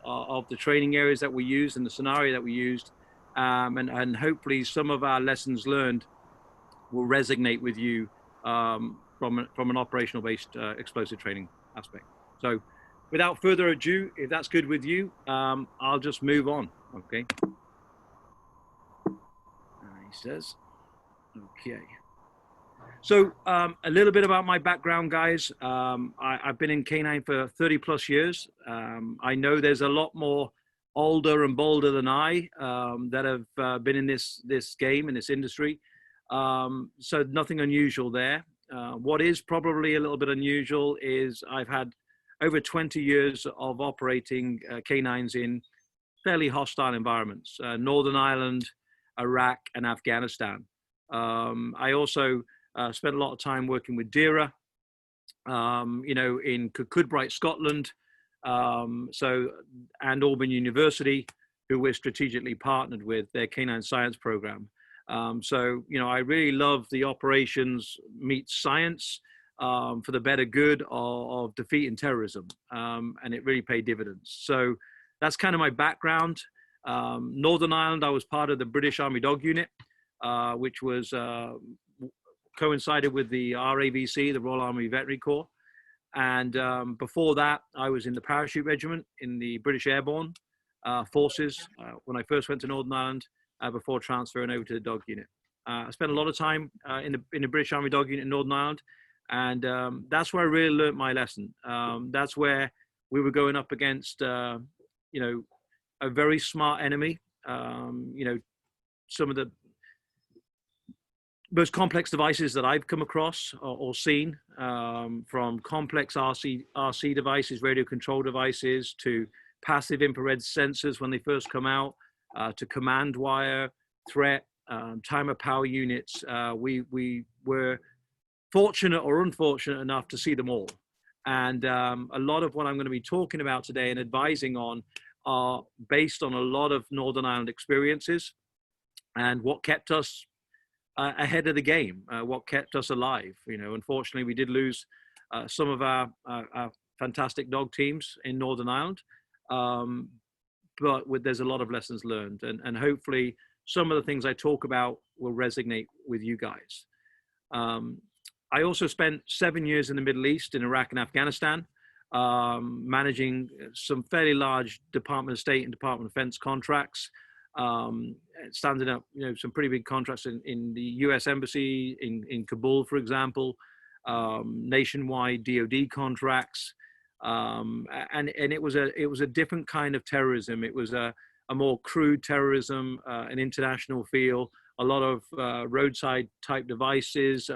of the training areas that we used and the scenario that we used. And hopefully some of our lessons learned will resonate with you from an operational based explosive training aspect. So without further ado, if that's good with you, I'll just move on. Okay. He says, okay. So a little bit about my background, guys. I've been in K9 for 30 plus years. I know there's a lot more older and bolder than I that have been in this game, in this industry. So nothing unusual there. What is probably a little bit unusual is I've had over 20 years of operating K9s in fairly hostile environments, Northern Ireland, Iraq, and Afghanistan. I also spent a lot of time working with DERA, in Kirkcudbright, Scotland, and Auburn University, who we're strategically partnered with, their K9 science program. I really love the operations meets science for the better good of defeating terrorism, and it really paid dividends. So that's kind of my background. Northern Ireland, I was part of the British Army Dog Unit, which was coincided with the RAVC, the Royal Army Veterinary Corps. And before that, I was in the Parachute Regiment in the British Airborne Forces when I first went to Northern Ireland before transferring over to the Dog Unit. I spent a lot of time in the British Army Dog Unit in Northern Ireland, and that's where I really learned my lesson. That's where we were going up against, a very smart enemy. Some of the most complex devices that I've come across or seen, from complex RC devices, radio control devices, to passive infrared sensors when they first come out, to command wire, threat, timer power units. We were fortunate or unfortunate enough to see them all. And a lot of what I'm going to be talking about today and advising on are based on a lot of Northern Ireland experiences and what kept us ahead of the game, what kept us alive. Unfortunately, we did lose some of our fantastic dog teams in Northern Ireland, but there's a lot of lessons learned, and hopefully some of the things I talk about will resonate with you guys. I also spent 7 years in the Middle East, in Iraq and Afghanistan, managing some fairly large Department of State and Department of Defense contracts, standing up, some pretty big contracts in the U.S. Embassy in Kabul, for example, nationwide DoD contracts, and it was a different kind of terrorism. It was a more crude terrorism, an international feel, a lot of roadside type devices,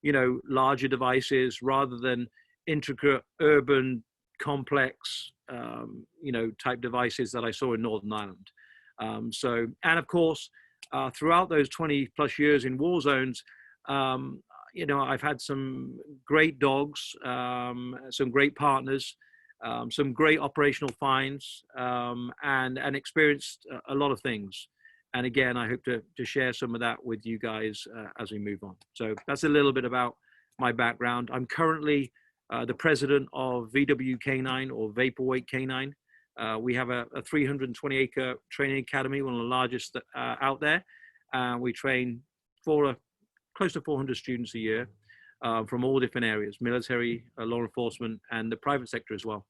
larger devices rather than intricate urban complex type devices that I saw in Northern Ireland. And of course, throughout those 20 plus years in war zones, I've had some great dogs, some great partners, some great operational finds, and experienced a lot of things. And again, I hope to share some of that with you guys as we move on. So that's a little bit about my background. I'm currently the president of VW K9, or Vaporweight K9. We have a 320-acre training academy, one of the largest out there. We train close to 400 students a year from all different areas, military, law enforcement, and the private sector as well.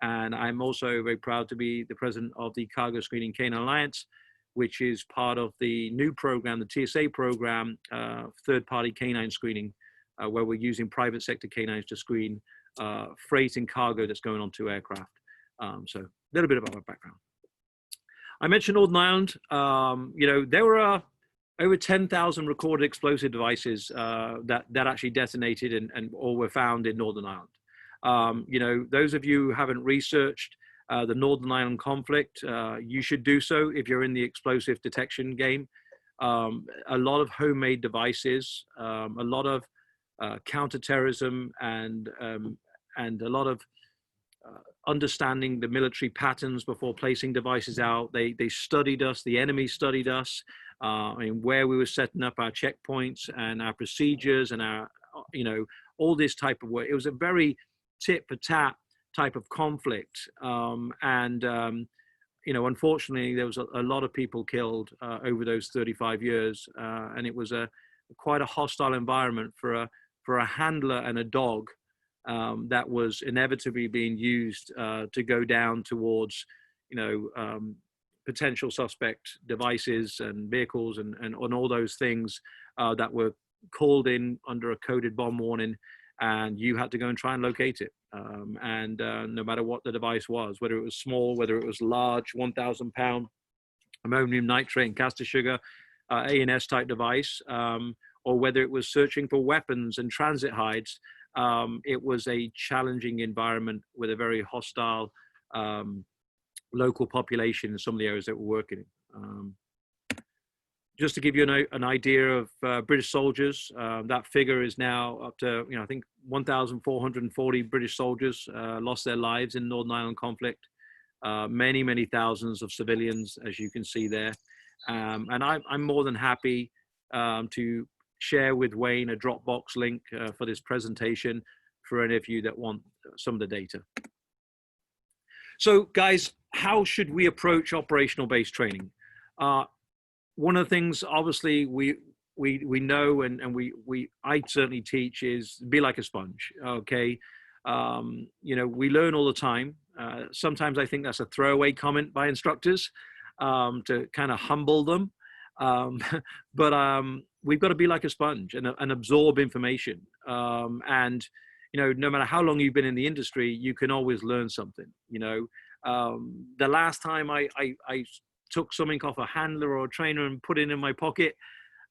And I'm also very proud to be the president of the Cargo Screening Canine Alliance, which is part of the new program, the TSA program, third-party canine screening, where we're using private sector canines to screen freight and cargo that's going on to aircraft. So a little bit about my background. I mentioned Northern Ireland. There were over 10,000 recorded explosive devices that actually detonated or were found in Northern Ireland. Those of you who haven't researched the Northern Ireland conflict, you should do so if you're in the explosive detection game. A lot of homemade devices, a lot of counterterrorism, and a lot of understanding the military patterns before placing devices out. They studied us, the enemy studied us, where we were setting up our checkpoints and our procedures and our, all this type of work. It was a very tit for tat type of conflict. You know, unfortunately, there was a lot of people killed over those 35 years, and it was quite a hostile environment for a handler and a dog that was inevitably being used to go down towards, you know, potential suspect devices and vehicles and all those things that were called in under a coded bomb warning, and you had to go and try and locate it. No matter what the device was, whether it was small, whether it was large, 1,000-pound ammonium nitrate and castor sugar, ANS type device, or whether it was searching for weapons and transit hides, it was a challenging environment with a very hostile local population in some of the areas that we're working in. Just to give you an idea of British soldiers, that figure is now up to, you know, I think 1,440 British soldiers lost their lives in Northern Ireland conflict. Many, many thousands of civilians, as you can see there. And I'm more than happy to share with Wayne a Dropbox link for this presentation for any of you that want some of the data. So guys, how should we approach operational based training? One of the things, obviously, we know, and I certainly teach, is be like a sponge. Okay, you know, we learn all the time. Sometimes I think that's a throwaway comment by instructors to kind of humble them, but we've got to be like a sponge and absorb information. And you know, no matter how long you've been in the industry, you can always learn something. You know, the last time I took something off a handler or a trainer and put it in my pocket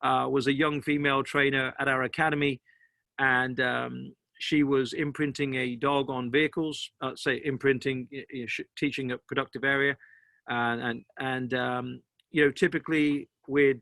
was a young female trainer at our academy, and she was imprinting a dog on vehicles, say imprinting, teaching a productive area, and you know, typically with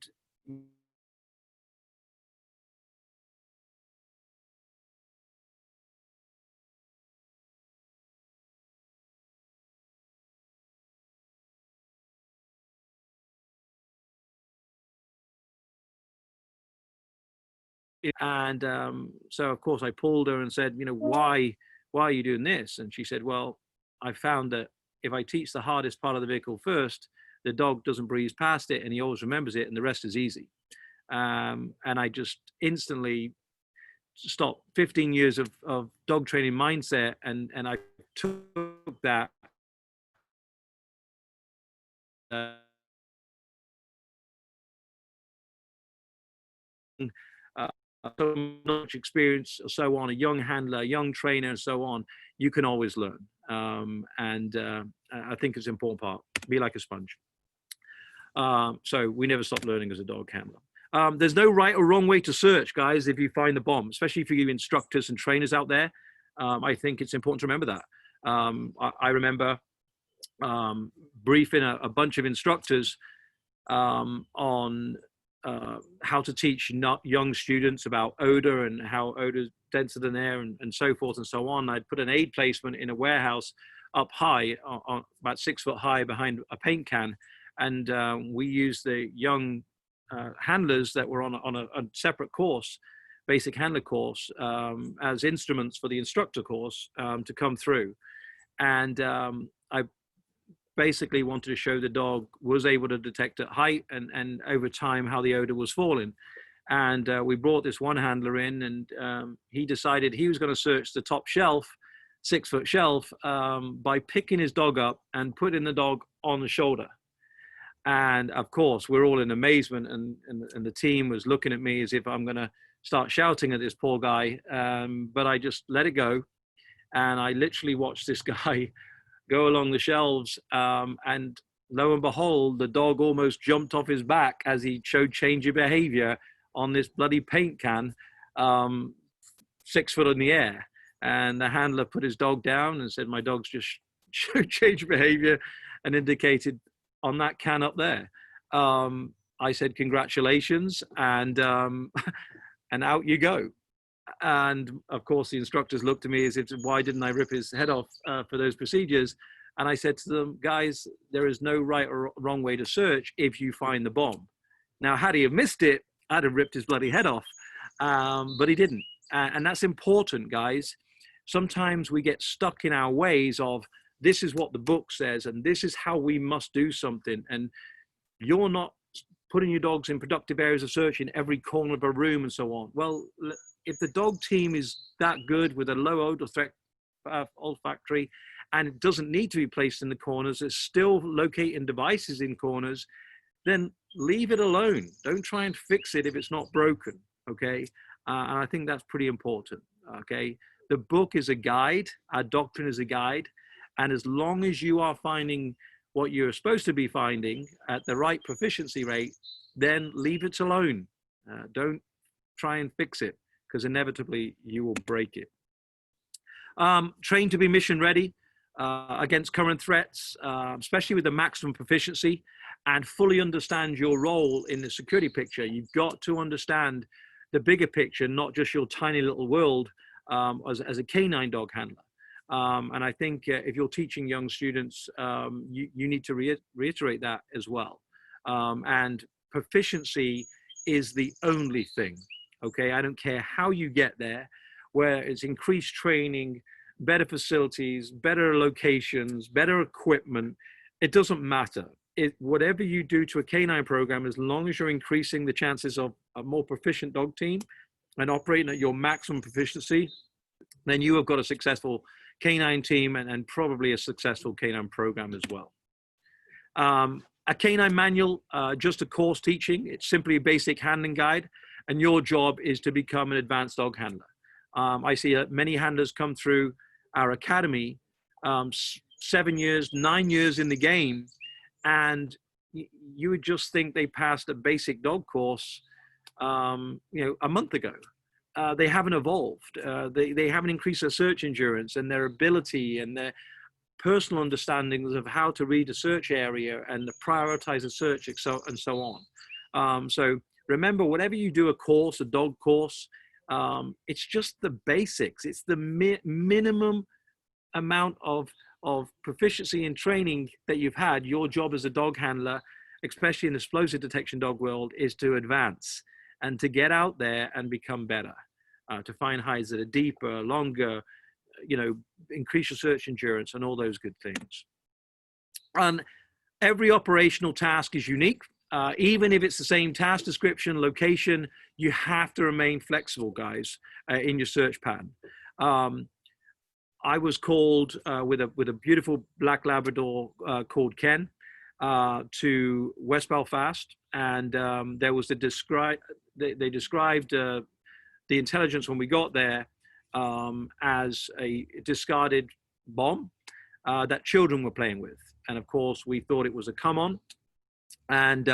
so of course I pulled her and said, you know, why are you doing this? And she said, well, I found that if I teach the hardest part of the vehicle first, the dog doesn't breeze past it and he always remembers it, and the rest is easy. And I just instantly stopped 15 years of dog training mindset, and I took that so much experience or so on, a young handler, a young trainer, and so on, you can always learn. I think it's an important part. Be like a sponge. So we never stop learning as a dog handler. There's no right or wrong way to search, guys, if you find the bomb, especially for you instructors and trainers out there. I think it's important to remember that. I remember briefing a bunch of instructors on how to teach young students about odor and how odor is denser than air and so forth and so on. I'd put an aid placement in a warehouse up high, about 6 foot high behind a paint can. And we used the young handlers that were on a separate course, basic handler course, as instruments for the instructor course to come through. And I basically wanted to show the dog was able to detect at height and over time how the odor was falling. And we brought this one handler in, and he decided he was going to search the top shelf, 6 foot shelf, by picking his dog up and putting the dog on the shoulder. And of course, we're all in amazement, and the team was looking at me as if I'm going to start shouting at this poor guy. But I just let it go. And I literally watched this guy go along the shelves, and lo and behold, the dog almost jumped off his back as he showed change of behavior on this bloody paint can, 6 foot in the air. And the handler put his dog down and said, my dog's just showed change of behavior, and indicated on that can up there. I said, congratulations, and out you go. And of course, the instructors looked at me as if, why didn't I rip his head off for those procedures? And I said to them, guys, there is no right or wrong way to search if you find the bomb. Now, had he have missed it, I'd have ripped his bloody head off, but he didn't. And that's important, guys. sometimes we get stuck in our ways of, this is what the book says, and this is how we must do something. And you're not putting your dogs in productive areas of search in every corner of a room and so on. Well, if the dog team is that good with a low odor threat olfactory, and it doesn't need to be placed in the corners, it's still locating devices in corners, then leave it alone. Don't try and fix it if it's not broken, okay? And I think that's pretty important, okay? The book is a guide, our doctrine is a guide, and as long as you are finding what you're supposed to be finding at the right proficiency rate, then leave it alone. Don't try and fix it, because inevitably you will break it. Train to be mission ready against current threats, especially with the maximum proficiency, and fully understand your role in the security picture. You've got to understand the bigger picture, not just your tiny little world as a canine dog handler. And I think if you're teaching young students, you need to reiterate that as well. And proficiency is the only thing, okay? I don't care how you get there, where it's increased training, better facilities, better locations, better equipment, it doesn't matter. Whatever you do to a canine program, as long as you're increasing the chances of a more proficient dog team and operating at your maximum proficiency, then you have got a successful canine team and probably a successful canine program as well. A canine manual, just a course teaching, it's simply a basic handling guide, and your job is to become an advanced dog handler. I see many handlers come through our academy, 7 years, 9 years in the game, and you would just think they passed a basic dog course, a month ago. They haven't evolved. They haven't increased their search endurance and their ability and their personal understandings of how to read a search area and to prioritize a search and so on. So remember, whatever you do, a course, a dog course, it's just the basics. It's the minimum amount of proficiency and training that you've had. Your job as a dog handler, especially in the explosive detection dog world, is to advance and to get out there and become better, to find hides that are deeper, longer, increase your search endurance and all those good things. And every operational task is unique. Even if it's the same task description, location, you have to remain flexible, guys, in your search pattern. I was called with a beautiful black Labrador called Ken to West Belfast, and there was they described the intelligence when we got there as a discarded bomb that children were playing with, and of course we thought it was a come on. And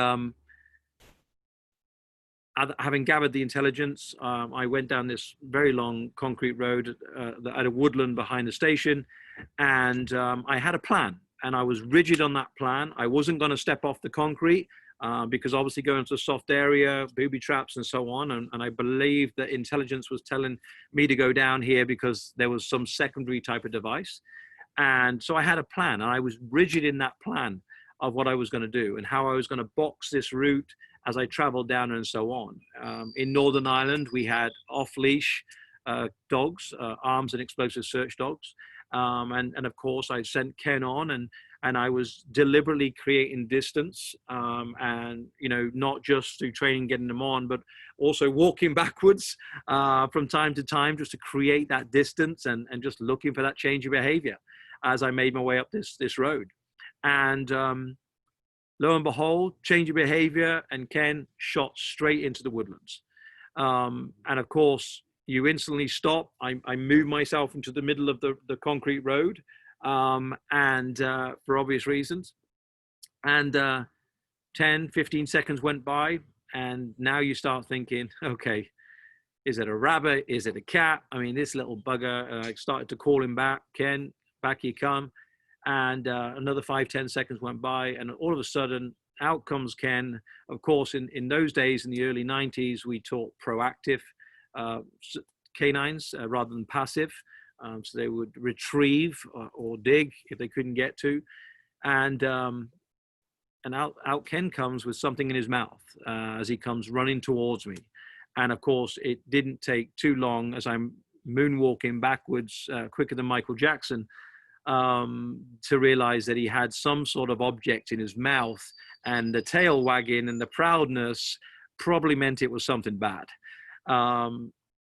having gathered the intelligence, I went down this very long concrete road at a woodland behind the station, and I had a plan, and I was rigid on that plan. I wasn't going to step off the concrete because obviously going to a soft area, booby traps and so on, and I believed that intelligence was telling me to go down here because there was some secondary type of device. And so I had a plan, and I was rigid in that plan of what I was going to do and how I was going to box this route as I traveled down and so on. In Northern Ireland, we had off-leash dogs, arms and explosive search dogs. And of course, I sent Ken on, and I was deliberately creating distance, and, not just through training, getting them on, but also walking backwards from time to time just to create that distance and just looking for that change of behavior as I made my way up this road. And lo and behold, change of behavior, and Ken shot straight into the woodlands. And of course, you instantly stop. I moved myself into the middle of the concrete road, and for obvious reasons. And 10, 15 seconds went by, and now you start thinking, okay, is it a rabbit? Is it a cat? I mean, this little bugger, I started to call him back. Ken, back you come. And another 5, 10 seconds went by, and all of a sudden, out comes Ken. Of course, in those days, in the early 90s, we taught proactive canines rather than passive. So they would retrieve or dig if they couldn't get to. And out Ken comes with something in his mouth as he comes running towards me. And of course, it didn't take too long as I'm moonwalking backwards quicker than Michael Jackson, to realize that he had some sort of object in his mouth, and the tail wagging and the proudness probably meant it was something bad.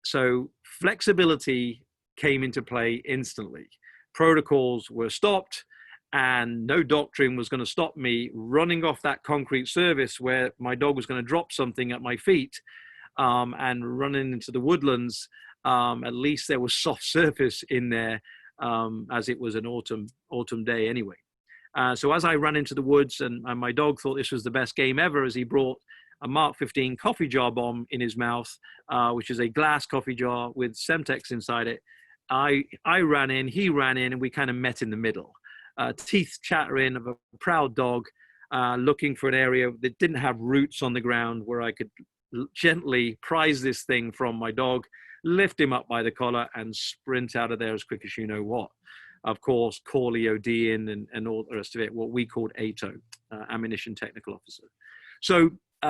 So flexibility came into play instantly. Protocols were stopped, and no doctrine was going to stop me running off that concrete surface where my dog was going to drop something at my feet, and running into the woodlands. At least there was soft surface in there, as it was an autumn day anyway. So as I ran into the woods, and my dog thought this was the best game ever, as he brought a Mark 15 coffee jar bomb in his mouth, which is a glass coffee jar with Semtex inside it. I ran in, he ran in, and we kind of met in the middle. Teeth chattering of a proud dog, looking for an area that didn't have roots on the ground where I could gently prise this thing from my dog, lift him up by the collar, and sprint out of there as quick as you know what. Of course, call EOD and all the rest of it, what we called ATO, Ammunition Technical Officer. So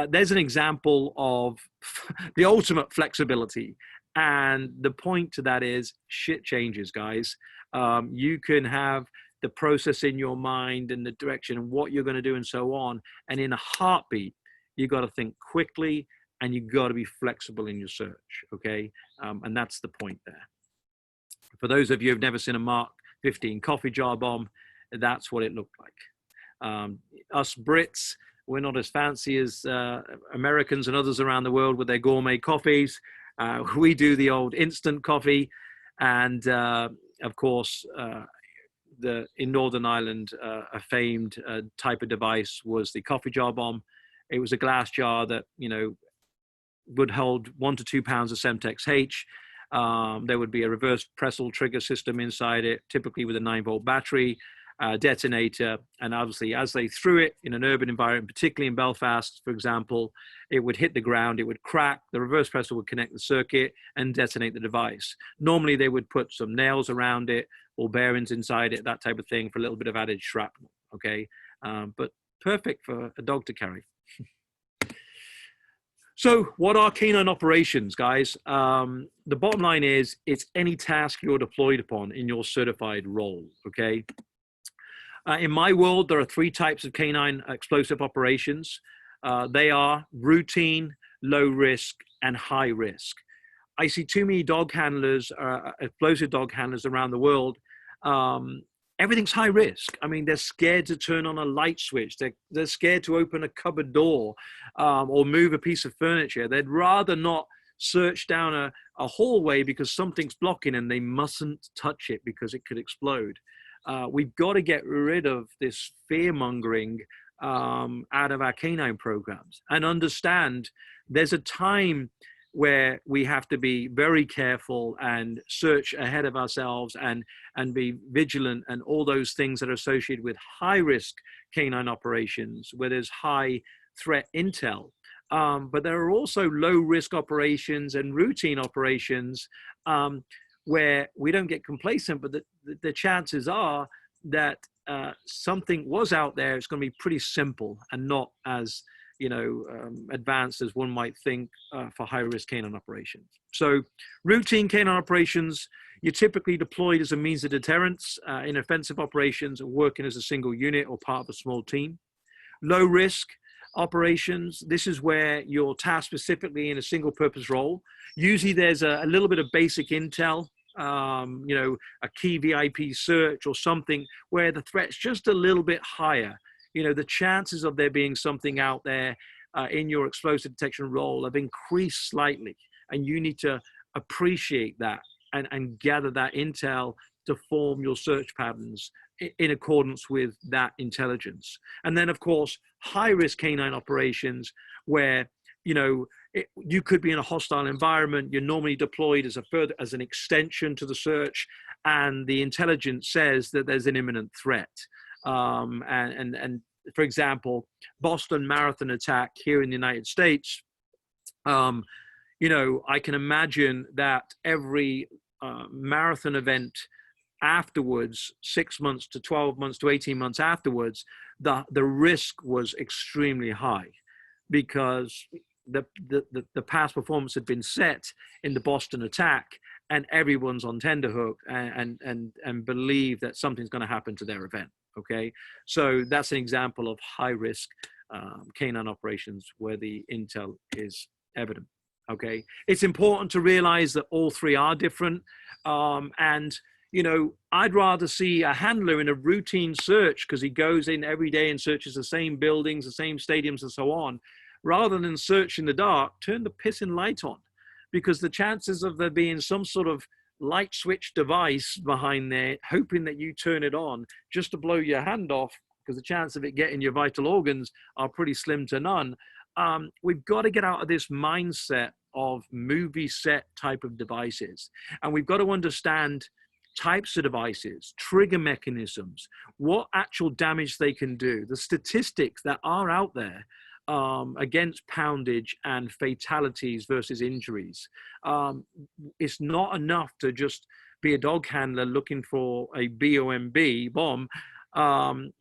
there's an example of the ultimate flexibility. And the point to that is shit changes, guys. You can have the process in your mind and the direction and what you're going to do and so on. And in a heartbeat, you got to think quickly, and you got to be flexible in your search. Okay. And that's the point there. For those of you who've never seen a Mark 15 coffee jar bomb, that's what it looked like. Us Brits, we're not as fancy as Americans and others around the world with their gourmet coffees. We do the old instant coffee. And of course, in Northern Ireland, a famed type of device was the coffee jar bomb. It was a glass jar that, would hold 1 to 2 pounds of Semtex H. There would be a reverse Pressel trigger system inside it, typically with a 9-volt battery, detonator. And obviously, as they threw it in an urban environment, particularly in Belfast, for example, it would hit the ground, it would crack, the reverse Pressel would connect the circuit and detonate the device. Normally, they would put some nails around it or bearings inside it, that type of thing, for a little bit of added shrapnel, okay? But perfect for a dog to carry. So what are canine operations, guys? The bottom line is it's any task you're deployed upon in your certified role, okay? In my world, there are 3 types of canine explosive operations. They are routine, low risk, and high risk. I see too many dog handlers, explosive dog handlers around the world. Everything's high risk. I mean, they're scared to turn on a light switch. They're scared to open a cupboard door or move a piece of furniture. They'd rather not search down a hallway because something's blocking and they mustn't touch it because it could explode. We've got to get rid of this fear-mongering out of our canine programs and understand there's a time where we have to be very careful and search ahead of ourselves and be vigilant and all those things that are associated with high risk canine operations where there's high threat intel. But there are also low risk operations and routine operations where we don't get complacent, but the chances are that something was out there. It's going to be pretty simple and not as advanced as one might think for high-risk canine operations. So routine canine operations, you're typically deployed as a means of deterrence in offensive operations, working as a single unit or part of a small team. Low-risk operations, this is where you're tasked specifically in a single-purpose role. Usually there's a little bit of basic intel, a key VIP search or something where the threat's just a little bit higher. The chances of there being something out there in your explosive detection role have increased slightly, and you need to appreciate that and gather that intel to form your search patterns in accordance with that intelligence. And then, of course, high-risk canine operations where, you could be in a hostile environment. You're normally deployed as an extension to the search, and the intelligence says that there's an imminent threat. And for example, Boston Marathon attack here in the United States, I can imagine that every marathon event afterwards, 6 months to 12 months to 18 months afterwards, the risk was extremely high because the past performance had been set in the Boston attack, and everyone's on tenterhook and believe that something's going to happen to their event. Okay, so that's an example of high risk canine operations where the intel is evident. Okay, it's important to realize that all three are different, and you know, I'd rather see a handler in a routine search because he goes in every day and searches the same buildings, the same stadiums, and so on, rather than search in the dark. Turn the pissing light on, because the chances of there being some sort of light switch device behind there, hoping that you turn it on just to blow your hand off, because the chance of it getting your vital organs are pretty slim to none. We've got to get out of this mindset of movie set type of devices, and we've got to understand types of devices, trigger mechanisms, what actual damage they can do, the statistics that are out there against poundage and fatalities versus injuries. It's not enough to just be a dog handler looking for a bomb.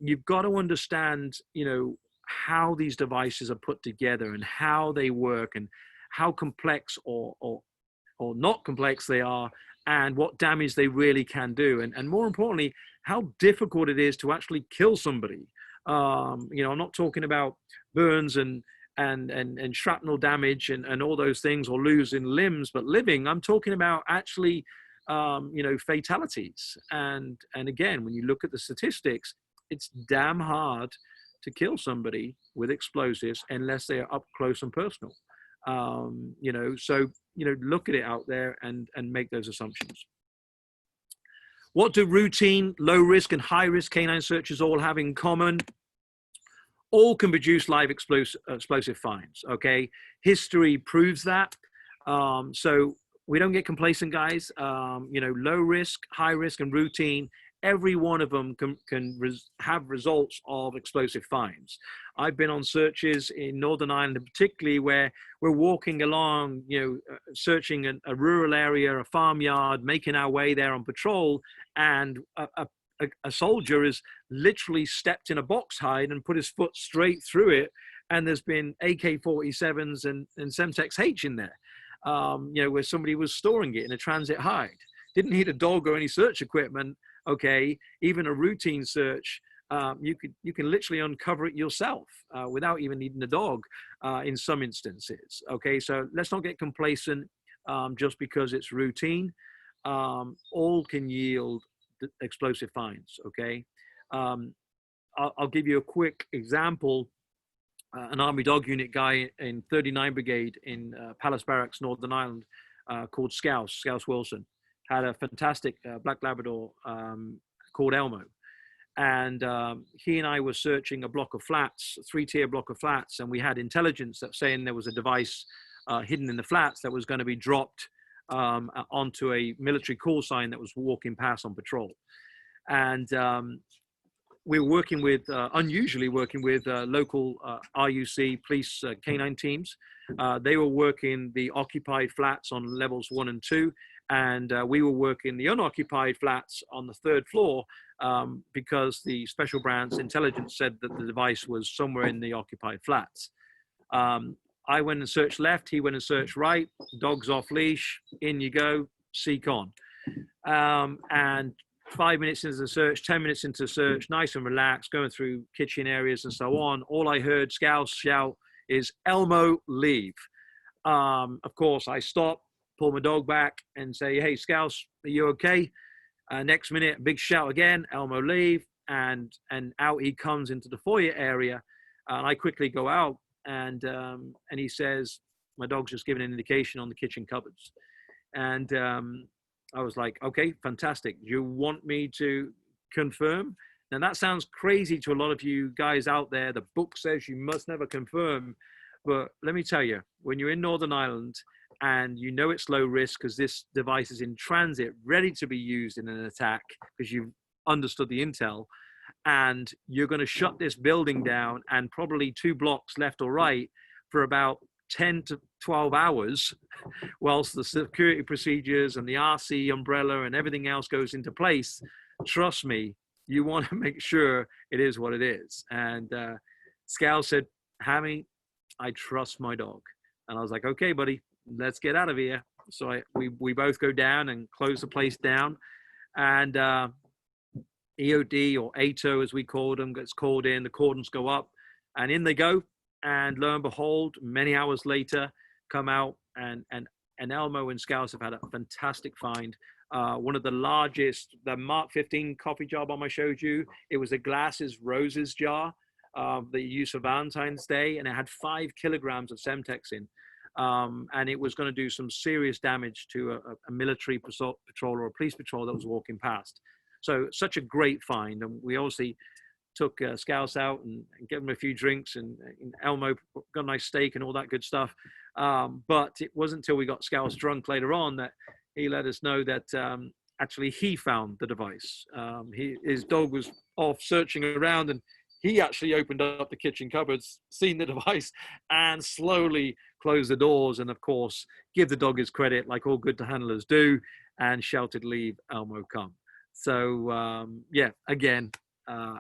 You've got to understand, you know, how these devices are put together and how they work and how complex or not complex they are, and what damage they really can do, and more importantly, how difficult it is to actually kill somebody. You know, I'm not talking about burns and shrapnel damage and all those things, or losing limbs, but living. I'm talking about actually, you know, fatalities. And again, when you look at the statistics, it's damn hard to kill somebody with explosives unless they are up close and personal. You know, so, you know, look at it out there and make those assumptions. What do routine, low risk and high risk canine searches all have in common? All can produce live explosive finds. Okay, history proves that. So we don't get complacent, guys. You know, low risk, high risk, and routine, every one of them can have results of explosive finds. I've been on searches in Northern Ireland, particularly where we're walking along, you know, searching a rural area, a farmyard, making our way there on patrol, and a soldier has literally stepped in a box hide and put his foot straight through it, and there's been AK-47s and Semtex H in there, you know, where somebody was storing it in a transit hide. Didn't need a dog or any search equipment. Okay, even a routine search, you can literally uncover it yourself without even needing a dog in some instances. Okay, so let's not get complacent just because it's routine. All can yield explosive finds. Okay, I'll give you a quick example. An Army Dog Unit guy in 39 Brigade in Palace Barracks, Northern Ireland, called Scouse Wilson, had a fantastic Black Labrador called Elmo. And he and I were searching a block of flats, a 3-tier block of flats, and we had intelligence that saying there was a device hidden in the flats that was going to be dropped onto a military call sign that was walking past on patrol. And we were working with, unusually working with local RUC police canine teams. They were working the occupied flats on levels 1 and 2. And we were working the unoccupied flats on the 3rd floor because the Special Branch intelligence said that the device was somewhere in the occupied flats. I went and searched left, he went and searched right, dog's off leash, in you go, seek on. And 5 minutes into the search, 10 minutes into the search, nice and relaxed, going through kitchen areas and so on, all I heard Scouse shout is, "Elmo, leave." Of course, I stopped, pull my dog back and say, "Hey, Scouse, are you okay?" Next minute, big shout again, "Elmo, leave." And out he comes into the foyer area. And I quickly go out and he says, "My dog's just giving an indication on the kitchen cupboards." And I was like, "Okay, fantastic. Do you want me to confirm?" Now that sounds crazy to a lot of you guys out there. The book says you must never confirm. But let me tell you, when you're in Northern Ireland and you know it's low risk because this device is in transit, ready to be used in an attack because you've understood the intel, and you're going to shut this building down and probably 2 blocks left or right for about 10 to 12 hours, whilst the security procedures and the RC umbrella and everything else goes into place, trust me, you want to make sure it is what it is. And Scal said, "Hammy, I trust my dog." And I was like, "Okay, buddy, let's get out of here." So we both go down and close the place down, and EOD, or ATO as we call them, gets called in. The cordons go up, and in they go. And lo and behold, many hours later, come out, and Elmo and Scouse have had a fantastic find. One of the largest, the Mark 15 coffee jar bomb I showed you, it was a Glasses Roses jar that you use for Valentine's Day, and it had 5 kilograms of Semtex in. And it was going to do some serious damage to a military patrol or a police patrol that was walking past. So such a great find. And we obviously took Scouse out and gave him a few drinks, and Elmo got a nice steak and all that good stuff. But it wasn't until we got Scouse drunk later on that he let us know that actually he found the device. His dog was off searching around, and he actually opened up the kitchen cupboards, seen the device, and slowly closed the doors. And of course, give the dog his credit, like all good handlers do, and shouted, "Leave Elmo come." So yeah, again,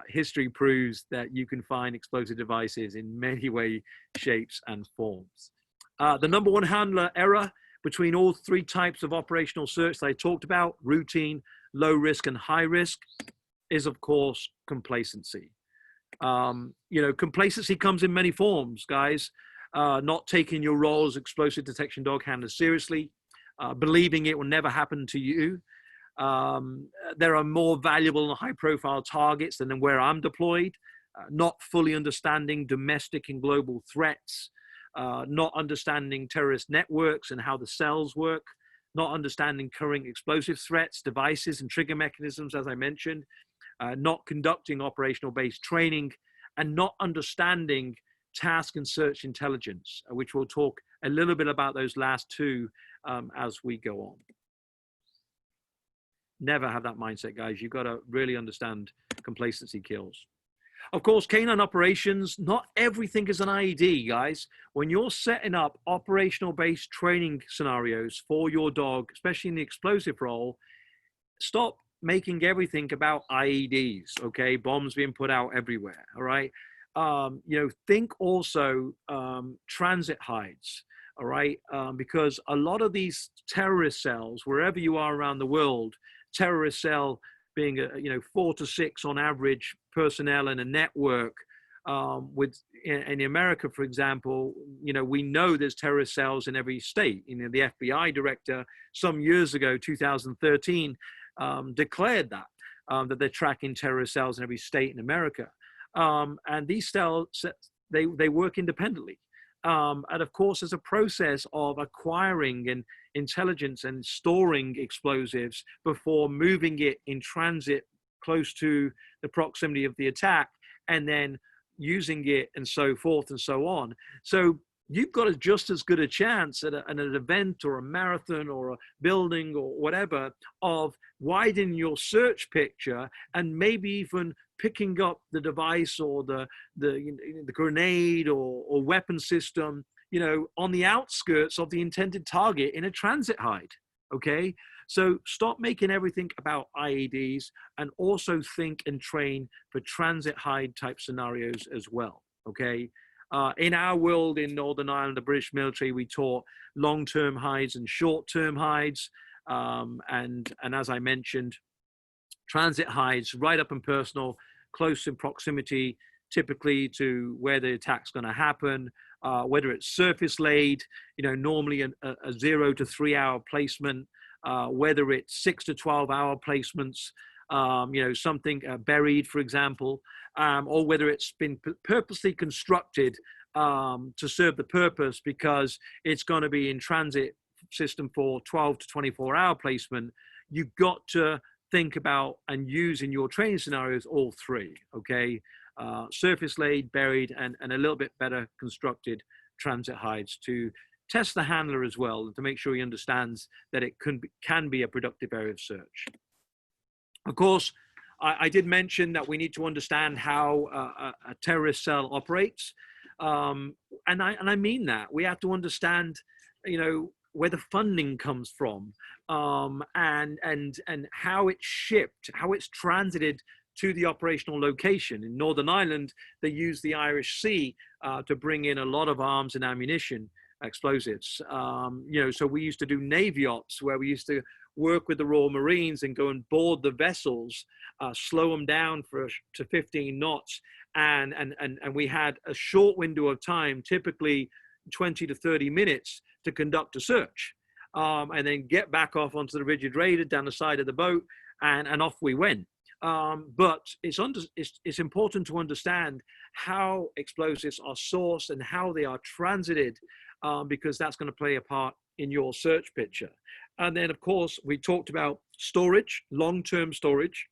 history proves that you can find explosive devices in many ways, shapes, and forms. The number one handler error between all 3 types of operational search that I talked about, routine, low risk, and high risk, is of course complacency. Complacency comes in many forms, guys. Not taking your role as explosive detection dog handler seriously, believing it will never happen to you. There are more valuable and high profile targets than where I'm deployed, not fully understanding domestic and global threats, not understanding terrorist networks and how the cells work, not understanding current explosive threats, devices, and trigger mechanisms, as I mentioned, not conducting operational based training, and not understanding task and search intelligence, which we'll talk a little bit about those last 2 as we go on. Never have that mindset, guys. You've got to really understand complacency kills. Of course, canine operations, not everything is an IED, guys. When you're setting up operational based training scenarios for your dog, especially in the explosive role, stop making everything about IEDs, okay? Bombs being put out everywhere, all right? Think also transit hides, all right? Because a lot of these terrorist cells, wherever you are around the world, terrorist cell being 4 to 6 on average personnel in a network. In America, for example, we know there's terrorist cells in every state. The FBI director some years ago, 2013, declared that they're tracking terrorist cells in every state in America. And these cells, they work independently. And of course, there's a process of acquiring and intelligence and storing explosives before moving it in transit close to the proximity of the attack, and then using it and so forth and so on. So you've got just as good a chance at an event or a marathon or a building or whatever of widening your search picture, and maybe even picking up the device or the grenade or weapon system, on the outskirts of the intended target in a transit hide, okay? So stop making everything about IEDs, and also think and train for transit hide type scenarios as well, okay? In our world in Northern Ireland, the British military, we taught long-term hides and short-term hides. And as I mentioned, transit hides right up and personal, close in proximity, typically to where the attack's going to happen, whether it's surface laid, normally a 0 to 3 hour placement, whether it's 6 to 12 hour placements, something buried, for example, or whether it's been purposely constructed to serve the purpose because it's going to be in transit system for 12 to 24 hour placement. You've got to think about and use in your training scenarios all 3, okay? Surface laid, buried, and a little bit better constructed transit hides to test the handler as well, to make sure he understands that it can be a productive area of search. Of course, I did mention that we need to understand how a terrorist cell operates. And I mean that. We have to understand, where the funding comes from, and how it's shipped, how it's transited to the operational location. In Northern Ireland, they use the Irish Sea to bring in a lot of arms and ammunition. explosives. You know, so we used to do Navy ops where we used to work with the Royal Marines and go and board the vessels, slow them down to 15 knots. And we had a short window of time, typically 20 to 30 minutes, to conduct a search, and then get back off onto the rigid raider down the side of the boat, and off we went. But it's important to understand how explosives are sourced and how they are transited, because that's going to play a part in your search picture. And then, of course, we talked about storage, long-term storage.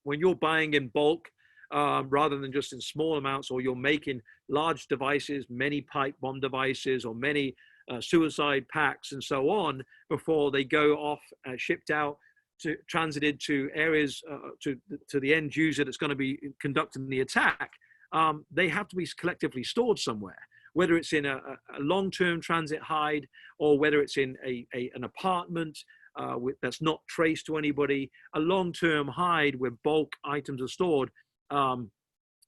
When you're buying in bulk, rather than just in small amounts, or you're making large devices, many pipe bomb devices, or many suicide packs and so on, before they go off, shipped out, to transited to areas, to the end user that's going to be conducting the attack, they have to be collectively stored somewhere, whether it's in a long-term transit hide, or whether it's in an apartment that's not traced to anybody. A long-term hide where bulk items are stored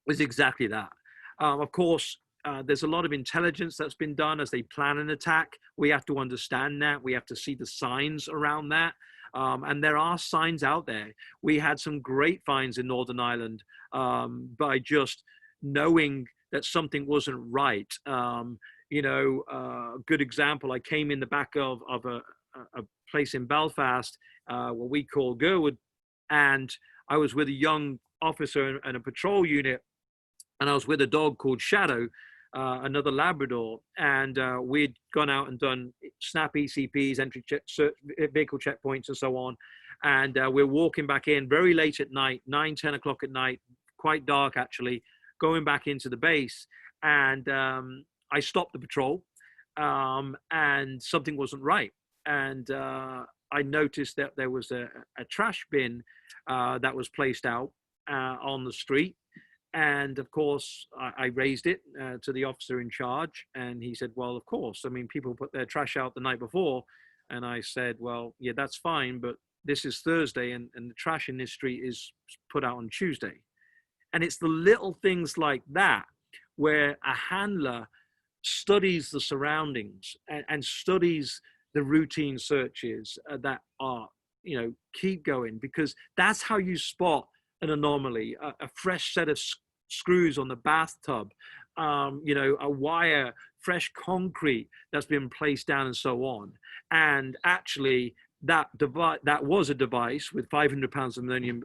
is exactly that. Of course, there's a lot of intelligence that's been done as they plan an attack. We have to understand that. We have to see the signs around that. And there are signs out there. We had some great finds in Northern Ireland by just knowing that something wasn't right. You know, a good example, I came in the back of a place in Belfast, what we call Gerwood, and I was with a young officer and a patrol unit, and I was with a dog called Shadow, another Labrador, and we'd gone out and done snap ECPs, entry check, vehicle checkpoints, and so on. And we're walking back in very late at night, 9, 10 o'clock at night, quite dark actually, going back into the base. And I stopped the patrol, and something wasn't right. And I noticed that there was a trash bin that was placed out on the street. And of course, I raised it to the officer in charge, and he said, well, of course, I mean, people put their trash out the night before. And I said, well, yeah, that's fine, but this is Thursday, and the trash in this street is put out on Tuesday. And it's the little things like that where a handler studies the surroundings and studies the routine searches that are, you know, keep going, because that's how you spot an anomaly, a fresh set of screws on the bathtub, you know, a wire, fresh concrete that's been placed down, and so on. And actually, that was a device with 500 pounds of ammonium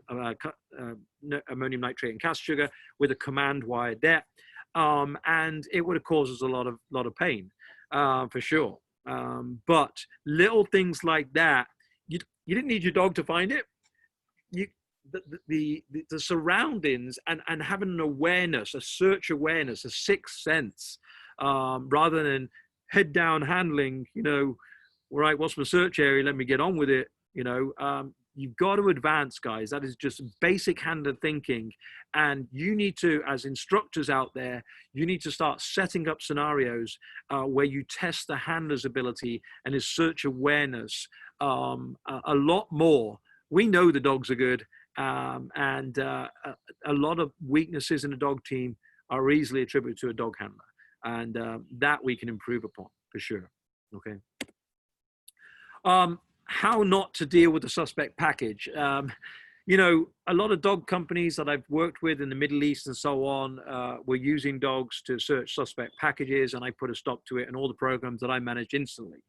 nitrate and cast sugar with a command wire depth, and it would have caused us a lot of pain, for sure. But little things like that, you didn't need your dog to find it. The surroundings and having an awareness, a search awareness, a sixth sense, rather than head down handling, you know, all right, what's my search area? Let me get on with it. You know, you've got to advance, guys. That is just basic handler thinking. And you need to, as instructors out there, you need to start setting up scenarios where you test the handler's ability and his search awareness a lot more. We know the dogs are good. And a lot of weaknesses in a dog team are easily attributed to a dog handler, and that we can improve upon for sure. Okay. How not to deal with the suspect package. You know, a lot of dog companies that I've worked with in the Middle East and so on were using dogs to search suspect packages, and I put a stop to it, and all the programs that I managed instantly.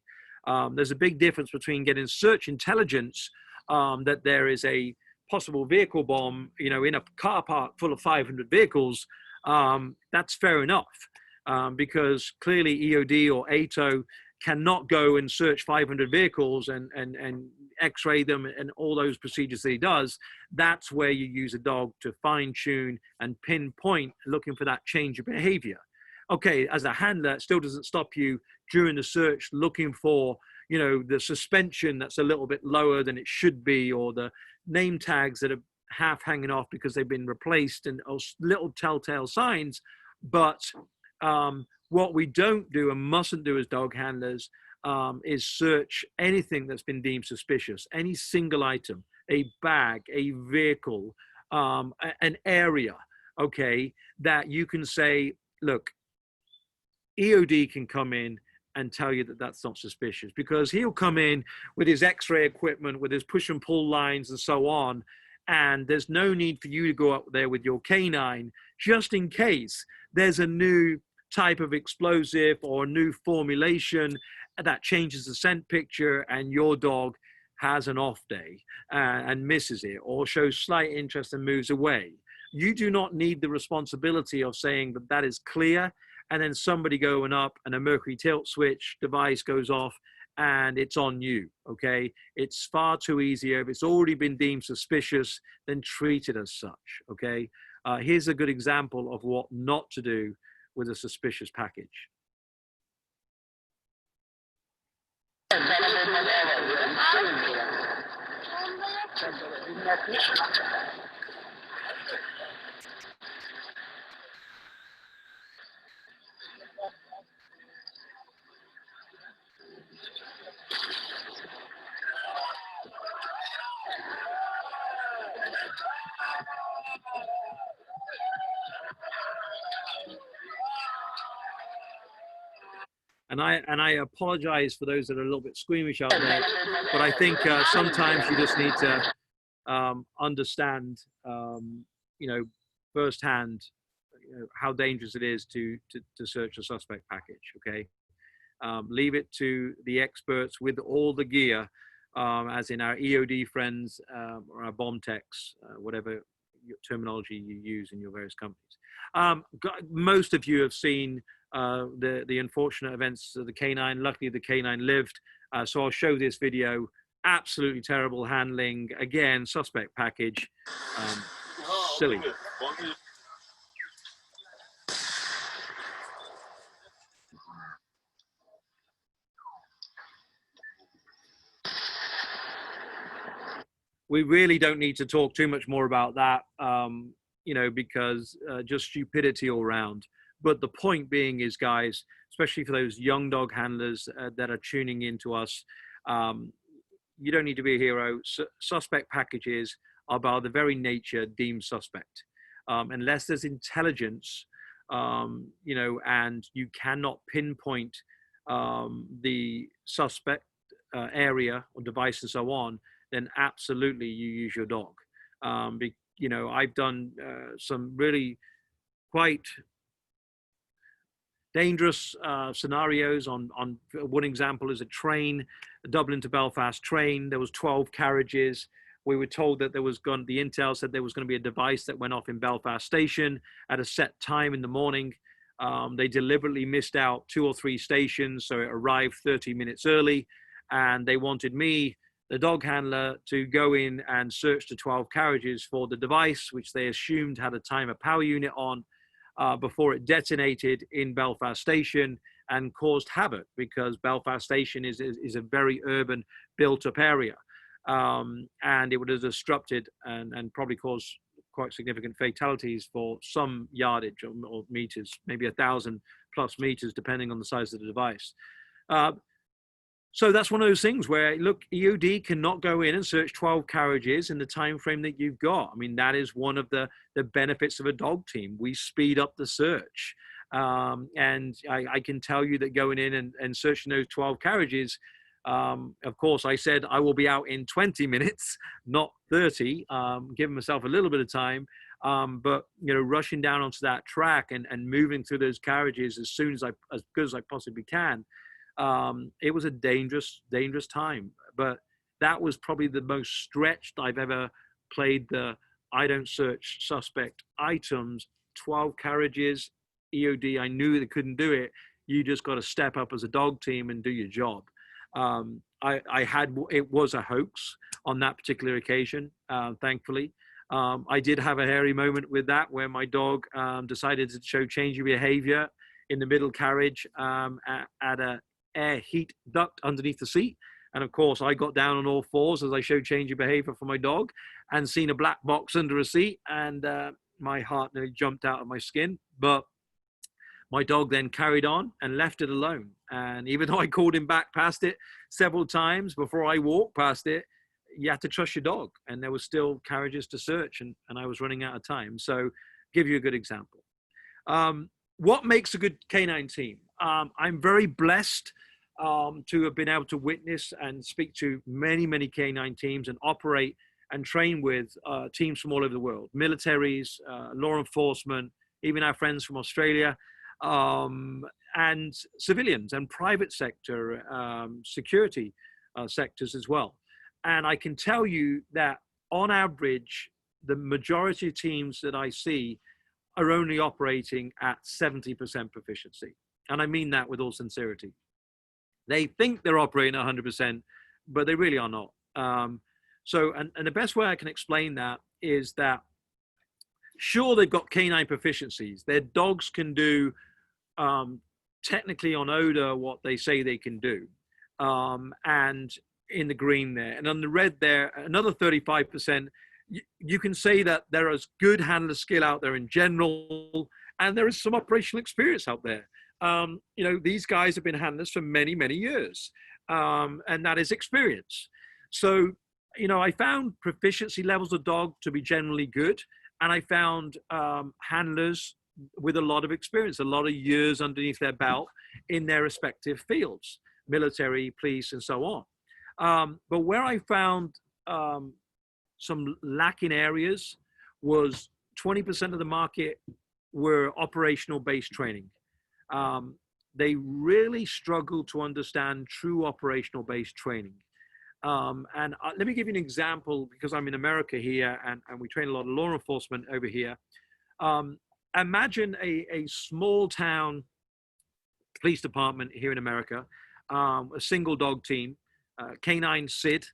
There's a big difference between getting search intelligence that there is a possible vehicle bomb, you know, in a car park full of 500 vehicles. That's fair enough, because clearly EOD or ATO cannot go and search 500 vehicles and x-ray them and all those procedures that he does. That's where you use a dog to fine tune and pinpoint, looking for that change of behavior. Okay, as a handler, it still doesn't stop you during the search looking for, you know, the suspension that's a little bit lower than it should be, or the name tags that are half hanging off because they've been replaced, and little telltale signs. But what we don't do and mustn't do as dog handlers is search anything that's been deemed suspicious, any single item, a bag, a vehicle, an area, okay, that you can say, look, EOD can come in and tell you that that's not suspicious, because he'll come in with his x-ray equipment, with his push and pull lines and so on, and there's no need for you to go up there with your canine just in case there's a new type of explosive or a new formulation that changes the scent picture and your dog has an off day and misses it or shows slight interest and moves away. You do not need the responsibility of saying that that is clear and then somebody going up and a mercury tilt switch device goes off and it's on you, okay? It's far too easier. If it's already been deemed suspicious, then treat it as such, okay? Here's a good example of what not to do with a suspicious package. And I apologize for those that are a little bit squeamish out there, but I think sometimes you just need to understand, you know, firsthand, you know, how dangerous it is to search a suspect package. Okay, leave it to the experts with all the gear, as in our EOD friends or our bomb techs, whatever terminology you use in your various companies. Most of you have seen the unfortunate events of the canine. Luckily, the canine lived. So I'll show this video. Absolutely terrible handling. Again, suspect package. Silly. We really don't need to talk too much more about that, you know, because just stupidity all around. But the point being is, guys, especially for those young dog handlers that are tuning into us, you don't need to be a hero. Suspect packages are by the very nature deemed suspect. Unless there's intelligence, you know, and you cannot pinpoint the suspect area or device and so on, then absolutely you use your dog. You know, I've done some really quite dangerous scenarios on one example is a train, a Dublin to Belfast train. There was 12 carriages. We were told that there was the intel said there was going to be a device that went off in Belfast station at a set time in the morning. They deliberately missed out 2 or 3 stations, so it arrived 30 minutes early, and they wanted me, the dog handler, to go in and search the 12 carriages for the device, which they assumed had a timer power unit on, before it detonated in Belfast station and caused havoc, because Belfast station is a very urban built up area. And it would have disrupted and probably caused quite significant fatalities for some yardage or meters, maybe 1,000+ meters, depending on the size of the device. So that's one of those things where, look, EOD cannot go in and search 12 carriages in the time frame that you've got. I mean, that is one of the benefits of a dog team. We speed up the search. And I can tell you that going in and searching those 12 carriages, of course, I said I will be out in 20 minutes, not 30, giving myself a little bit of time. But, you know, rushing down onto that track and moving through those carriages as good as I possibly can. It was a dangerous time, but that was probably the most stretched I've ever played the I don't search suspect items. 12 carriages, EOD, I knew they couldn't do it. You just got to step up as a dog team and do your job. It was a hoax on that particular occasion, thankfully. I did have a hairy moment with that where my dog decided to show changing behavior in the middle carriage at a air heat duct underneath the seat. And of course, I got down on all fours as I showed changing behavior for my dog and seen a black box under a seat, and my heart nearly jumped out of my skin. But my dog then carried on and left it alone. And even though I called him back past it several times before I walked past it, you have to trust your dog. And there was still carriages to search, and I was running out of time. So give you a good example. What makes a good canine team? I'm very blessed to have been able to witness and speak to many, many canine teams and operate and train with teams from all over the world, militaries, law enforcement, even our friends from Australia, and civilians and private sector security sectors as well. And I can tell you that on average, the majority of teams that I see are only operating at 70% proficiency. And I mean that with all sincerity. They think they're operating 100%, but they really are not. And the best way I can explain that is that, sure, they've got canine proficiencies. Their dogs can do technically on odor what they say they can do. And in the green there, and on the red there, another 35%, you can say that there is good handler skill out there in general, and there is some operational experience out there. These guys have been handlers for many, many years, and that is experience. So, I found proficiency levels of dog to be generally good, and I found handlers with a lot of experience, a lot of years underneath their belt in their respective fields, military, police, and so on. But where I found some lacking areas was 20% of the market were operational based training. They really struggle to understand true operational based training. And let me give you an example, because I'm in America here and we train a lot of law enforcement over here. Imagine a small town police department here in America, a single dog team, Canine Sid,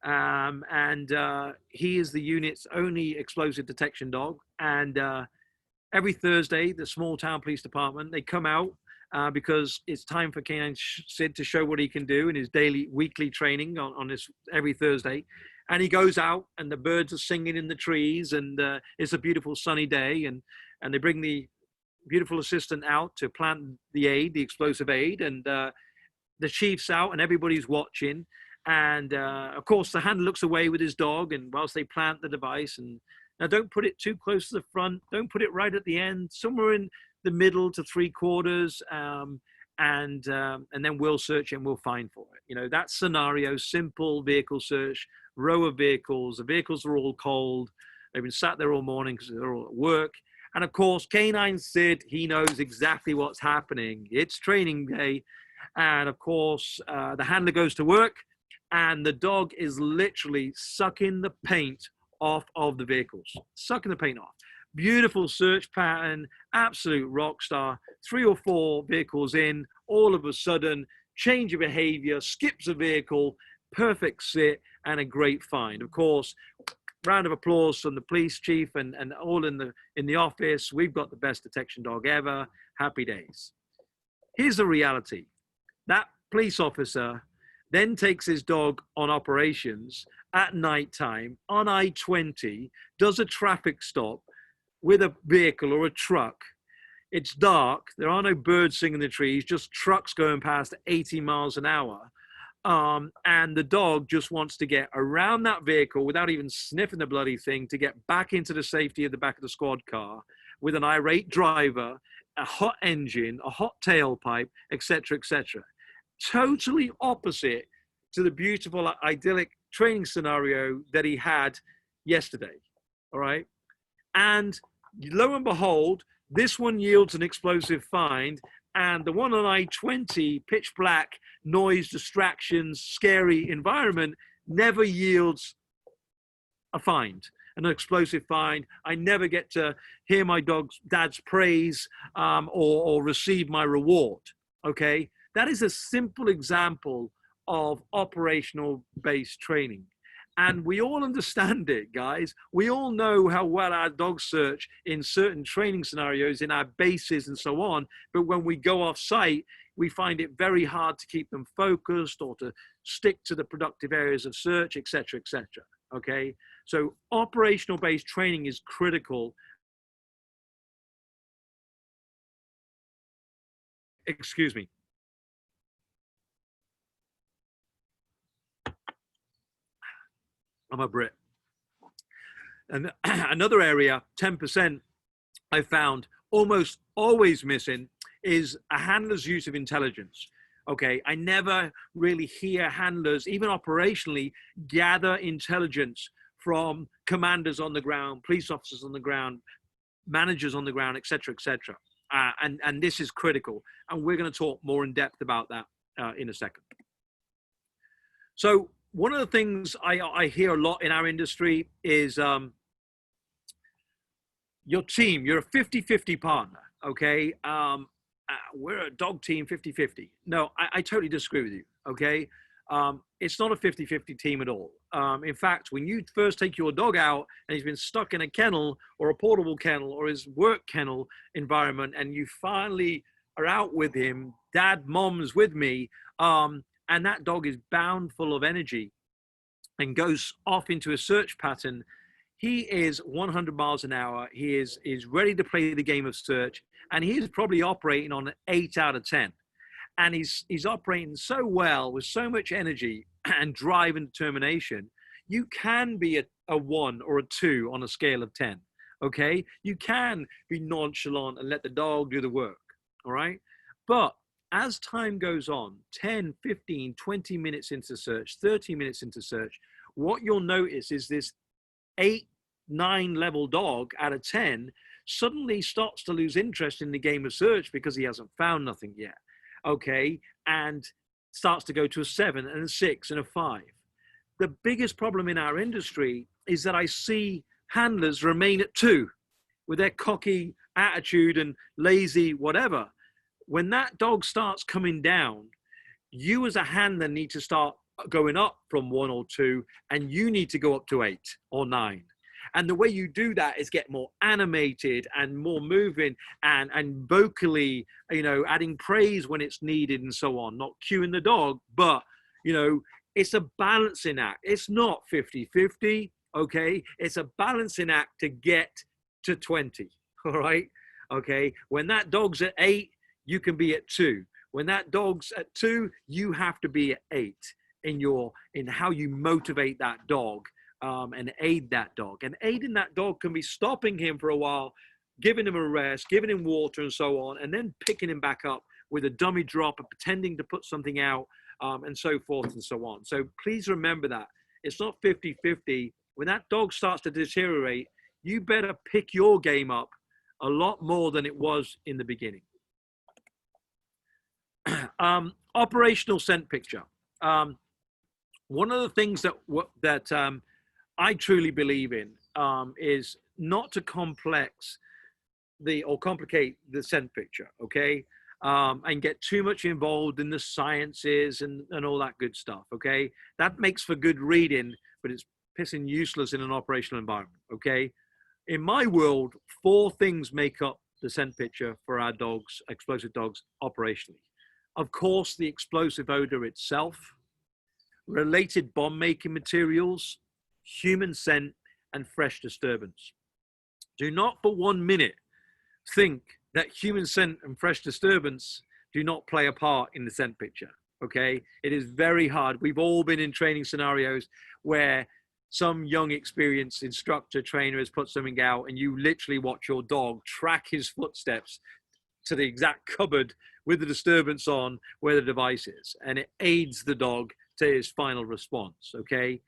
and he is the unit's only explosive detection dog. And every Thursday, the small town police department, they come out because it's time for Canine Sid to show what he can do in his weekly training on this every Thursday. And he goes out and the birds are singing in the trees, and it's a beautiful sunny day, and they bring the beautiful assistant out to plant the explosive aid, and the chief's out and everybody's watching. And of course, the handler looks away with his dog, and whilst they plant the device, and now don't put it too close to the front, don't put it right at the end, somewhere in the middle to 3/4, and then we'll search and we'll find for it. That scenario, simple vehicle search, row of vehicles. The vehicles are all cold. They've been sat there all morning because they're all at work. And of course, Canine Sid, he knows exactly what's happening. It's training day. And of course, the handler goes to work, and the dog is literally sucking the paint off of the vehicles, sucking the paint off. Beautiful search pattern, absolute rock star. 3 or 4 vehicles in, all of a sudden, change of behavior, skips a vehicle, perfect sit, and a great find. Of course, round of applause from the police chief and all in the office. We've got the best detection dog ever. Happy days. Here's the reality. That police officer then takes his dog on operations at nighttime on I-20, does a traffic stop with a vehicle or a truck. It's dark. There are no birds singing in the trees, just trucks going past 80 miles an hour. And the dog just wants to get around that vehicle without even sniffing the bloody thing, to get back into the safety of the back of the squad car with an irate driver, a hot engine, a hot tailpipe, etc., etc. Totally opposite to the beautiful, idyllic training scenario that he had yesterday. All right. And lo and behold, this one yields an explosive find, and the one on I-20, pitch black, noise, distractions, scary environment, never yields a find, an explosive find. I never get to hear my dad's praise or receive my reward. Okay, that is a simple example of operational based training. And we all understand it, guys. We all know how well our dogs search in certain training scenarios, in our bases and so on. But when we go off site, we find it very hard to keep them focused or to stick to the productive areas of search, et cetera, et cetera. Okay. So operational based training is critical. Excuse me. I'm a Brit. And another area, 10%, I found almost always missing is a handler's use of intelligence. Okay, I never really hear handlers, even operationally, gather intelligence from commanders on the ground, police officers on the ground, managers on the ground, et cetera, et cetera. And this is critical. And we're going to talk more in depth about that in a second. So one of the things I hear a lot in our industry is your team, you're a 50-50 partner, okay? We're a dog team 50-50. No, I totally disagree with you, okay? It's not a 50-50 team at all. In fact, when you first take your dog out and he's been stuck in a kennel or a portable kennel or his work kennel environment, and you finally are out with him, dad, mom's with me, and that dog is bound full of energy and goes off into a search pattern, he is 100 miles an hour. He is ready to play the game of search, and he is probably operating on an 8 out of 10. And he's operating so well with so much energy and drive and determination. You can be a 1 or a 2 on a scale of 10, okay? You can be nonchalant and let the dog do the work, all right? But as time goes on, 10, 15, 20 minutes into search, 30 minutes into search, what you'll notice is this 8, 9 level dog out of 10 suddenly starts to lose interest in the game of search because he hasn't found nothing yet, okay? And starts to go to a 7 and a 6 and a 5. The biggest problem in our industry is that I see handlers remain at 2 with their cocky attitude and lazy whatever. When that dog starts coming down, you as a handler need to start going up from 1 or 2, and you need to go up to 8 or 9. And the way you do that is get more animated and more moving and vocally, adding praise when it's needed and so on, not cueing the dog, but, it's a balancing act. It's not 50-50, okay? It's a balancing act to get to 20, all right? Okay, when that dog's at 8, you can be at 2. When that dog's at 2, you have to be at 8 in how you motivate that dog. And aid that dog. And aiding that dog can be stopping him for a while, giving him a rest, giving him water and so on, and then picking him back up with a dummy drop and pretending to put something out, and so forth and so on. So please remember that. It's not 50-50. When that dog starts to deteriorate, you better pick your game up a lot more than it was in the beginning. Operational scent picture. One of the things that I truly believe in is not to complicate the scent picture, okay? And get too much involved in the sciences and all that good stuff, okay? That makes for good reading, but it's pissing useless in an operational environment, okay? In my world, 4 things make up the scent picture for our dogs, explosive dogs, operationally. Of course, the explosive odor itself, related bomb-making materials, human scent, and fresh disturbance. Do not for 1 minute think that human scent and fresh disturbance do not play a part in the scent picture, okay? It is very hard. We've all been in training scenarios where some young experienced instructor trainer has put something out and you literally watch your dog track his footsteps to the exact cupboard with the disturbance on where the device is, and it aids the dog to his final response, okay?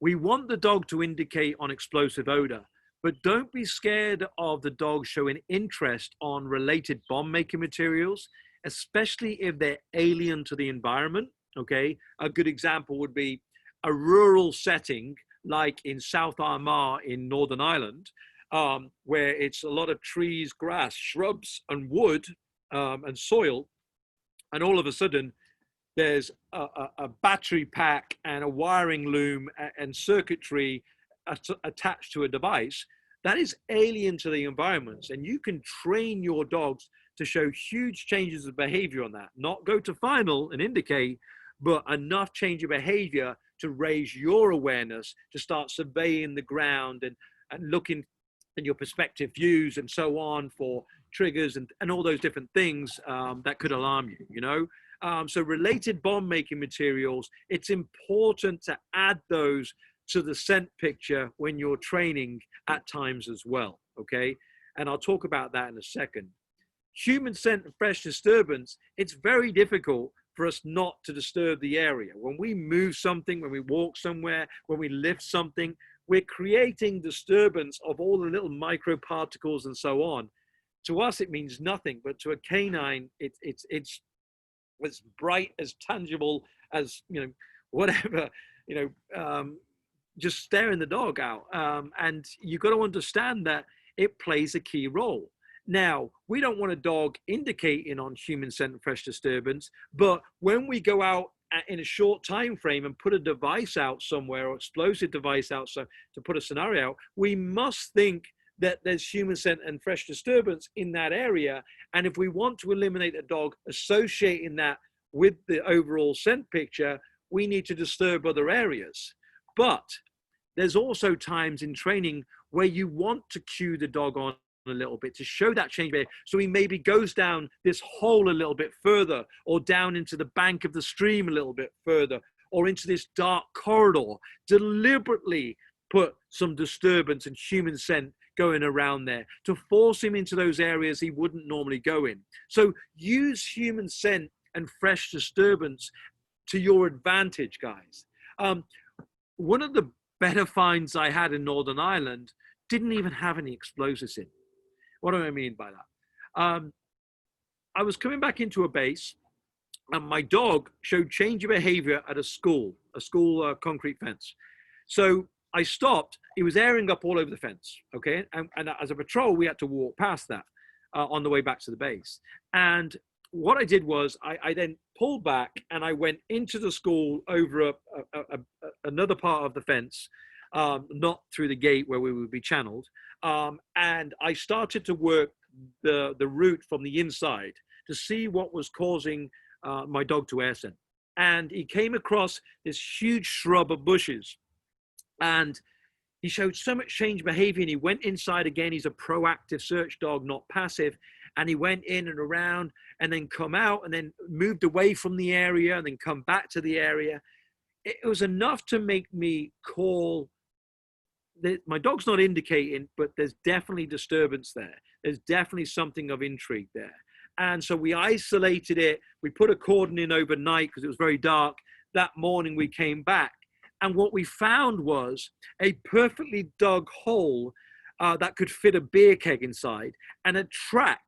We want the dog to indicate on explosive odor, but don't be scared of the dog showing interest on related bomb-making materials, especially if they're alien to the environment, okay? A good example would be a rural setting like in South Armagh in Northern Ireland, where it's a lot of trees, grass, shrubs, and wood, and soil, and all of a sudden, there's a battery pack and a wiring loom and circuitry attached to a device that is alien to the environments. And you can train your dogs to show huge changes of behavior on that. Not go to final and indicate, but enough change of behavior to raise your awareness, to start surveying the ground and looking at your perspective views and so on for triggers and all those different things that could alarm you, So related bomb-making materials, it's important to add those to the scent picture when you're training at times as well, okay? And I'll talk about that in a second. human scent and fresh disturbance, it's very difficult for us not to disturb the area. When we move something, when we walk somewhere, when we lift something, we're creating disturbance of all the little microparticles and so on. To us, it means nothing, but to a canine, it's as bright, as tangible as, you know, whatever, you know, just staring the dog out. And you've got to understand that it plays a key role. Now, we don't want a dog indicating on human scent and fresh disturbance, but when we go out in a short time frame and put a device out somewhere, or explosive device out, so to put a scenario out, we must think that there's human scent and fresh disturbance in that area. And if we want to eliminate a dog associating that with the overall scent picture, we need to disturb other areas. But there's also times in training where you want to cue the dog on a little bit to show that change behavior. So he maybe goes down this hole a little bit further, or down into the bank of the stream a little bit further, or into this dark corridor, deliberately put some disturbance and human scent going around there to force him into those areas he wouldn't normally go in. So use human scent and fresh disturbance to your advantage, guys. One of the better finds I had in Northern Ireland didn't even have any explosives in. What do I mean by that? I was coming back into a base, and my dog showed change of behavior at a school concrete fence. So I stopped. He was airing up all over the fence, okay? And as a patrol, we had to walk past that on the way back to the base. And what I did was I then pulled back, and I went into the school over another part of the fence, not through the gate where we would be channeled. And I started to work the route from the inside to see what was causing my dog to air scent. And he came across this huge shrub of bushes, and he showed so much change behavior, and he went inside again. He's a proactive search dog, not passive. And he went in and around, and then come out, and then moved away from the area, and then come back to the area. It was enough to make me call that my dog's not indicating, but there's definitely disturbance there. There's definitely something of intrigue there. And so we isolated it. We put a cordon in overnight because it was very dark. That morning we came back, and what we found was a perfectly dug hole that could fit a beer keg inside, and a track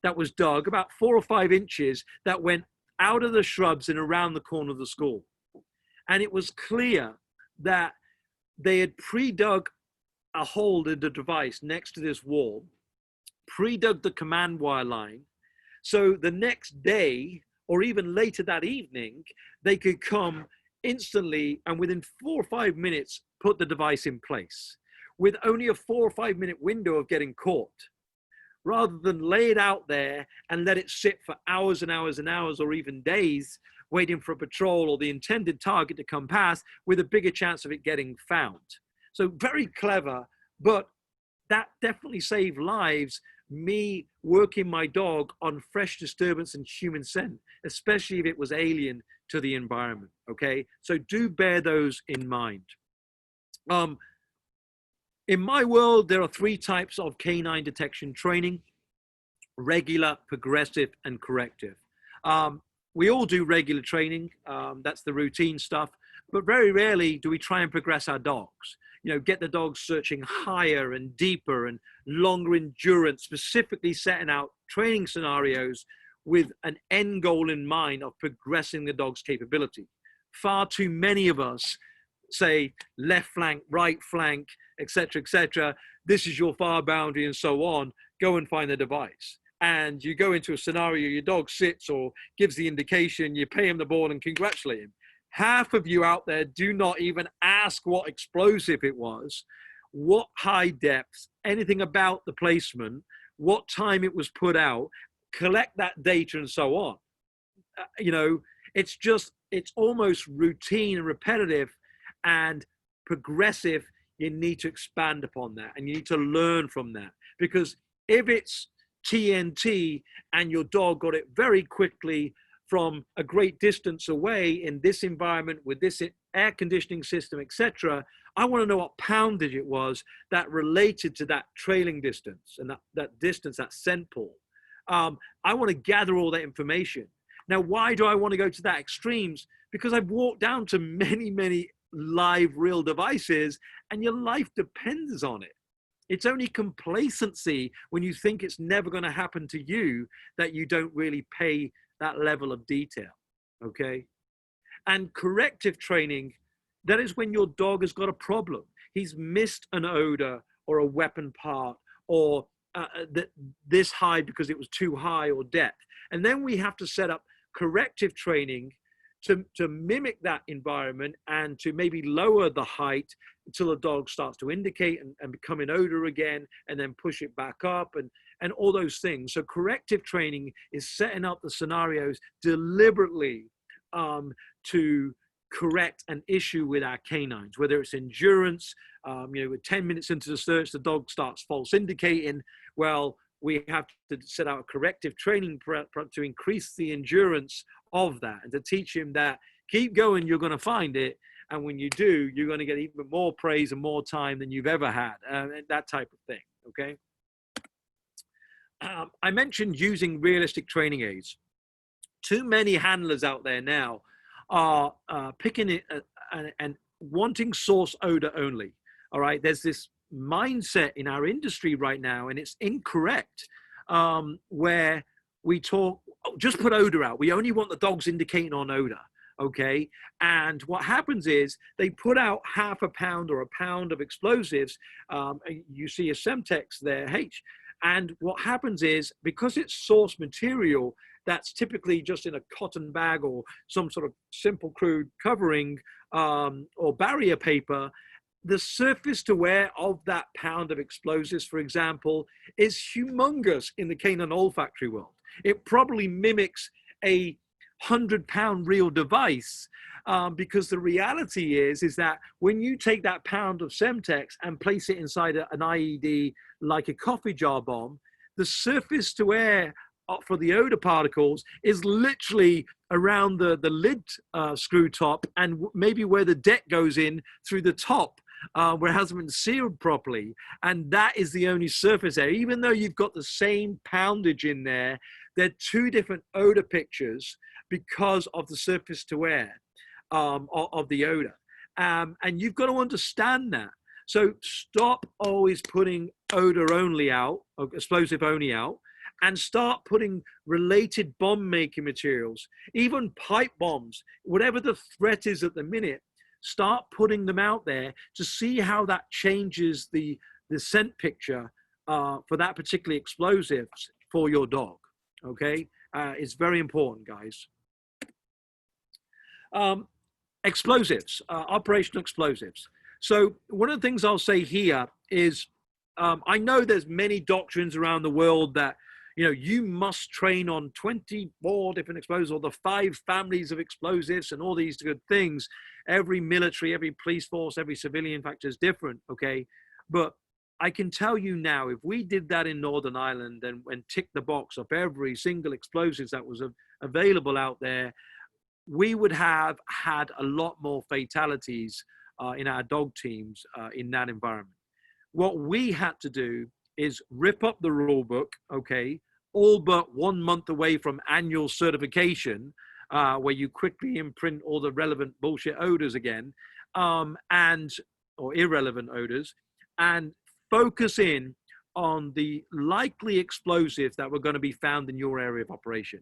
that was dug about 4 or 5 inches that went out of the shrubs and around the corner of the school. And it was clear that they had pre-dug a hole in the device next to this wall, pre-dug the command wire line, so the next day or even later that evening, they could come instantly and within 4 or 5 minutes put the device in place with only a 4 or 5 minute window of getting caught, rather than lay it out there and let it sit for hours and hours and hours, or even days, waiting for a patrol or the intended target to come past with a bigger chance of it getting found. So very clever, but that definitely saved lives, me working my dog on fresh disturbance and human scent, especially if it was alien to the environment, okay? So do bear those in mind. In my world, there are 3 types of canine detection training: regular, progressive, and corrective. We all do regular training. That's the routine stuff. But very rarely do we try and progress our dogs. You know, get the dogs searching higher and deeper and longer endurance, specifically setting out training scenarios with an end goal in mind of progressing the dog's capability. Far too many of us say left flank, right flank, etc., this is your far boundary and so on, go and find the device. And you go into a scenario, your dog sits or gives the indication, you pay him the ball and congratulate him. Half of you out there do not even ask what explosive it was, what high depths, anything about the placement, what time it was put out, collect that data and so on. You know, it's almost routine and repetitive, and progressive. You need to expand upon that, and you need to learn from that, because if it's TNT and your dog got it very quickly from a great distance away in this environment with this air conditioning system, etc., I want to know what poundage it was that related to that trailing distance and that distance, that scent pull. I want to gather all that information. Now, why do I want to go to that extremes? Because I've walked down to many, many live real devices, and your life depends on it. It's only complacency when you think it's never going to happen to you that you don't really pay that level of detail, okay? And corrective training, that is when your dog has got a problem. He's missed an odor or a weapon part, or this high because it was too high, or depth. And then we have to set up corrective training to mimic that environment and to maybe lower the height until the dog starts to indicate and become an odor again, and then push it back up, and all those things. So corrective training is setting up the scenarios deliberately to correct an issue with our canines, whether it's endurance. With 10 minutes into the search, the dog starts false indicating. Well, we have to set out a corrective training to increase the endurance of that, and to teach him that keep going, you're going to find it. And when you do, you're going to get even more praise and more time than you've ever had, and that type of thing. Okay. I mentioned using realistic training aids. Too many handlers out there now are picking it and wanting source odor only. All right. There's this mindset in our industry right now, and it's incorrect, where we talk, just put odor out. We only want the dogs indicating on odor. Okay. And what happens is they put out half a pound or a pound of explosives. You see a Semtex there, H. And what happens is, because it's source material that's typically just in a cotton bag or some sort of simple crude covering, or barrier paper, the surface to wear of that pound of explosives, for example, is humongous in the canine olfactory world. It probably mimics a 100-pound real device, because the reality is that when you take that pound of Semtex and place it inside an IED like a coffee jar bomb, the surface to air for the odor particles is literally around the lid screw top, and maybe where the deck goes in through the top, where it hasn't been sealed properly. And that is the only surface area. Even though you've got the same poundage in there, they're two different odor pictures because of the surface to air of the odor. And you've got to understand that. So stop always putting odor only out, or explosive only out, and start putting related bomb making materials, even pipe bombs, whatever the threat is at the minute. Start putting them out there to see how that changes the scent picture for that particular explosives for your dog. Okay, it's very important, guys. Explosives, operational explosives. So one of the things I'll say here is, I know there's many doctrines around the world that, you must train on 24 different explosives, or the 5 families of explosives, and all these good things. Every military, every police force, every civilian factor is different, okay? But I can tell you now, if we did that in Northern Ireland and ticked the box of every single explosives that was available out there, we would have had a lot more fatalities in our dog teams in that environment. What we had to do is rip up the rule book, okay, all but 1 month away from annual certification, where you quickly imprint all the relevant bullshit odors again, or irrelevant odors, and focus in on the likely explosives that were going to be found in your area of operation.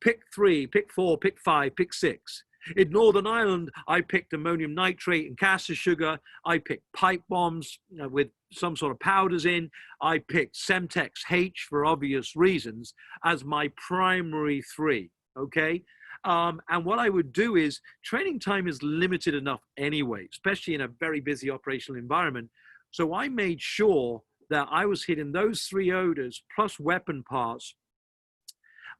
Pick 3, pick 4, pick 5, pick 6. In Northern Ireland, I picked ammonium nitrate and caster sugar. I picked pipe bombs with some sort of powders in. I picked Semtex H for obvious reasons as my primary 3, okay? And what I would do is, training time is limited enough anyway, especially in a very busy operational environment. So I made sure that I was hitting those 3 odors plus weapon parts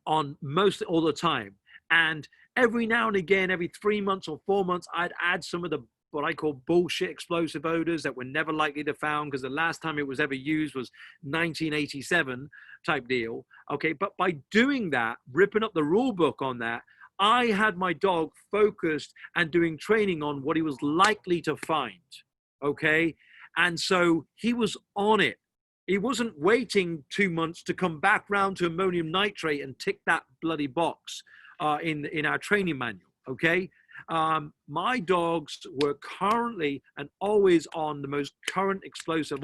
on most all the time. And every now and again, every 3 months or 4 months, I'd add some of the what I call bullshit explosive odors that were never likely to found, because the last time it was ever used was 1987 type deal. Okay, but by doing that, ripping up the rule book on that, I had my dog focused and doing training on what he was likely to find. Okay, and so he was on it. He wasn't waiting 2 months to come back round to ammonium nitrate and tick that bloody box in our training manual, okay? My dogs were currently and always on the most current explosive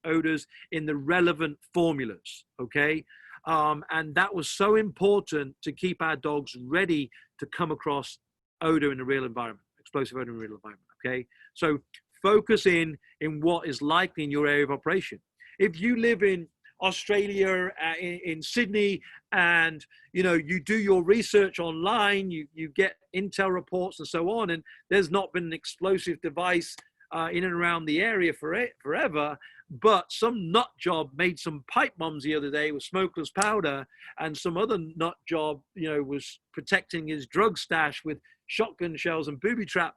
odors in the relevant formulas, okay? And that was so important to keep our dogs ready to come across odor in the real environment, explosive odor in the real environment, okay? So focus in what is likely in your area of operation. If you live in Australia, in Sydney, and you do your research online, you get intel reports and so on, and there's not been an explosive device in and around the area forever, but some nut job made some pipe bombs the other day with smokeless powder, and some other nut job was protecting his drug stash with shotgun shells and booby trap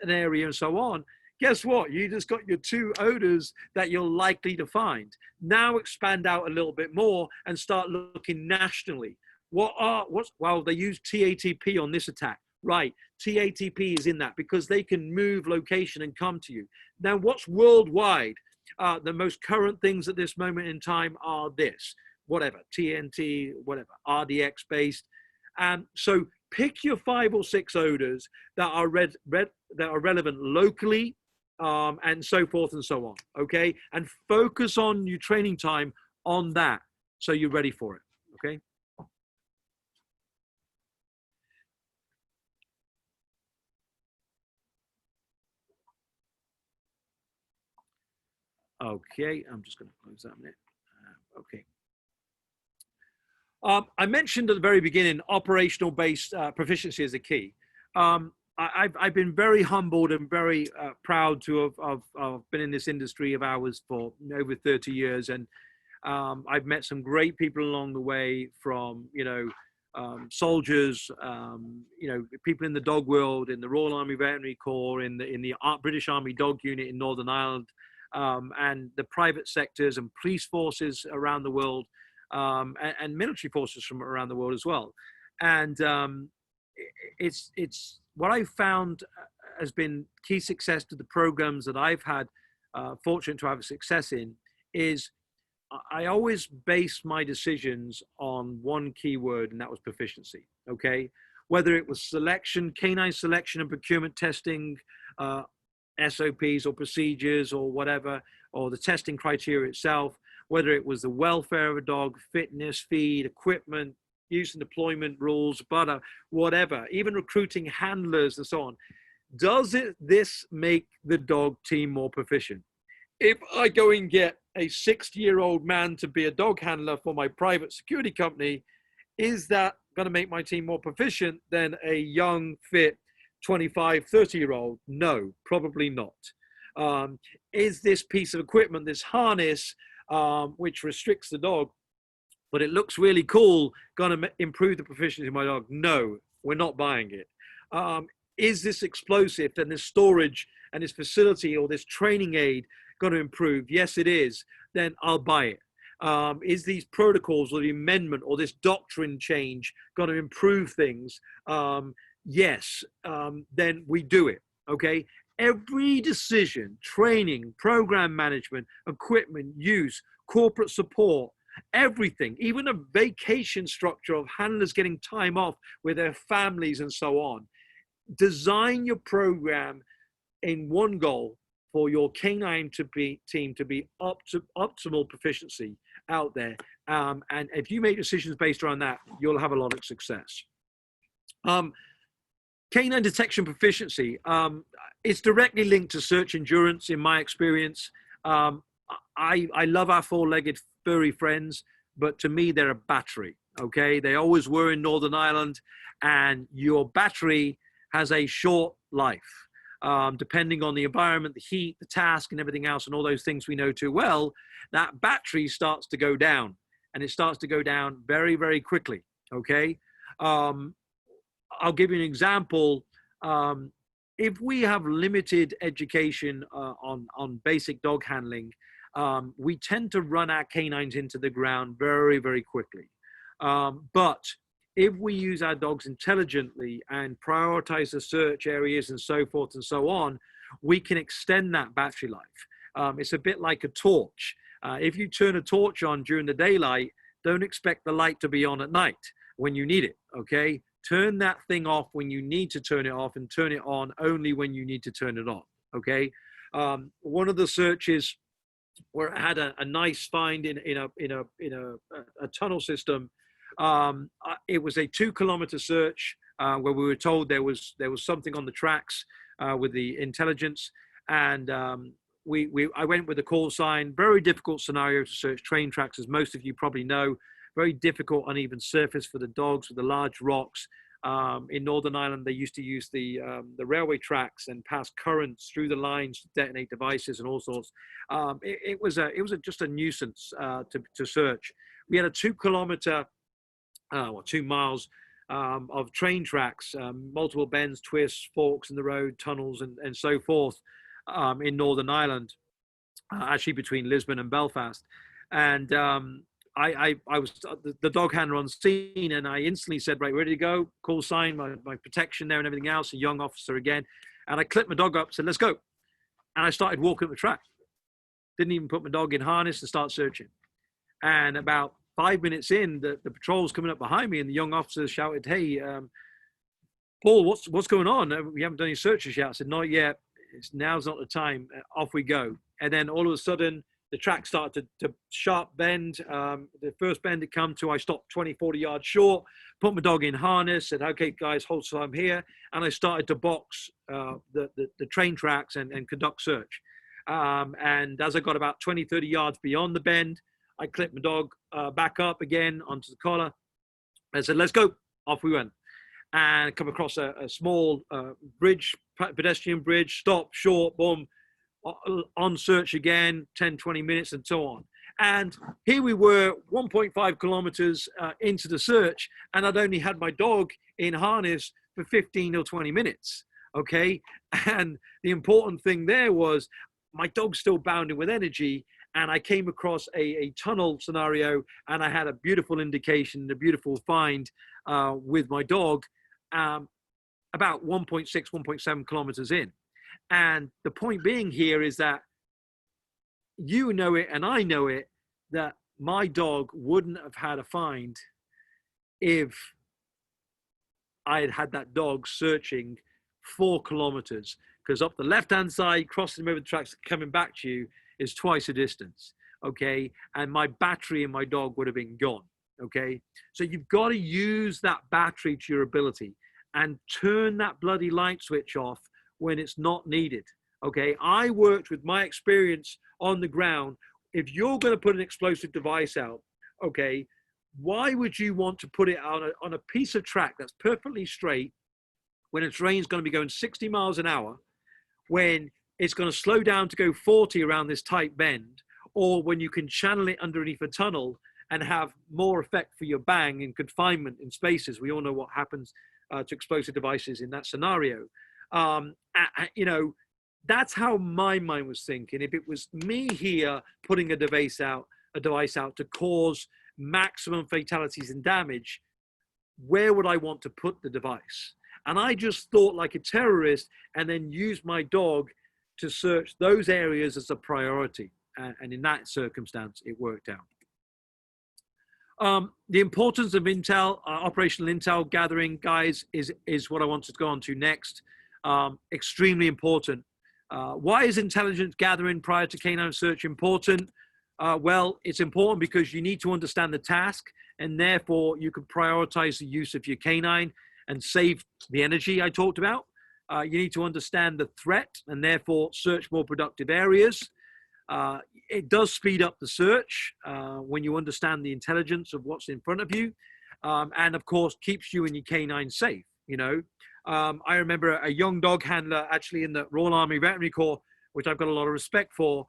an area and so on. Guess what? You just got your 2 odors that you're likely to find. Now expand out a little bit more and start looking nationally. Well, they use TATP on this attack. Right, TATP is in that because they can move location and come to you. Now, what's worldwide? The most current things at this moment in time are this, whatever, TNT, whatever, RDX based. So pick your 5 or 6 odors that are that are relevant locally, and so forth and so on, okay? And focus on your training time on that so you're ready for it, okay? Okay, I'm just going to close that a minute. Okay. I mentioned at the very beginning, operational based proficiency is a key. I've been very humbled and very proud to have been in this industry of ours for over 30 years. And I've met some great people along the way, from, soldiers, people in the dog world, in the Royal Army Veterinary Corps, in the British Army Dog Unit in Northern Ireland, and the private sectors and police forces around the world, and military forces from around the world as well. And it's what I've found has been key success to the programs that I've had fortunate to have success in is I always base my decisions on one key word, and that was proficiency. Okay, whether it was selection, canine selection and procurement testing, SOPs or procedures or whatever, or the testing criteria itself, whether it was the welfare of a dog, fitness, feed, equipment, use and deployment rules, butter, whatever, even recruiting handlers and so on. Does this make the dog team more proficient? If I go and get a 60-year-old man to be a dog handler for my private security company, is that going to make my team more proficient than a young, fit 25, 30-year-old? No, probably not. Is this piece of equipment, this harness, which restricts the dog, but it looks really cool, going to improve the proficiency of my dog? No, we're not buying it. Is this explosive and this storage and this facility or this training aid going to improve? Yes, it is. Then I'll buy it. Is these protocols or the amendment or this doctrine change going to improve things? Yes, then we do it, okay? Every decision, training, program management, equipment, use, corporate support, everything, even a vacation structure of handlers getting time off with their families and so on. Design your program in one goal for your canine team to be optimal proficiency out there. And if you make decisions based around that, you'll have a lot of success. Canine detection proficiency, it's directly linked to search endurance in my experience. I love our 4-legged furry friends, but to me, they're a battery, okay? They always were in Northern Ireland, and your battery has a short life. Depending on the environment, the heat, the task, and everything else, and all those things we know too well, that battery starts to go down, and it starts to go down very, very quickly, okay? I'll give you an example. If we have limited education on basic dog handling, we tend to run our canines into the ground very, very quickly. But if we use our dogs intelligently and prioritize the search areas and so forth and so on, we can extend that battery life. It's a bit like a torch. If you turn a torch on during the daylight, don't expect the light to be on at night when you need it, okay? Turn that thing off when you need to turn it off, and turn it on only when you need to turn it on, okay? One of the searches where I had a nice find in a tunnel system. It was a 2-kilometer search where we were told there was something on the tracks with the intelligence, and I went with a call sign. Very difficult scenario to search train tracks, as most of you probably know. Very difficult, uneven surface for the dogs with the large rocks. In Northern Ireland, they used to use the railway tracks and pass currents through the lines to detonate devices and all sorts. It was just a nuisance to search. We had a 2-kilometer, 2 miles of train tracks, multiple bends, twists, forks in the road, tunnels, and so forth in Northern Ireland, actually between Lisbon and Belfast. And I was the dog handler on scene, and I instantly said, right, ready to go, call sign, my protection there and everything else, a young officer again. And I clipped my dog up, said, let's go. And I started walking up the track. Didn't even put my dog in harness and start searching. And about 5 minutes in, the patrol's coming up behind me, and the young officer shouted, hey, Paul, what's going on? We haven't done any searches yet. I said, not yet. Now's not the time. Off we go. And then all of a sudden, the track started to sharp bend. The first bend it come to, I stopped 20, 40 yards short, put my dog in harness, said, okay, guys, hold so I'm here. And I started to box the train tracks and conduct search. And as I got about 20, 30 yards beyond the bend, I clipped my dog back up again onto the collar. I said, let's go. Off we went. And come across a small bridge, pedestrian bridge, stop, short, boom, on search again, 10, 20 minutes and so on. And here we were 1.5 kilometers into the search, and I'd only had my dog in harness for 15 or 20 minutes, okay? And the important thing there was my dog's still bounding with energy, and I came across a tunnel scenario, and I had a beautiful indication, a beautiful find with my dog about 1.6, 1.7 kilometers in. And the point being here is that you know it and I know it, that my dog wouldn't have had a find if I had had that dog searching 4 kilometers, because up the left-hand side, crossing over the tracks, coming back to you is twice the distance, okay? And my battery in my dog would have been gone, okay? So you've got to use that battery to your ability and turn that bloody light switch off when it's not needed, okay? I worked with my experience on the ground. If you're going to put an explosive device out, okay, why would you want to put it on a piece of track that's perfectly straight when a train's going to be going 60 miles an hour, when it's going to slow down to go 40 around this tight bend, or when you can channel it underneath a tunnel and have more effect for your bang and confinement in spaces? We all know what happens to explosive devices in that scenario. You know, that's how my mind was thinking. If it was me here putting a device out to cause maximum fatalities and damage, where would I want to put the device? And I just thought like a terrorist, and then used my dog to search those areas as a priority. And in that circumstance, it worked out. The importance of intel, operational intel gathering, guys, is what I want to go on to next. Extremely important. Why is intelligence gathering prior to canine search important? Well, it's important because you need to understand the task, and therefore you can prioritize the use of your canine and save the energy I talked about. You need to understand the threat and therefore search more productive areas. It does speed up the search when you understand the intelligence of what's in front of you, and of course keeps you and your canine safe. You know, I remember a young dog handler actually in the Royal Army Veterinary Corps, which I've got a lot of respect for,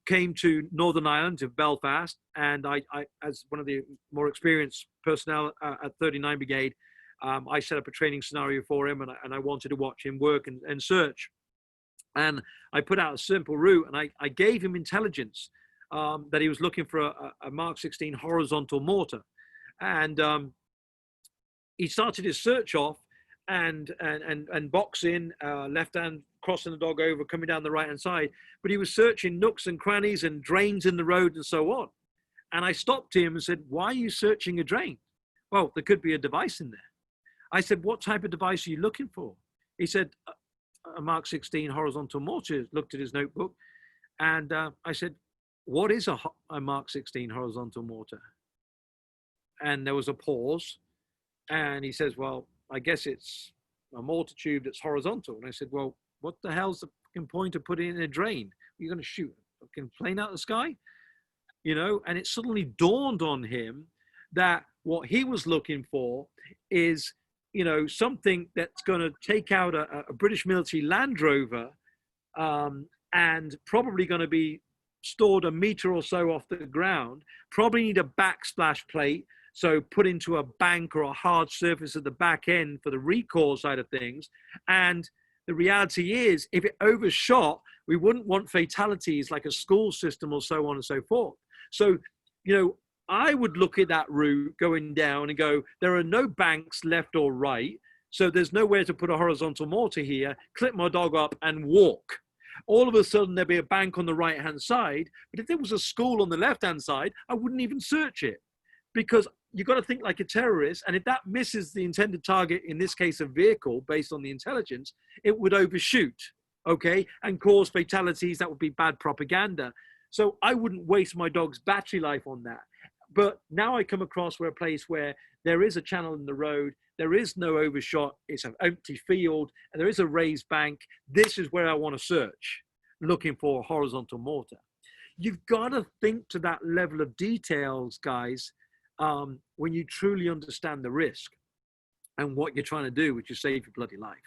came to Northern Ireland, to Belfast, and I as one of the more experienced personnel at 39 Brigade, I set up a training scenario for him, and I wanted to watch him work and search. And I put out a simple route, and I gave him intelligence that he was looking for a Mark 16 horizontal mortar. And he started his search off and box in, left hand crossing the dog over, coming down the right-hand side, but he was searching nooks and crannies and drains in the road and so on. And I stopped him and said, why are you searching a drain? Well, there could be a device in there. I said, what type of device are you looking for? He said, a Mark 16 horizontal mortar. Looked at his notebook. And I said, what is a Mark 16 horizontal mortar? And there was a pause. And he says, well, I guess it's a mortar tube that's horizontal. And I said, well, what the hell's the fucking point of putting it in a drain? You're going to shoot a fucking plane out of the sky? You know, and it suddenly dawned on him that what he was looking for is, you know, something that's going to take out a British military Land Rover and probably going to be stored a meter or so off the ground, probably need a backsplash plate, so put into a bank or a hard surface at the back end for the recoil side of things. And the reality is, if it overshot, we wouldn't want fatalities like a school system or so on and so forth. So, you know, I would look at that route going down and go, there are no banks left or right, so there's nowhere to put a horizontal mortar here, clip my dog up and walk. All of a sudden, there'd be a bank on the right-hand side, but if there was a school on the left-hand side, I wouldn't even search it, because you've got to think like a terrorist, and if that misses the intended target, in this case a vehicle, based on the intelligence, it would overshoot, okay, and cause fatalities. That would be bad propaganda. So I wouldn't waste my dog's battery life on that. But now I come across a place where there is a channel in the road, there is no overshot, it's an empty field, and there is a raised bank. This is where I want to search, looking for a horizontal mortar. You've got to think to that level of details, guys, when you truly understand the risk and what you're trying to do, which is save your bloody life,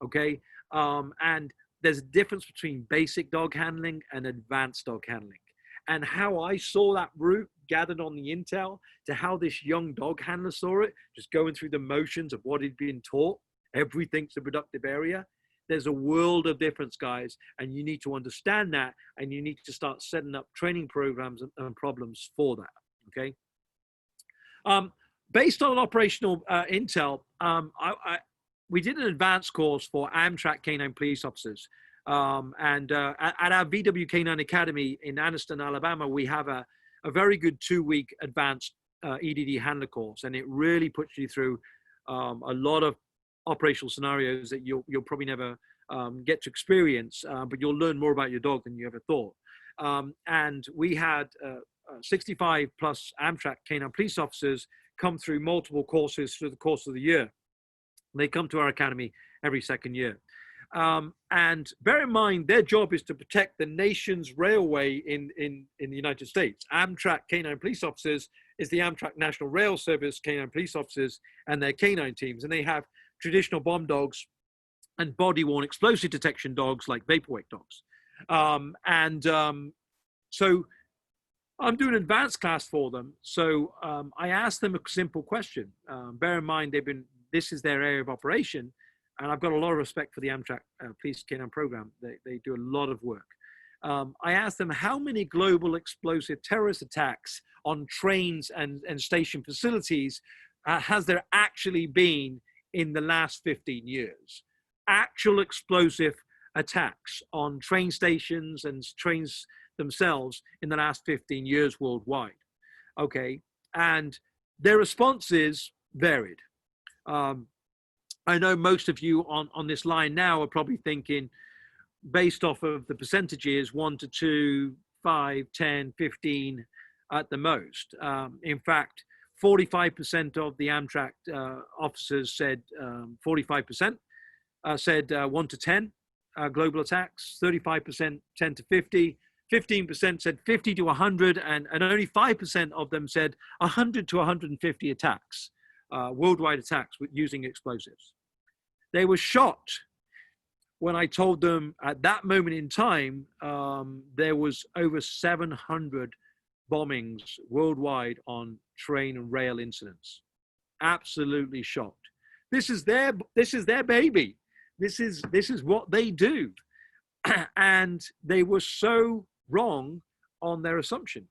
okay? And there's a difference between basic dog handling and advanced dog handling. And how I saw that route gathered on the intel to how this young dog handler saw it, just going through the motions of what he'd been taught, everything's a productive area. There's a world of difference, guys, and you need to understand that, and you need to start setting up training programs and problems for that, okay? Based on operational intel, we did an advanced course for Amtrak Canine Police Officers. At our VW Canine Academy in Anniston, Alabama, we have a very good 2-week advanced EDD handler course, and it really puts you through a lot of operational scenarios that you'll probably never get to experience, but you'll learn more about your dog than you ever thought. And we had 65 plus Amtrak Canine Police Officers come through multiple courses through the course of the year. They come to our academy every second year. And bear in mind, their job is to protect the nation's railway in the United States. Amtrak Canine Police Officers is the Amtrak National Rail Service Canine Police Officers and their canine teams. And they have traditional bomb dogs and body-worn explosive detection dogs like vaporwake dogs. So I'm doing an advanced class for them. So I asked them a simple question. Bear in mind, this is their area of operation. And I've got a lot of respect for the Amtrak Police Canine Program. They do a lot of work. I asked them, how many global explosive terrorist attacks on trains and station facilities has there actually been in the last 15 years? Actual explosive attacks on train stations and trains themselves in the last 15 years worldwide. Okay, and their responses varied. I know most of you on this line now are probably thinking, based off of the percentages, 1 to 2, 5, 10, 15 at the most. In fact, 45% of the Amtrak officers said 45% said 1 to 10 global attacks, 35% 10 to 50, 15% said 50 to 100, and only 5% of them said 100 to 150 attacks, worldwide attacks with using explosives. They were shocked when I told them at that moment in time, there was over 700 bombings worldwide on train and rail incidents. Absolutely shocked. This is their baby. This is what they do. And they were so wrong on their assumption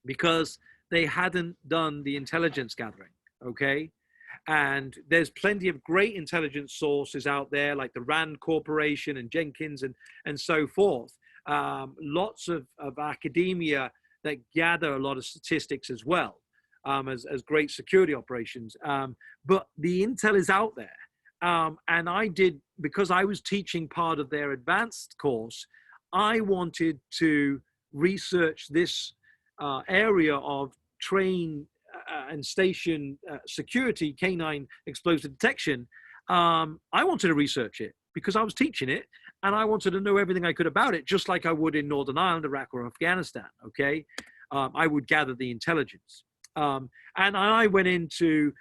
because they hadn't done the intelligence gathering, okay? And there's plenty of great intelligence sources out there, like the Rand Corporation and Jenkins and so forth. Lots of academia that gather a lot of statistics as well, as great security operations. But the intel is out there. And I did, because I was teaching part of their advanced course, I wanted to research this area of train and station security, canine explosive detection. I wanted to research it because I was teaching it, and I wanted to know everything I could about it, just like I would in Northern Ireland, Iraq, or Afghanistan. Okay, I would gather the intelligence, and I went into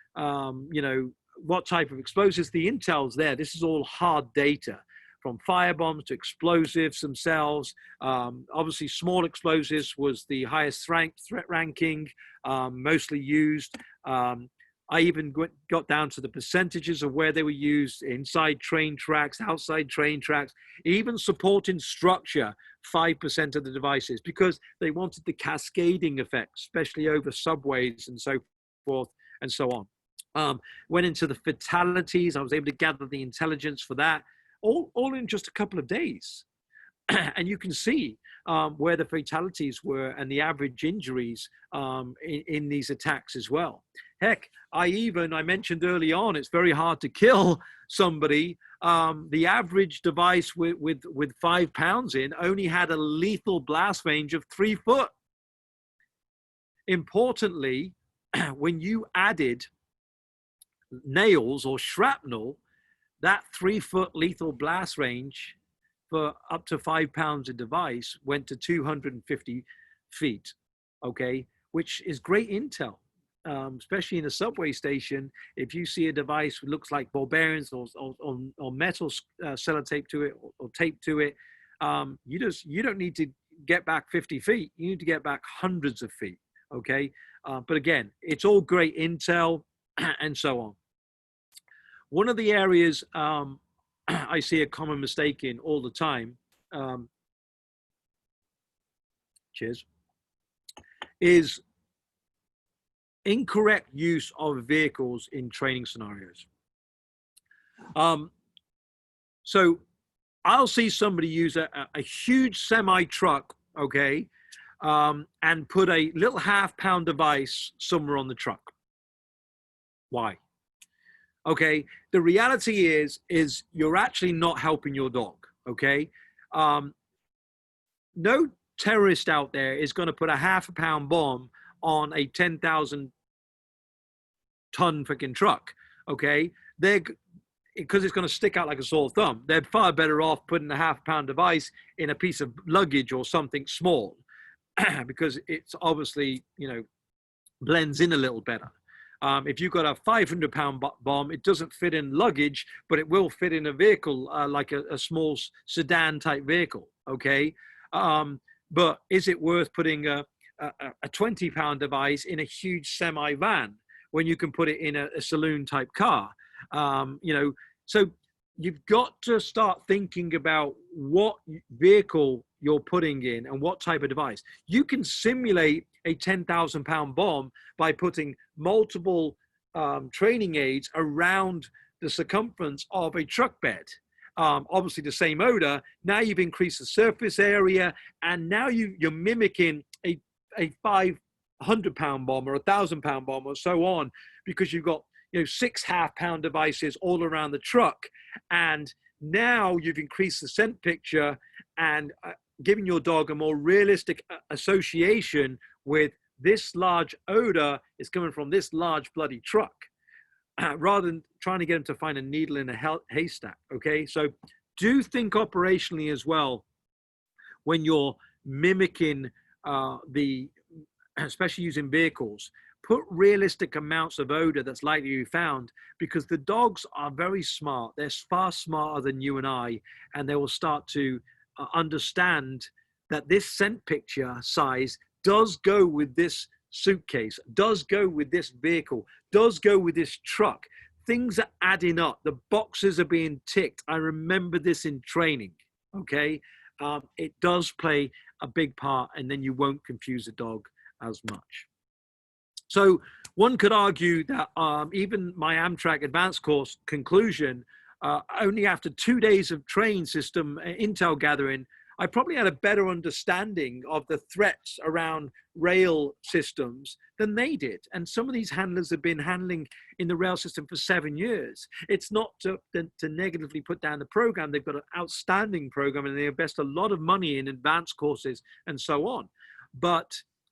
what type of explosives. The intel's there. This is all hard data, from firebombs to explosives themselves. Obviously, small explosives was the highest threat ranking, mostly used. I even got down to the percentages of where they were used: inside train tracks, outside train tracks, even supporting structure, 5% of the devices, because they wanted the cascading effect, especially over subways and so forth and so on. Went into the fatalities. I was able to gather the intelligence for that, all in just a couple of days. And you can see where the fatalities were and the average injuries in these attacks as well. Heck, I mentioned early on, it's very hard to kill somebody. The average device with 5 pounds in only had a lethal blast range of 3 foot. Importantly, when you added nails or shrapnel, that 3 foot lethal blast range for up to 5 pounds a device went to 250 feet, okay, which is great intel, especially in a subway station. If you see a device that looks like ball bearings or metal sellotape to it or tape to it, you don't need to get back 50 feet. You need to get back hundreds of feet, okay? But again, it's all great intel and so on. One of the areas I see a common mistake in all the time, is incorrect use of vehicles in training scenarios. So I'll see somebody use a huge semi truck, okay, and put a little half-pound device somewhere on the truck. Why? Okay, the reality is you're actually not helping your dog, okay? No terrorist out there is going to put a half-a-pound bomb on a 10,000 ton freaking truck, okay? Because it's going to stick out like a sore thumb. They're far better off putting a half-pound device in a piece of luggage or something small, because it's obviously, blends in a little better. If you've got a 500-pound bomb, it doesn't fit in luggage, but it will fit in a vehicle like a small sedan type vehicle, okay? But is it worth putting a 20-pound device in a huge semi van when you can put it in a saloon type car? So you've got to start thinking about what vehicle you're putting in and what type of device. You can simulate a 10,000-pound bomb by putting multiple training aids around the circumference of a truck bed. Obviously the same odor. Now you've increased the surface area, and now you're mimicking a 500-pound bomb or 1,000-pound bomb or so on, because you've got 6 half-pound devices all around the truck. And now you've increased the scent picture and giving your dog a more realistic association with this large odor is coming from this large bloody truck, rather than trying to get them to find a needle in a haystack, okay? So do think operationally as well when you're mimicking especially using vehicles. Put realistic amounts of odor that's likely to be found, because the dogs are very smart. They're far smarter than you and I, and they will start to understand that this scent picture size does go with this suitcase, does go with this vehicle, does go with this truck. Things are adding up. The boxes are being ticked. I remember this in training, okay? It does play a big part, and then you won't confuse the dog as much. So one could argue that even my Amtrak advanced course conclusion, only after 2 days of train system intel gathering, I probably had a better understanding of the threats around rail systems than they did. And some of these handlers have been handling in the rail system for 7 years. It's not to negatively put down the program. They've got an outstanding program and they invest a lot of money in advanced courses and so on. But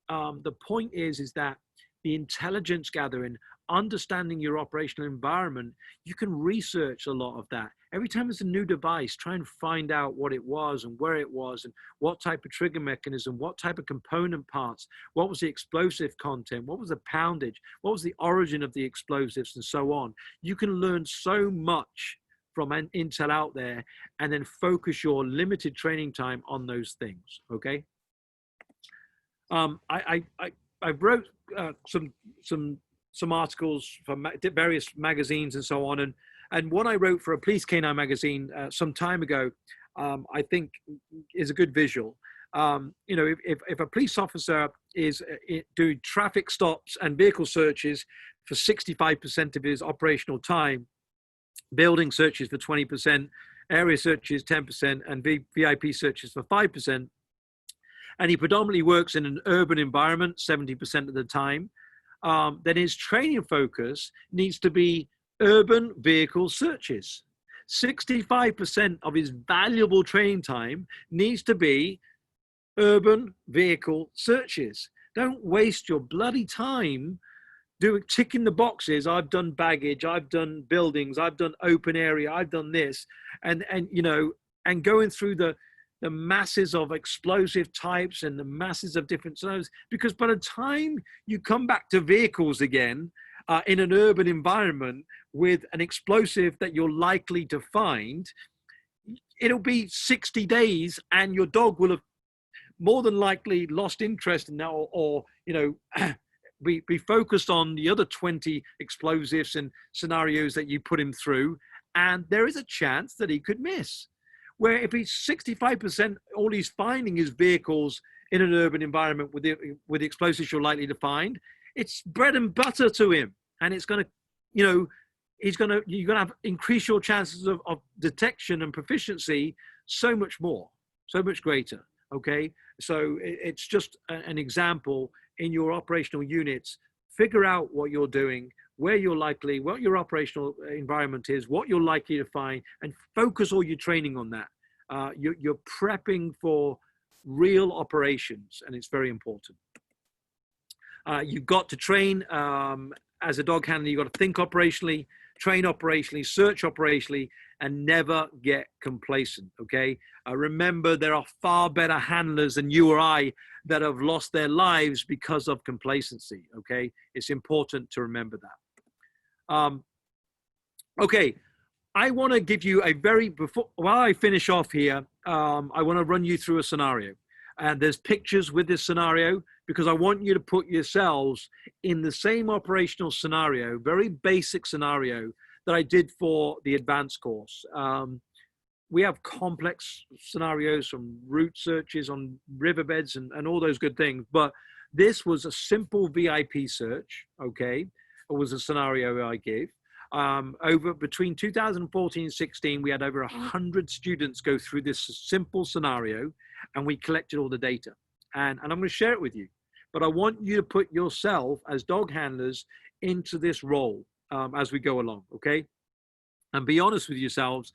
the point is that the intelligence gathering, understanding your operational environment, you can research a lot of that. Every time there's a new device, try and find out what it was and where it was and what type of trigger mechanism, what type of component parts, what was the explosive content, what was the poundage, what was the origin of the explosives and so on. You can learn so much from an intel out there and then focus your limited training time on those things, okay? I wrote some articles from various magazines and so on, and one I wrote for a police canine magazine some time ago, I think is a good visual. You know, if a police officer is doing traffic stops and vehicle searches for 65% of his operational time, building searches for 20%, area searches 10%, and VIP searches for 5%, and he predominantly works in an urban environment 70% of the time, then his training focus needs to be urban vehicle searches. 65% of his valuable training time needs to be urban vehicle searches. Don't waste your bloody time ticking the boxes. I've done baggage, I've done buildings, I've done open area, I've done this, and you know, and going through the masses of explosive types and the masses of different zones, because by the time you come back to vehicles again in an urban environment with an explosive that you're likely to find, it'll be 60 days and your dog will have more than likely lost interest in that, or you know, be focused on the other 20 explosives and scenarios that you put him through, and there is a chance that he could miss. Where if he's 65%, all he's finding is vehicles in an urban environment with the explosives you're likely to find, it's bread and butter to him. And it's going to, you know, you're going to have increase your chances of detection and proficiency so much more, so much greater. Okay. So it's just an example in your operational units. Figure out what you're doing, where you're likely, what your operational environment is, what you're likely to find, and focus all your training on that. You're prepping for real operations, and it's very important. You've got to train as a dog handler. You've got to think operationally, train operationally, search operationally, and never get complacent, okay? Remember, there are far better handlers than you or I that have lost their lives because of complacency, okay? It's important to remember that. Okay, I want to give you while I finish off here, I want to run you through a scenario. And there's pictures with this scenario because I want you to put yourselves in the same operational scenario, very basic scenario that I did for the advanced course. We have complex scenarios from route searches on riverbeds and all those good things, but this was a simple VIP search, okay? It was a scenario I gave. Over between 2014 and 16, we had over 100 students go through this simple scenario, and we collected all the data. And I'm going to share it with you, but I want you to put yourself as dog handlers into this role as we go along, okay? And be honest with yourselves,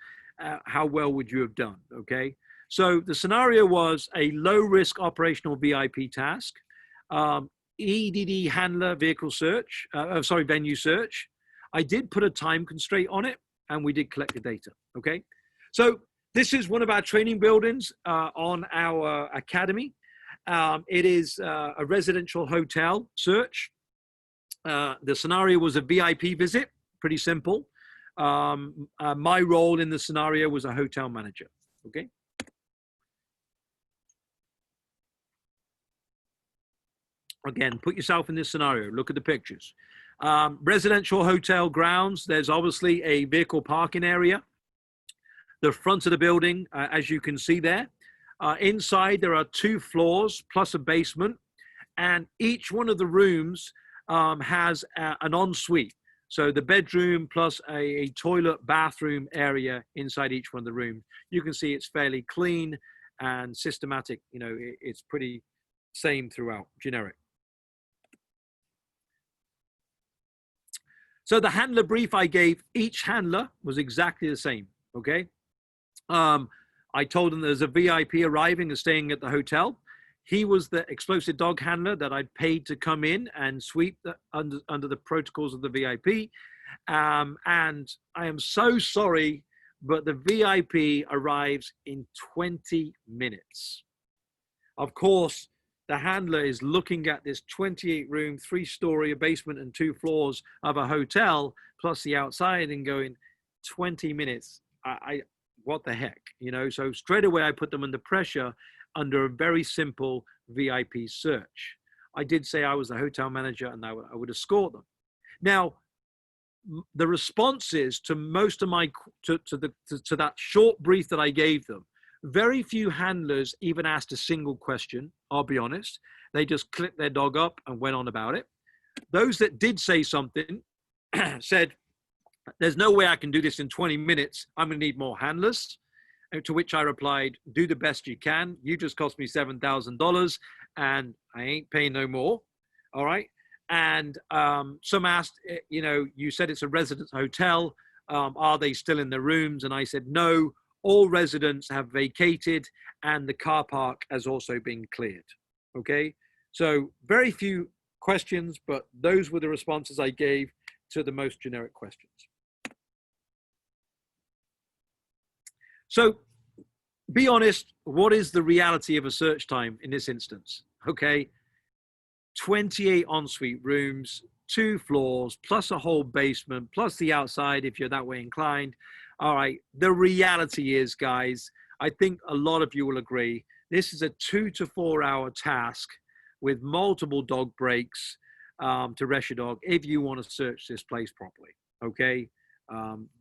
how well would you have done, okay? So the scenario was a low-risk operational VIP task, EDD handler vehicle search, venue search. I did put a time constraint on it, and we did collect the data, okay? So this is one of our training buildings on our academy. It is a residential hotel search. The scenario was a VIP visit, pretty simple. My role in the scenario was a hotel manager, okay? Again, put yourself in this scenario, look at the pictures. Residential hotel grounds, there's obviously a vehicle parking area. The front of the building, as you can see there. Inside, there are 2 floors plus a basement, and each one of the rooms has an ensuite. So the bedroom plus a toilet bathroom area inside each one of the rooms. You can see it's fairly clean and systematic. You know, it's pretty same throughout, generic. So the handler brief I gave each handler was exactly the same. Okay. I told them there's a VIP arriving and staying at the hotel. He was the explosive dog handler that I'd paid to come in and sweep under the protocols of the VIP. And I am so sorry, but the VIP arrives in 20 minutes. Of course, the handler is looking at this 28-room, 3-story, a basement and 2 floors of a hotel, plus the outside, and going, 20 minutes. What the heck, you know? So straight away, I put them under pressure under a very simple VIP search. I did say I was the hotel manager and I would escort them. Now, the responses to most of my, to that short brief that I gave them, very few handlers even asked a single question, I'll be honest. They just clicked their dog up and went on about it. Those that did say something said, there's no way I can do this in 20 minutes. I'm going to need more handlers. To which I replied, do the best you can. You just cost me $7,000 and I ain't paying no more. All right. And some asked, you know, you said it's a residence hotel. Are they still in their rooms? And I said, no, all residents have vacated and the car park has also been cleared. Okay. So very few questions, but those were the responses I gave to the most generic questions. So be honest, what is the reality of a search time in this instance? Okay, 28 ensuite rooms, 2 floors, plus a whole basement, plus the outside if you're that way inclined. All right, the reality is, guys, I think a lot of you will agree, this is a 2 to 4 hour task with multiple dog breaks to rest your dog if you want to search this place properly. Okay,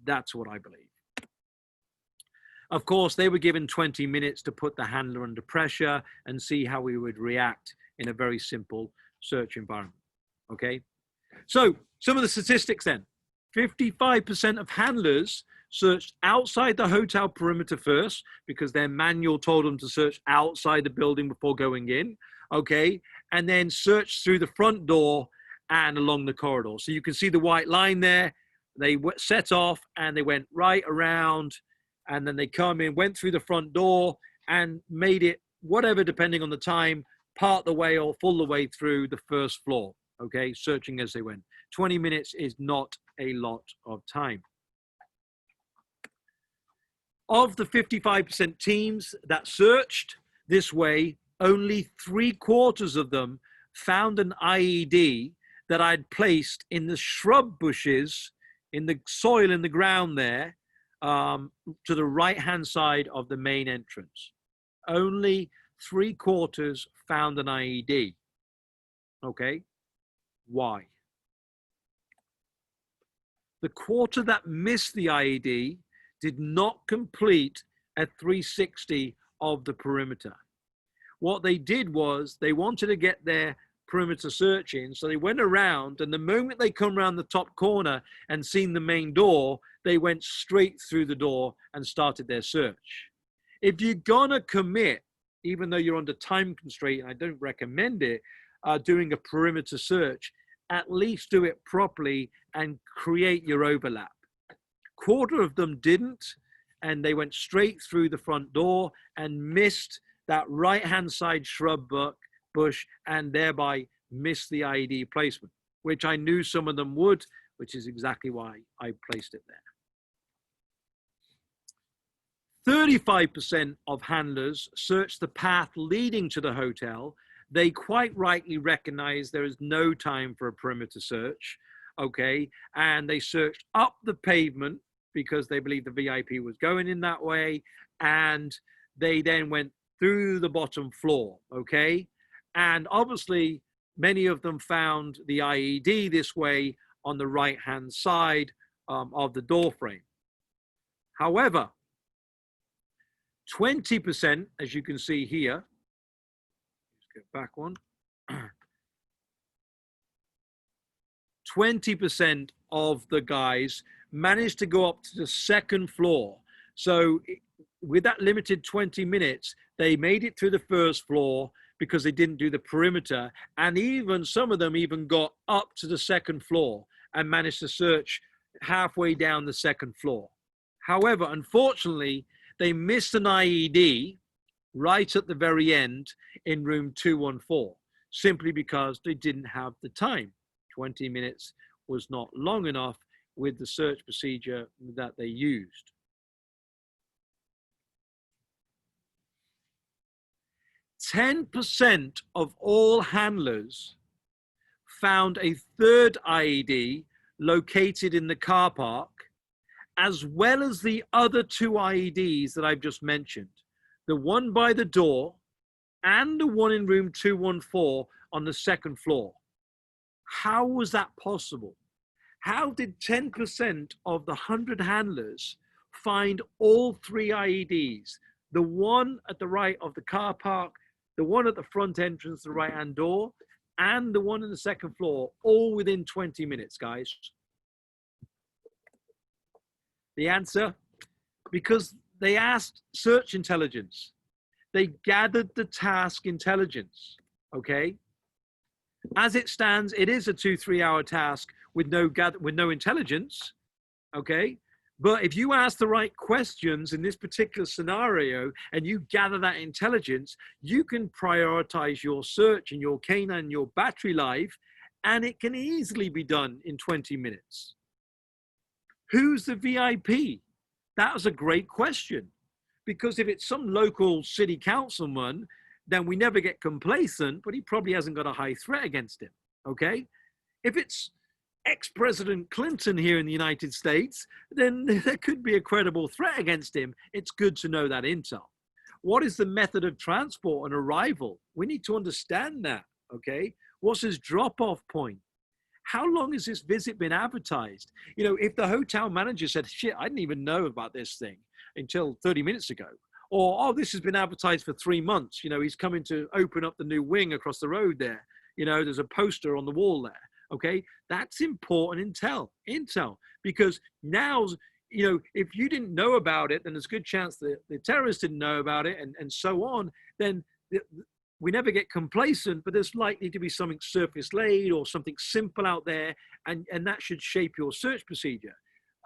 that's what I believe. Of course, they were given 20 minutes to put the handler under pressure and see how we would react in a very simple search environment. Okay. So some of the statistics then, 55% of handlers searched outside the hotel perimeter first because their manual told them to search outside the building before going in. Okay. And then searched through the front door and along the corridor. So you can see the white line there. They set off and they went right around. And then they come in, went through the front door and made it, whatever, depending on the time, part the way or full the way through the first floor, okay, searching as they went. 20 minutes is not a lot of time. Of the 55% teams that searched this way, only 3/4 of them found an IED that I'd placed in the shrub bushes, in the soil in the ground there, to the right-hand side of the main entrance. Only 3/4 found an IED. Okay, why? The quarter that missed the IED did not complete a 360 of the perimeter. What they did was they wanted to get their perimeter search in, so they went around, and the moment they come around the top corner and seen the main door, they went straight through the door and started their search. If you're gonna commit, even though you're under time constraint, and I don't recommend it, doing a perimeter search, at least do it properly and create your overlap. Quarter of them didn't, and they went straight through the front door and missed that right-hand side shrub bush and thereby missed the IED placement, which I knew some of them would, which is exactly why I placed it there. 35% of handlers searched the path leading to the hotel. They quite rightly recognize there is no time for a perimeter search, okay? And they searched up the pavement because they believed the VIP was going in that way. And they then went through the bottom floor, okay? And obviously, many of them found the IED this way on the right-hand side of the door frame. However, 20%, as you can see here, let's get back one. 20% of the guys managed to go up to the second floor. So with that limited 20 minutes, they made it through the first floor because they didn't do the perimeter. And even some of them even got up to the second floor and managed to search halfway down the second floor. However, unfortunately, they missed an IED right at the very end in room 214, simply because they didn't have the time. 20 minutes was not long enough with the search procedure that they used. 10% of all handlers found a third IED located in the car park, as well as the other two IEDs that I've just mentioned, the one by the door and the one in room 214 on the second floor. How was that possible? How did 10% of the 100 handlers find all three IEDs? The one at the right of the car park, the one at the front entrance, the right-hand door, and the one in the second floor, all within 20 minutes, guys. The answer, because they asked search intelligence. They gathered the task intelligence, okay? As it stands, it is a 2-3 hour task with no intelligence, okay? But if you ask the right questions in this particular scenario and you gather that intelligence, you can prioritize your search and your canine and your battery life, and it can easily be done in 20 minutes. Who's the VIP? That was a great question, because if it's some local city councilman, then we never get complacent, but he probably hasn't got a high threat against him, okay? If it's ex-President Clinton here in the United States, then there could be a credible threat against him. It's good to know that intel. What is the method of transport and arrival? We need to understand that, okay? What's his drop-off point? How long has this visit been advertised? You know, if the hotel manager said, shit, I didn't even know about this thing until 30 minutes ago, or, oh, this has been advertised for 3 months. You know, he's coming to open up the new wing across the road there. You know, there's a poster on the wall there. Okay, that's important intel, because now, you know, if you didn't know about it, then there's a good chance that the terrorists didn't know about it, and so on. Then we never get complacent, but there's likely to be something surface laid or something simple out there, and that should shape your search procedure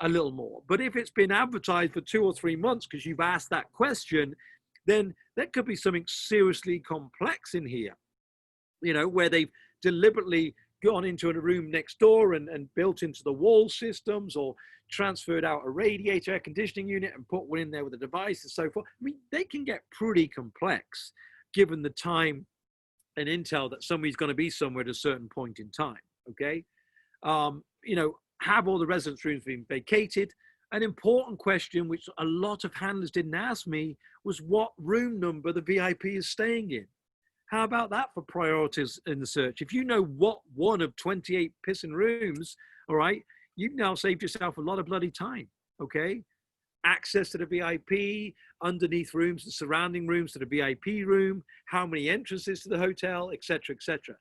a little more. But if it's been advertised for 2 or 3 months because you've asked that question, then there could be something seriously complex in here, you know, where they've deliberately gone into a room next door and built into the wall systems, or transferred out a radiator air conditioning unit and put one in there with a device and so forth. I mean, they can get pretty complex given the time and intel that somebody's going to be somewhere at a certain point in time, okay? You know, have all the residence rooms been vacated? An important question, which a lot of handlers didn't ask me, was what room number the VIP is staying in. How about that for priorities in the search? If you know what one of 28 pissing rooms, all right, you've now saved yourself a lot of bloody time, okay? Access to the VIP, underneath rooms, the surrounding rooms to the VIP room, how many entrances to the hotel, etc., etc.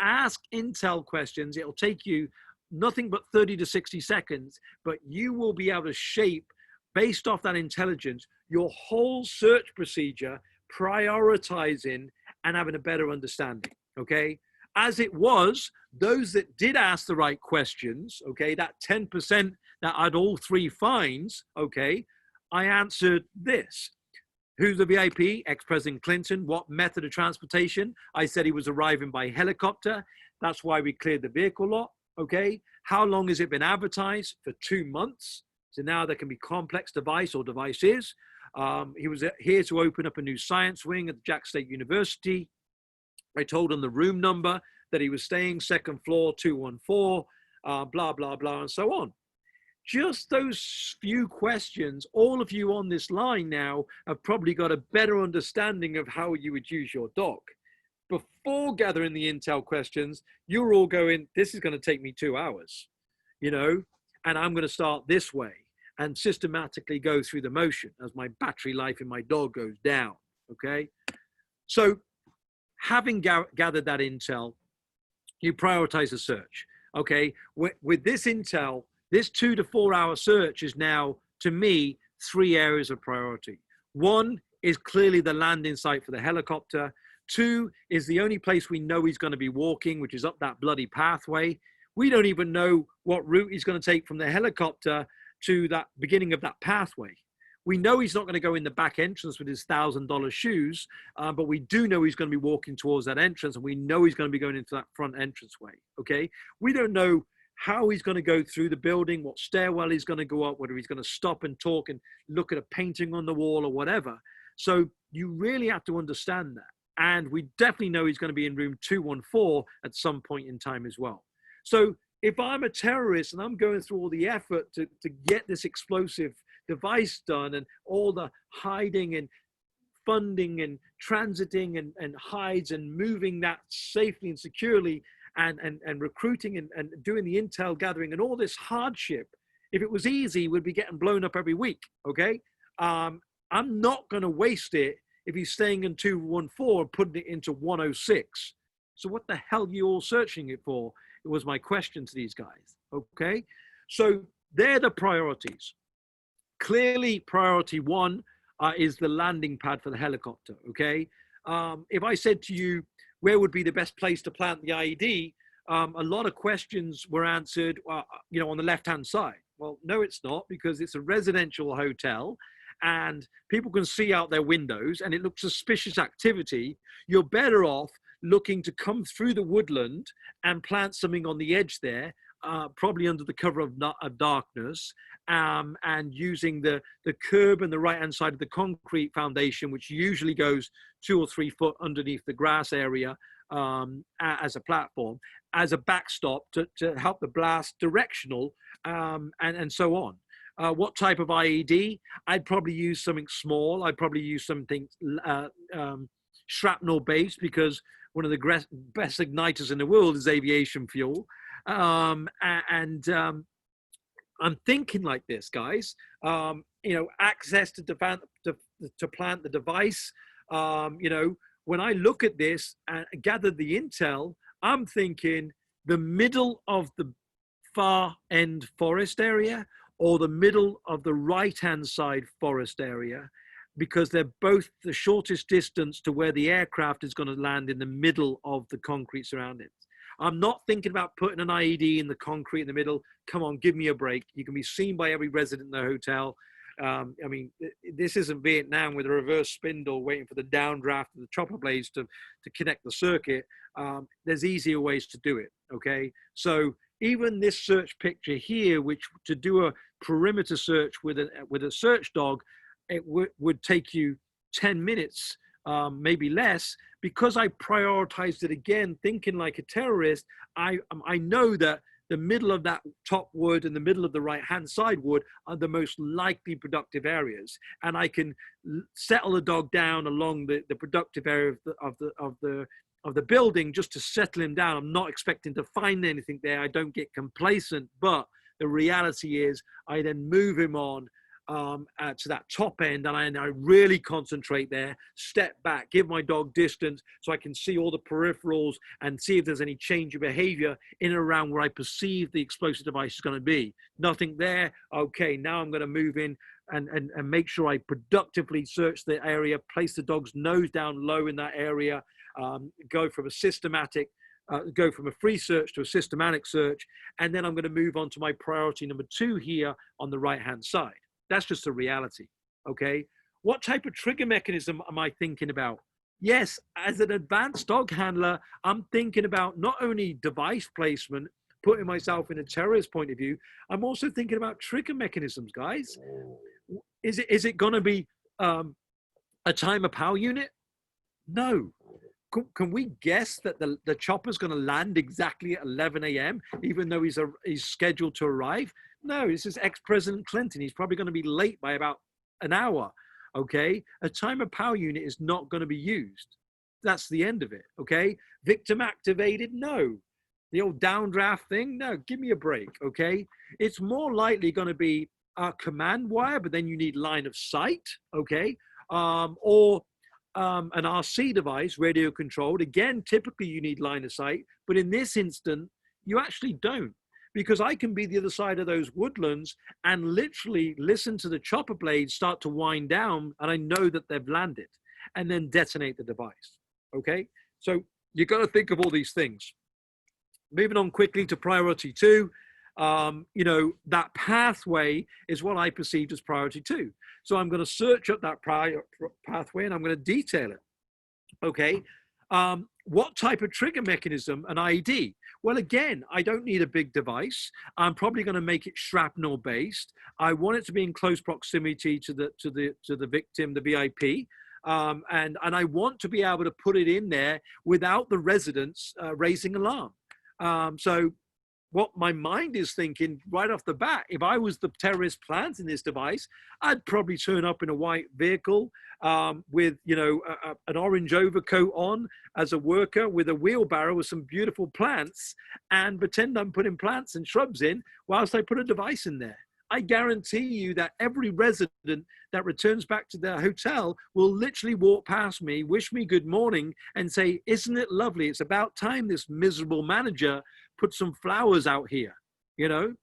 Ask intel questions. It'll take you nothing but 30 to 60 seconds, but you will be able to shape, based off that intelligence, your whole search procedure, prioritizing and having a better understanding, okay? As it was, those that did ask the right questions, okay, that 10% that had all 3 finds, okay, I answered this. Who's the VIP? Ex-President Clinton. What method of transportation? I said he was arriving by helicopter. That's why we cleared the vehicle lot, okay? How long has it been advertised? For 2 months. So now there can be complex device or devices. He was here to open up a new science wing at the Jackson State University. I told him the room number that he was staying, second floor, 214, blah, blah, blah, and so on. Just those few questions, all of you on this line now have probably got a better understanding of how you would use your dog. Before gathering the intel questions, you're all going, this is going to take me 2 hours, you know, and I'm going to start this way and systematically go through the motion as my battery life in my dog goes down, okay? So having gathered that intel, you prioritize the search. Okay, with this intel, this 2 to 4 hour search is now, to me, 3 areas of priority. One is clearly the landing site for the helicopter. Two is the only place we know he's going to be walking, which is up that bloody pathway. We don't even know what route he's going to take from the helicopter to that beginning of that pathway. We know he's not going to go in the back entrance with his $1,000 shoes, but we do know he's going to be walking towards that entrance, and we know he's going to be going into that front entranceway. Okay, we don't know how he's going to go through the building, what stairwell he's going to go up, whether he's going to stop and talk and look at a painting on the wall or whatever. So you really have to understand that. And we definitely know he's going to be in room 214 at some point in time as well. So if I'm a terrorist and I'm going through all the effort to get this explosive device done, and all the hiding and funding and transiting and hides and moving that safely and securely, and recruiting and doing the intel gathering and all this hardship, if it was easy, we'd be getting blown up every week. Okay, I'm not going to waste it if he's staying in 214 and putting it into 106. So what the hell are you all searching it for? It was my question to these guys. Okay, so they're the priorities. Clearly, priority one is the landing pad for the helicopter. Okay, if I said to you, where would be the best place to plant the IED? A lot of questions were answered, on the left-hand side. Well, no, it's not, because it's a residential hotel and people can see out their windows and it looks suspicious activity. You're better off looking to come through the woodland and plant something on the edge there, probably under the cover of darkness, and using the curb and the right-hand side of the concrete foundation, which usually goes 2 or 3 foot underneath the grass area, as a platform, as a backstop to help the blast directional, and so on. What type of IED? I'd probably use something small. I'd probably use something shrapnel-based, because one of the best igniters in the world is aviation fuel. I'm thinking like this, guys. Access to plant the device. When I look at this and gather the intel, I'm thinking the middle of the far end forest area or the middle of the right-hand side forest area, because they're both the shortest distance to where the aircraft is going to land, in the middle of the concrete surroundings. I'm not thinking about putting an IED in the concrete in the middle. Come on, give me a break. You can be seen by every resident in the hotel. This isn't Vietnam with a reverse spindle waiting for the downdraft of the chopper blades to connect the circuit. There's easier ways to do it, okay? So even this search picture here, which to do a perimeter search with a search dog, it would take you 10 minutes, maybe less, because I prioritized it again, thinking like a terrorist. I know that the middle of that top wood and the middle of the right-hand side wood are the most likely productive areas, and I can settle the dog down along the productive area of the building just to settle him down. I'm not expecting to find anything there. I don't get complacent, but the reality is I then move him on to that top end, and I really concentrate there, step back, give my dog distance so I can see all the peripherals and see if there's any change of behavior in and around where I perceive the explosive device is going to be. Nothing there. Okay, now I'm going to move in and make sure I productively search the area, place the dog's nose down low in that area, go from a free search to a systematic search, and then I'm going to move on to my priority number 2 here on the right-hand side. That's just a reality, okay? What type of trigger mechanism am I thinking about? Yes, as an advanced dog handler, I'm thinking about not only device placement, putting myself in a terrorist point of view, I'm also thinking about trigger mechanisms, guys. Is it going to be a timer power unit? No. Can we guess that the chopper's going to land exactly at 11 a.m., even though he's scheduled to arrive? No, this is ex-President Clinton. He's probably going to be late by about an hour, okay? A timer power unit is not going to be used. That's the end of it, okay? Victim activated? No. The old downdraft thing? No, give me a break, okay? It's more likely going to be a command wire, but then you need line of sight, okay? Or an RC device, radio controlled. Again, typically you need line of sight, but in this instant, You actually don't, because I can be the other side of those woodlands and literally listen to the chopper blades start to wind down, and I know that they've landed, and then detonate the device. Okay, so you got to think of all these things. Moving on quickly to priority 2, you know, that pathway is what I perceived as priority 2. So I'm going to search up that pathway and I'm going to detail it. Okay, what type of trigger mechanism? An IED. Well, again, I don't need a big device. I'm probably going to make it shrapnel based. I want it to be in close proximity to the victim, the VIP. And I want to be able to put it in there without the residents raising alarm. So what my mind is thinking right off the bat, if I was the terrorist planting this device, I'd probably turn up in a white vehicle with, you know, an orange overcoat on as a worker with a wheelbarrow with some beautiful plants, and pretend I'm putting plants and shrubs in whilst I put a device in there. I guarantee you that every resident that returns back to their hotel will literally walk past me, wish me good morning, and say, isn't it lovely? It's about time this miserable manager put some flowers out here, you know,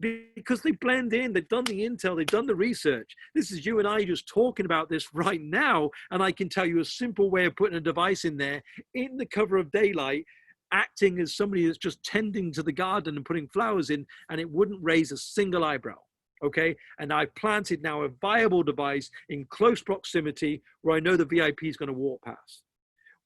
because they blend in. They've done the intel, they've done the research. This is you and I just talking about this right now, and I can tell you a simple way of putting a device in there in the cover of daylight, acting as somebody that's just tending to the garden and putting flowers in, and it wouldn't raise a single eyebrow. Okay, and I've planted now a viable device in close proximity where I know the VIP is going to walk past.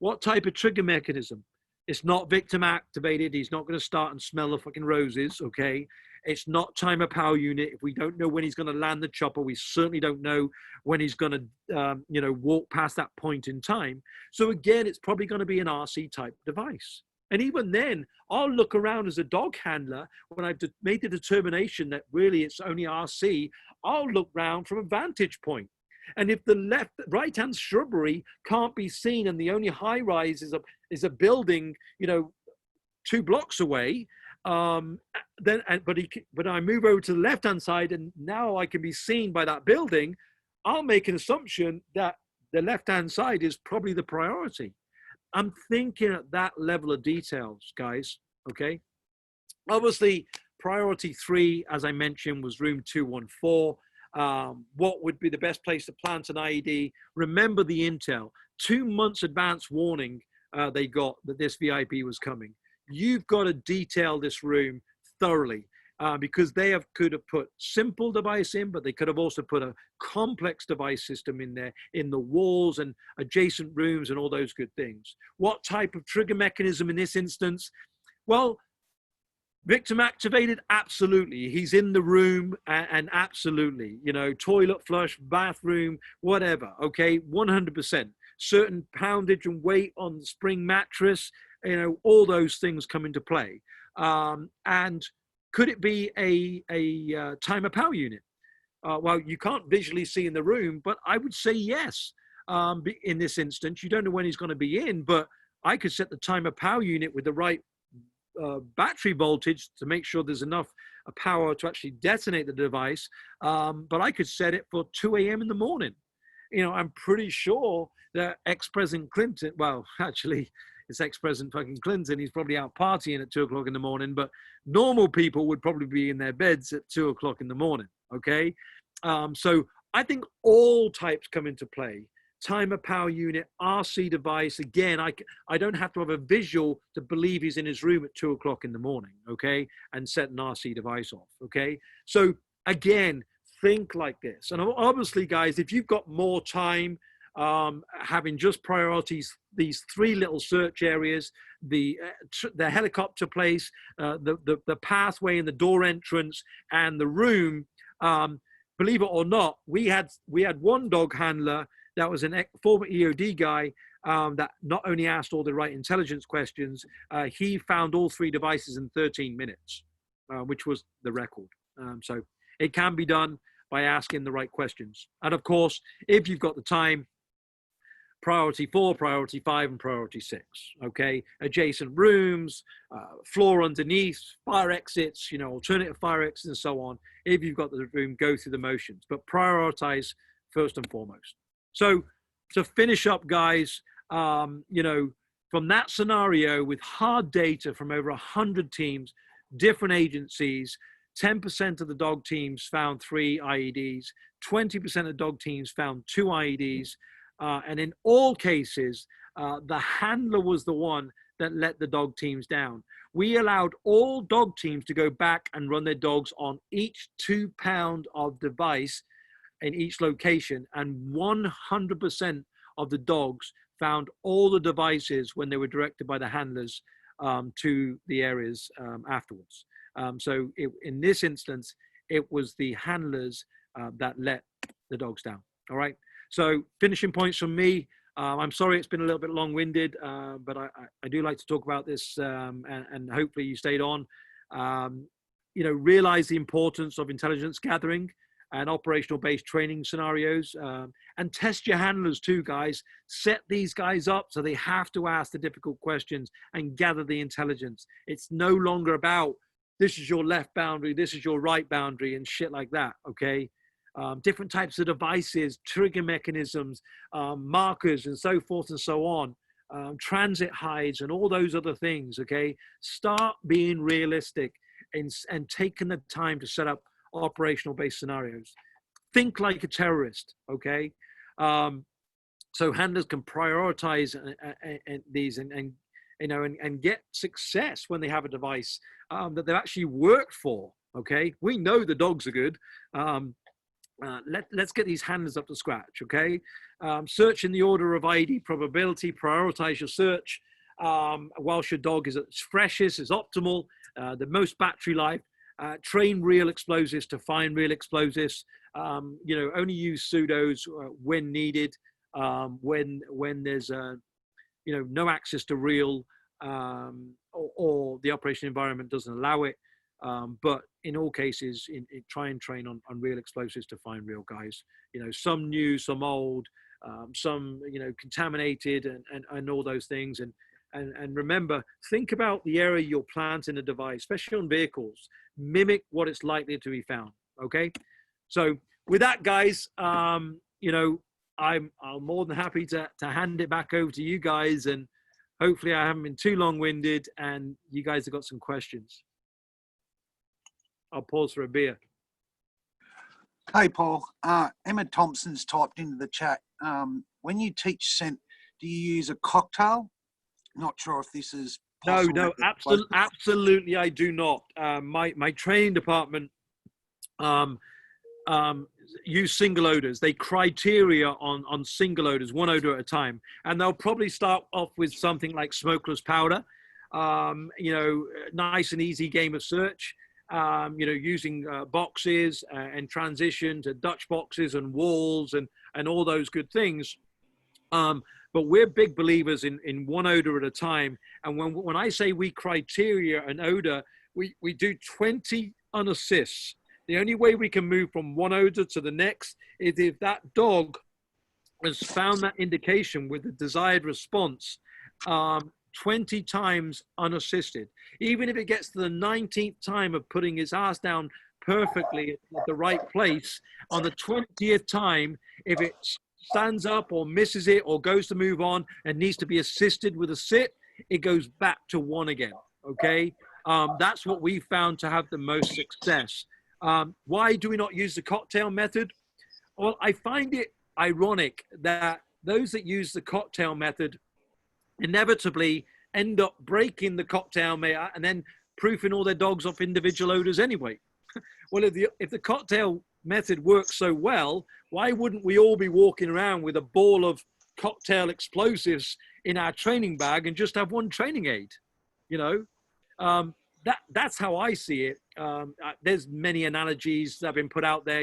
What type of trigger mechanism? It's not victim activated. He's not going to start and smell the fucking roses. Okay, it's not timer power unit. If we don't know when he's going to land the chopper, we certainly don't know when he's going to you know, walk past that point in time. So again, it's probably going to be an RC type device. And even then, I'll look around as a dog handler when I've made the determination that really it's only RC. I'll look round from a vantage point. And if the right-hand shrubbery can't be seen and the only high rise is a building, you know, 2 blocks away, but I move over to the left-hand side and now I can be seen by that building, I'll make an assumption that the left-hand side is probably the priority. I'm thinking at that level of details, guys, okay? Obviously, priority 3, as I mentioned, was room 214. What would be the best place to plant an IED? Remember the intel. 2 months advance warning they got that this VIP was coming. You've got to detail this room thoroughly. Because they could have put simple device in, but they could have also put a complex device system in there, in the walls and adjacent rooms and all those good things. What type of trigger mechanism in this instance? Well, victim activated, absolutely. He's in the room and absolutely, you know, toilet flush, bathroom, whatever, okay, 100%. Certain poundage and weight on the spring mattress, you know, all those things come into play. And could it be a timer power unit? Well, you can't visually see in the room, but I would say yes. In this instance, you don't know when he's going to be in, but I could set the timer power unit with the right battery voltage to make sure there's enough power to actually detonate the device. But I could set it for 2 a.m. in the morning. You know, I'm pretty sure that ex-President Clinton, well, actually, it's ex-President fucking Clinton. He's probably out partying at 2 o'clock in the morning, but normal people would probably be in their beds at 2 o'clock in the morning. Okay. So I think all types come into play. Timer power unit, RC device. Again, I don't have to have a visual to believe he's in his room at 2 o'clock in the morning. Okay. And set an RC device off. Okay. So again, think like this. And obviously guys, if you've got more time, having just priorities, these 3 little search areas, the helicopter place, the pathway and the door entrance and the room, believe it or not, we had one dog handler that was a former EOD guy that not only asked all the right intelligence questions, he found all 3 devices in 13 minutes, which was the record. So it can be done by asking the right questions. And of course, if you've got the time, priority 4, priority 5, and priority 6, okay? Adjacent rooms, floor underneath, fire exits, you know, alternative fire exits and so on. If you've got the room, go through the motions, but prioritize first and foremost. So to finish up, guys, you know, from that scenario with hard data from over 100 teams, different agencies, 10% of the dog teams found 3 IEDs, 20% of dog teams found 2 IEDs. And in all cases, the handler was the one that let the dog teams down. We allowed all dog teams to go back and run their dogs on each 2 pound of device in each location, and 100% of the dogs found all the devices when they were directed by the handlers to the areas afterwards. So in this instance, it was the handlers that let the dogs down. All right. So finishing points from me. I'm sorry it's been a little bit long-winded, but I do like to talk about this, and hopefully you stayed on. Realize the importance of intelligence gathering and operational based training scenarios, and test your handlers too, guys. Set these guys up so they have to ask the difficult questions and gather the intelligence. It's no longer about this is your left boundary, this is your right boundary, and shit like that. Okay. Different types of devices, trigger mechanisms, markers, and so forth and so on, transit hides, and all those other things. Okay, start being realistic and taking the time to set up operational based scenarios. Think like a terrorist. Okay, so handlers can prioritize these and get success when they have a device that they've actually worked for. Okay, we know the dogs are good. Let's get these handlers up to scratch. Okay, search in the order of IED probability. Prioritize your search whilst your dog is at its freshest, is optimal, the most battery life. Train real explosives to find real explosives. Only use pseudos when needed. When there's no access to real, or the operation environment doesn't allow it. But in all cases, try and train on real explosives to find real guys. Some new, some old, some contaminated, and all those things. And remember, think about the area you're planting a device, especially on vehicles. Mimic what it's likely to be found. Okay. So with that, guys, I'm more than happy to hand it back over to you guys, and hopefully I haven't been too long-winded, and you guys have got some questions. I'll pause for a beer. Hey, Paul. Emma Thompson's typed into the chat. When you teach scent, do you use a cocktail? Not sure if this is possible. No, absolutely, I do not. My training department use single odors. They criteria on single odors, one odor at a time, and they'll probably start off with something like smokeless powder. Nice and easy game of search. Using boxes and transition to Dutch boxes and walls and all those good things. But we're big believers in one odor at a time. And when I say we criteria an odor, we do 20 unassists. The only way we can move from one odor to the next is if that dog has found that indication with the desired response 20 times unassisted. Even if it gets to the 19th time of putting his ass down perfectly at the right place, on the 20th time, if it stands up or misses it or goes to move on and needs to be assisted with a sit, it goes back to one again. Okay. That's what we found to have the most success. Why do we not use the cocktail method? Well, I find it ironic that those that use the cocktail method inevitably end up breaking the cocktail method and then proofing all their dogs off individual odors anyway. Well, if the cocktail method works so well, why wouldn't we all be walking around with a ball of cocktail explosives in our training bag and just have one training aid? That's how I see it. There's many analogies that have been put out there.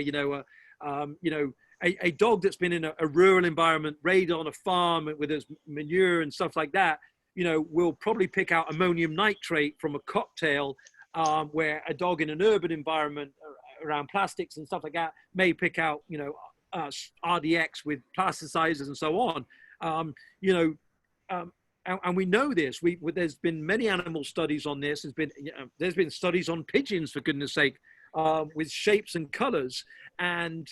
A dog that's been in a rural environment, raised on a farm with his manure and stuff like that, will probably pick out ammonium nitrate from a cocktail, where a dog in an urban environment around plastics and stuff like that may pick out, RDX with plasticizers and so on. And we know this. There's been many animal studies on this. There's been studies on pigeons, for goodness sake, with shapes and colors, and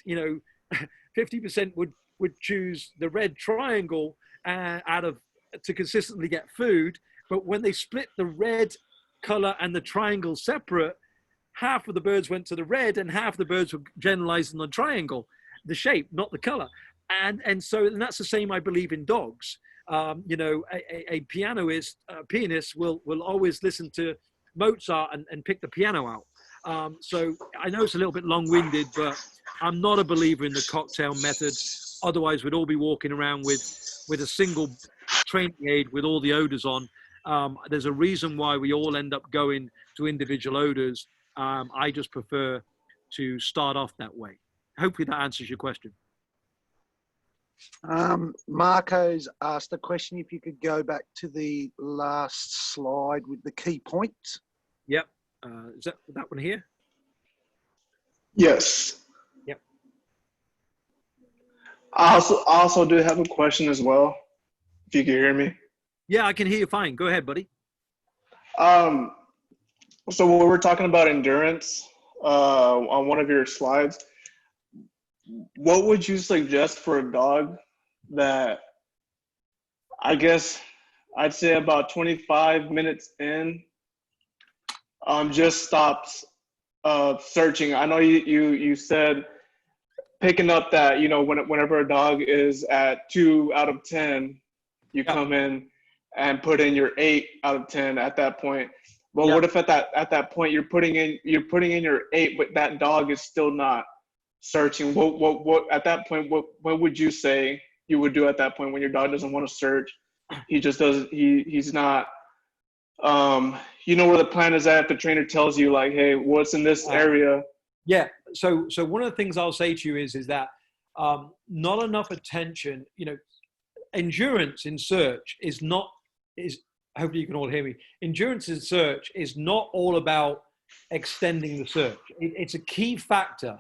50% would choose the red triangle out of to consistently get food. But when they split the red color and the triangle separate, half of the birds went to the red and half the birds were generalized on the triangle, the shape, not the color. And that's the same, I believe, in dogs. You know, a pianist will always listen to Mozart and pick the piano out. So I know it's a little bit long-winded, but I'm not a believer in the cocktail method. Otherwise, we'd all be walking around with a single training aid with all the odors on. There's a reason why we all end up going to individual odors. I just prefer to start off that way. Hopefully that answers your question. Marco's asked a question. If you could go back to the last slide with the key points. Yep. Is that one here? Yes. Yep. I also do have a question as well, if you can hear me. Yeah, I can hear you fine. Go ahead, buddy. So when we're talking about endurance on one of your slides, what would you suggest for a dog that, I guess I'd say about 25 minutes in, just stops searching? I know you said picking up that, you know, whenever a dog is at 2 out of 10, you come in and put in your 8 out of 10 at that point. But what if at that point you're putting in your 8, but that dog is still not searching? What at that point, what would you say you would do at that point when your dog doesn't want to search? He just doesn't, he's not, you know where the plan is at. The trainer tells you like, hey, what's in this area? Yeah. So one of the things I'll say to you is that not enough attention, you know, endurance in search is hopefully you can all hear me. Endurance in search is not all about extending the search. It's a key factor.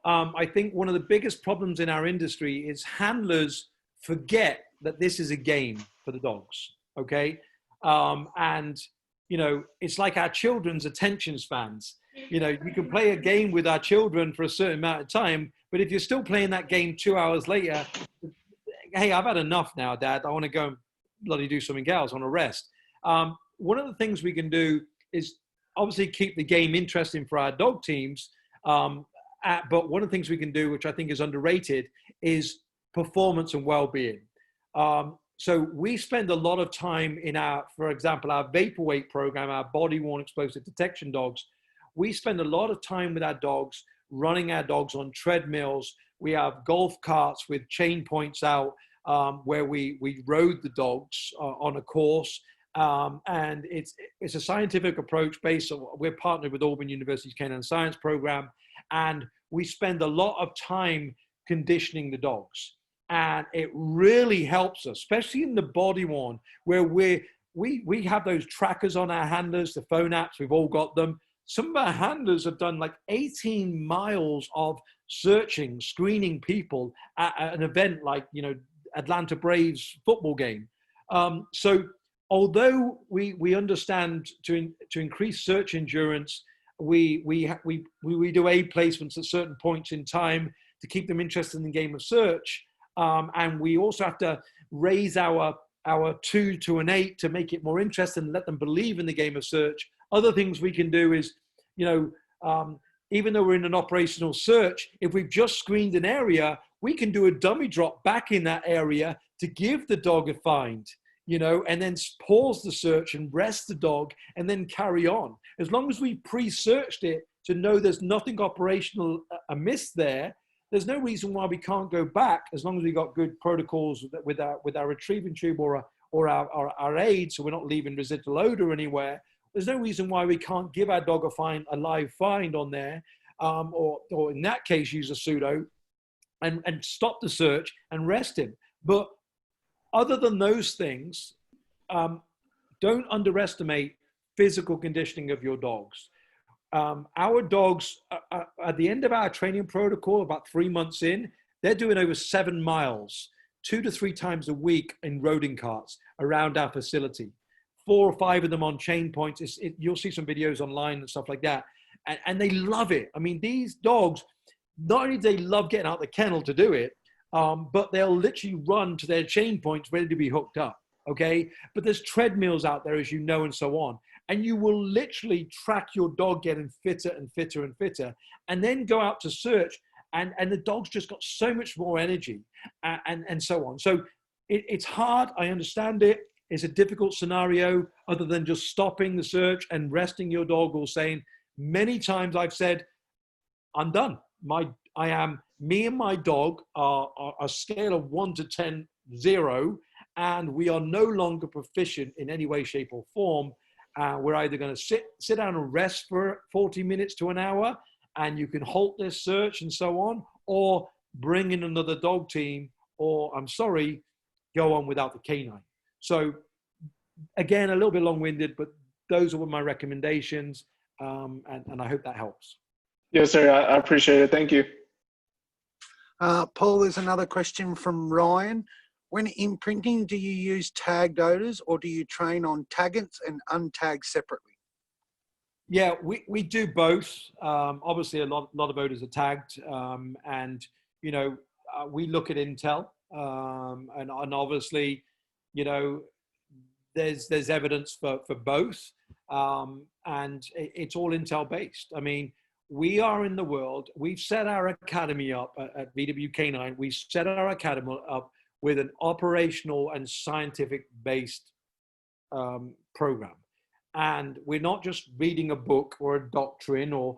I think one of the biggest problems in our industry is handlers forget that this is a game for the dogs. Okay. And, you know, it's like our children's attention spans. You know, you can play a game with our children for a certain amount of time, but if you're still playing that game 2 hours later, hey, I've had enough now, Dad. I want to go and bloody do something else. I want to rest. One of the things we can do is obviously keep the game interesting for our dog teams. But one of the things we can do, which I think is underrated, is performance and well-being. So we spend a lot of time in for example, our Vaporweight program, our body-worn explosive detection dogs. We spend a lot of time with our dogs, running our dogs on treadmills. We have golf carts with chain points out where we rode the dogs on a course. And it's a scientific approach based on, we're partnered with Auburn University's Canine Science program. And we spend a lot of time conditioning the dogs. And it really helps us, especially in the body worn, where we have those trackers on our handlers, the phone apps, we've all got them. Some of our handlers have done like 18 miles of searching, screening people at an event like, you know, Atlanta Braves football game. So although we understand to increase search endurance, we do aid placements at certain points in time to keep them interested in the game of search. And we also have to raise our 2 to an 8 to make it more interesting and let them believe in the game of search. Other things we can do is, you know, even though we're in an operational search, if we've just screened an area, we can do a dummy drop back in that area to give the dog a find, you know, and then pause the search and rest the dog and then carry on. As long as we pre-searched it to know there's nothing operational amiss there, there's no reason why we can't go back as long as we got good protocols with our retrieving tube or our aid, so we're not leaving residual odor anywhere. There's no reason why we can't give our dog a live find on there, or in that case use a pseudo, and stop the search and rest him. But other than those things, don't underestimate physical conditioning of your dogs. Our dogs, at the end of our training protocol, about 3 months in, they're doing over 7 miles, 2 to 3 times a week in roding carts around our facility. 4 or 5 of them on chain points. You'll see some videos online and stuff like that. And they love it. I mean, these dogs, not only do they love getting out of the kennel to do it, but they'll literally run to their chain points ready to be hooked up. okay? But there's treadmills out there, as you know, and so on. And you will literally track your dog getting fitter and fitter and fitter, and then go out to search, and the dog's just got so much more energy, and so on. So it's hard. I understand it. It's a difficult scenario, other than just stopping the search and resting your dog, or saying, many times I've said, I'm done. Me and my dog are a scale of 1 to 10, 0, and we are no longer proficient in any way, shape, or form. We're either going to sit down and rest for 40 minutes to an hour, and you can halt this search and so on, or bring in another dog team, or, I'm sorry, go on without the canine. So again, a little bit long-winded, but those are my recommendations, and I hope that helps. Yes, sir. I appreciate it. Thank you. Paul, there's another question from Ryan. When imprinting, do you use tagged odors, or do you train on taggants and untagged separately? Yeah, we do both. Obviously, a lot of odors are tagged, and we look at intel, and obviously, there's evidence for both, and it's all intel based. I mean, we are in the world. We've set our academy up at VW Canine. We set our academy up with an operational and scientific based program. And we're not just reading a book or a doctrine, or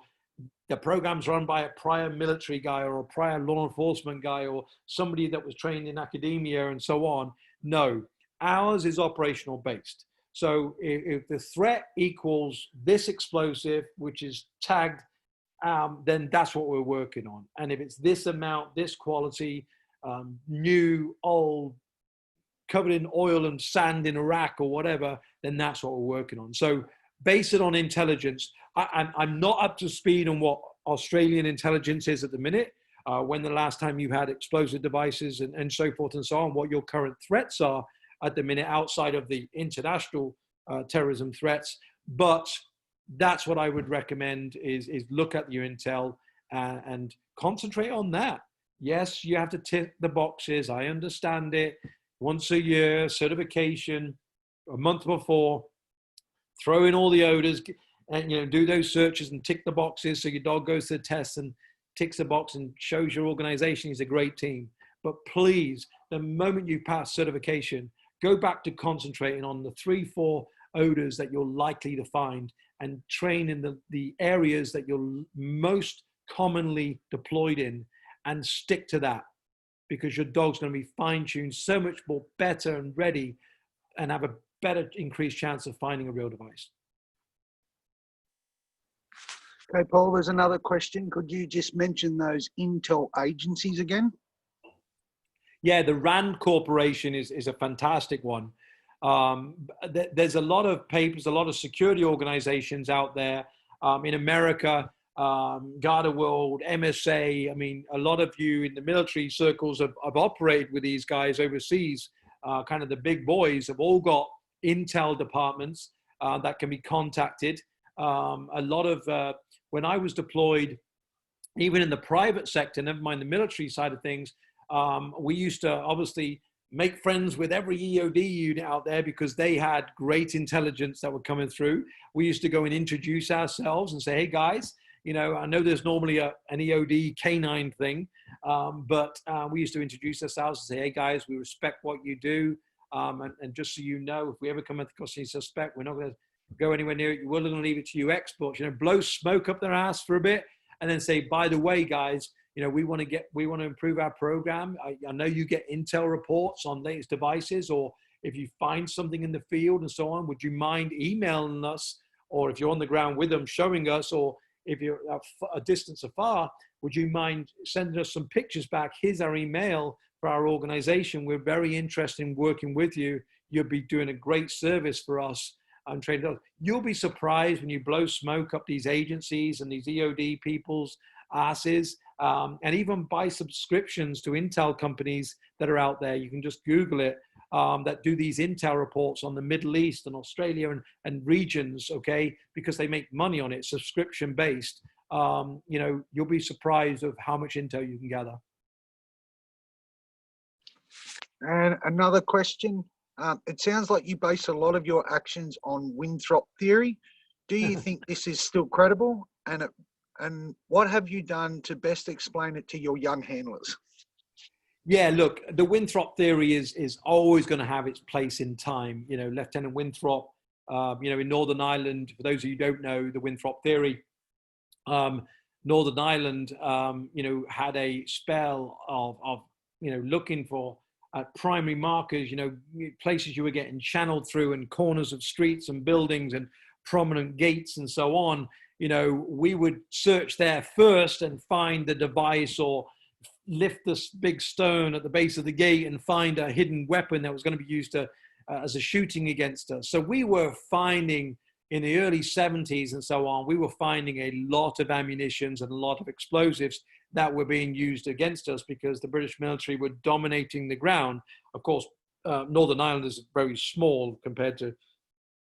the program's run by a prior military guy or a prior law enforcement guy or somebody that was trained in academia and so on. No, ours is operational based. So if the threat equals this explosive, which is tagged, then that's what we're working on. And if it's this amount, this quality, new, old, covered in oil and sand in Iraq or whatever, then that's what we're working on. So base it on intelligence. I'm not up to speed on what Australian intelligence is at the minute, when the last time you had explosive devices and so forth and so on, what your current threats are at the minute outside of the international terrorism threats. But that's what I would recommend is look at your intel and concentrate on that. Yes, you have to tick the boxes. I understand it. Once a year, certification, a month before, throw in all the odors, and do those searches and tick the boxes so your dog goes to the test and ticks the box and shows your organization he's a great team. But please, the moment you pass certification, go back to concentrating on the 3-4 odors that you're likely to find, and train in the areas that you're most commonly deployed in, and stick to that, because your dog's going to be fine-tuned so much more better and ready, and have a better increased chance of finding a real device. Okay, Paul, there's another question. Could you just mention those intel agencies again? Yeah, the RAND Corporation is a fantastic one. There's a lot of papers, a lot of security organizations out there in America, Garda World, MSA. I mean, a lot of you in the military circles have operated with these guys overseas. Kind of the big boys have all got intel departments that can be contacted. A lot of, when I was deployed, even in the private sector, never mind the military side of things, we used to obviously make friends with every EOD unit out there because they had great intelligence that were coming through. We used to go and introduce ourselves and say, hey guys, I know there's normally an EOD canine thing, but we used to introduce ourselves and say, hey guys, we respect what you do. And just so you know, if we ever come across any suspect, we're not going to go anywhere near it. We're going to leave it to you experts, blow smoke up their ass for a bit and then say, by the way, guys, we want to improve our program. I know you get intel reports on latest devices, or if you find something in the field and so on, would you mind emailing us? Or if you're on the ground with them, showing us, or if you're a distance afar, would you mind sending us some pictures back? Here's our email for our organization. We're very interested in working with you. You'll be doing a great service for us. You'll be surprised when you blow smoke up these agencies and these EOD people's asses, and even buy subscriptions to intel companies that are out there. You can just Google it, that do these intel reports on the Middle East and Australia and regions, okay, because they make money on it, subscription based. You'll be surprised of how much intel you can gather. And another question, It sounds like you base a lot of your actions on Winthrop theory. Do you think this is still credible? And what have you done to best explain it to your young handlers? Yeah, look, the Winthrop theory is always going to have its place in time. You know, Lieutenant Winthrop, in Northern Ireland, for those of you who don't know the Winthrop theory, Northern Ireland, had a spell of looking for primary markers, places you were getting channeled through and corners of streets and buildings and prominent gates and so on. We would search there first and find the device or lift this big stone at the base of the gate and find a hidden weapon that was going to be used as a shooting against us. So we were finding in the early 70s and so on, we were finding a lot of ammunitions and a lot of explosives that were being used against us because the British military were dominating the ground. Of course, Northern Ireland is very small compared to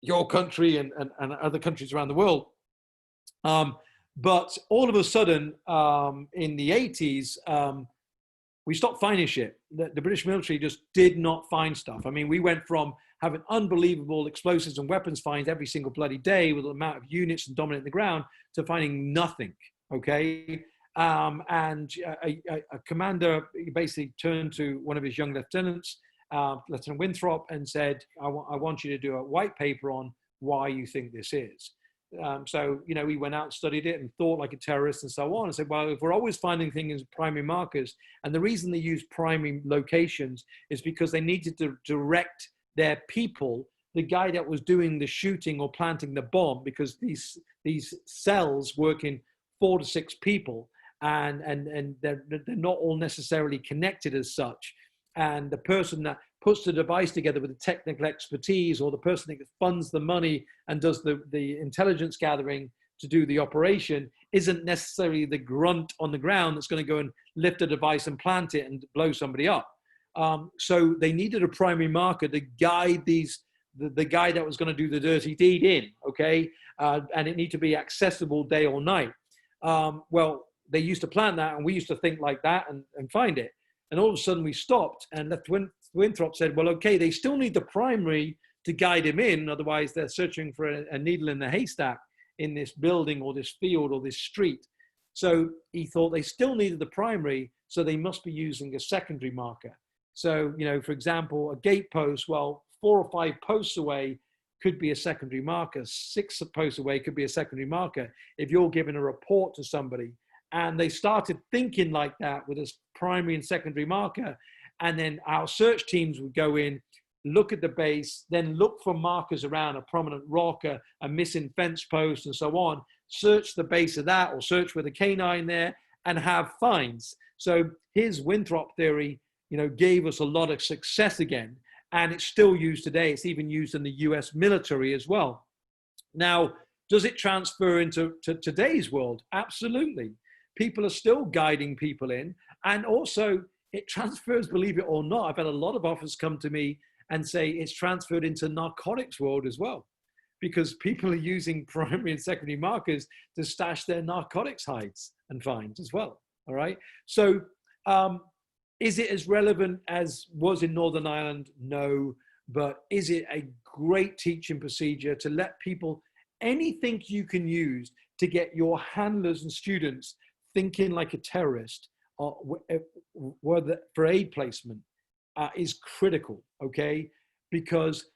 your country and other countries around the world. But all of a sudden, in the 80s, we stopped finding shit. The British military just did not find stuff. I mean, we went from having unbelievable explosives and weapons finds every single bloody day with the amount of units and dominating the ground to finding nothing, okay? And a commander basically turned to one of his young lieutenants, Lieutenant Winthrop, and said, I want you to do a white paper on why you think this is. So he went out and studied it and thought like a terrorist and so on, and said, well, if we're always finding things as primary markers, and the reason they use primary locations is because they needed to direct their people, the guy that was doing the shooting or planting the bomb, because these cells work in 4 to 6 people, and they're not all necessarily connected as such. And the person that puts the device together with the technical expertise, or the person that funds the money and does the intelligence gathering to do the operation, isn't necessarily the grunt on the ground that's going to go and lift a device and plant it and blow somebody up. So they needed a primary marker to guide the guy that was going to do the dirty deed in, okay? And it needed to be accessible day or night. Well, they used to plan that, and we used to think like that and find it. And all of a sudden we stopped, and Lieutenant Winthrop said, well, okay, they still need the primary to guide him in. Otherwise, they're searching for a needle in the haystack in this building or this field or this street. So he thought they still needed the primary, so they must be using a secondary marker. So, for example, a gate post, well, 4 or 5 posts away could be a secondary marker. 6 posts away could be a secondary marker if you're giving a report to somebody. And they started thinking like that with this primary and secondary marker. And then our search teams would go in, look at the base, then look for markers around a prominent rock, a missing fence post, and so on, search the base of that, or search with a canine there, and have finds. So his Winthrop theory, gave us a lot of success again. And it's still used today. It's even used in the US military as well. Now, does it transfer into today's world? Absolutely. People are still guiding people in, and also it transfers, believe it or not. I've had a lot of officers come to me and say it's transferred into narcotics world as well, because people are using primary and secondary markers to stash their narcotics hides and finds as well. All right. So is it as relevant as was in Northern Ireland? No. But is it a great teaching procedure to let people, anything you can use to get your handlers and students thinking like a terrorist, whether for aid placement, is critical, okay? Because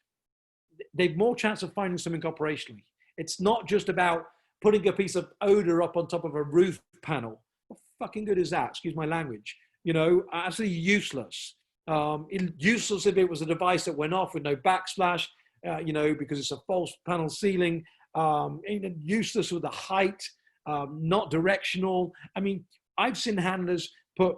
they've more chance of finding something operationally. It's not just about putting a piece of odor up on top of a roof panel. What fucking good is that? Excuse my language. Absolutely useless. Useless if it was a device that went off with no backsplash, because it's a false panel ceiling. Useless with the height. Not directional. I mean, I've seen handlers put,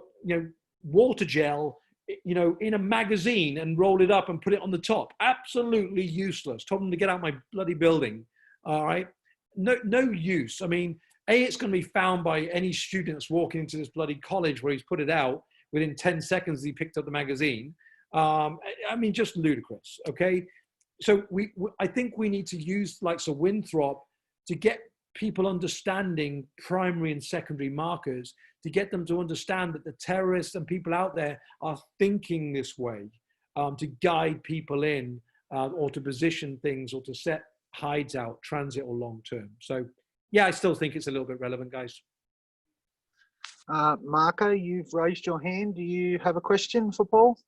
water gel, in a magazine and roll it up and put it on the top. Absolutely useless. Told them to get out my bloody building. All right. No use. I mean, it's going to be found by any student that's walking into this bloody college where he's put it out within 10 seconds he picked up the magazine. Just ludicrous. Okay. So I think we need to use like Winthrop to get people understanding primary and secondary markers, to get them to understand that the terrorists and people out there are thinking this way. to guide people in, or to position things, or to set hides out, transit or long term. So yeah, I still think it's a little bit relevant, guys. Marco, you've raised your hand. Do you have a question for Paul?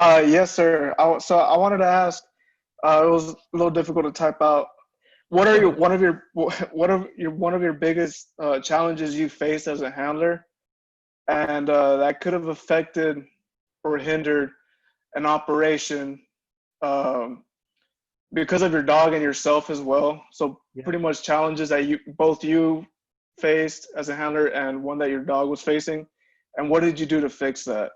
Yes, sir. So I wanted to ask. It was a little difficult to type out. What are one of your biggest challenges you faced as a handler, and that could have affected or hindered an operation because of your dog and yourself as well? So pretty much challenges that you faced as a handler and one that your dog was facing, and what did you do to fix that?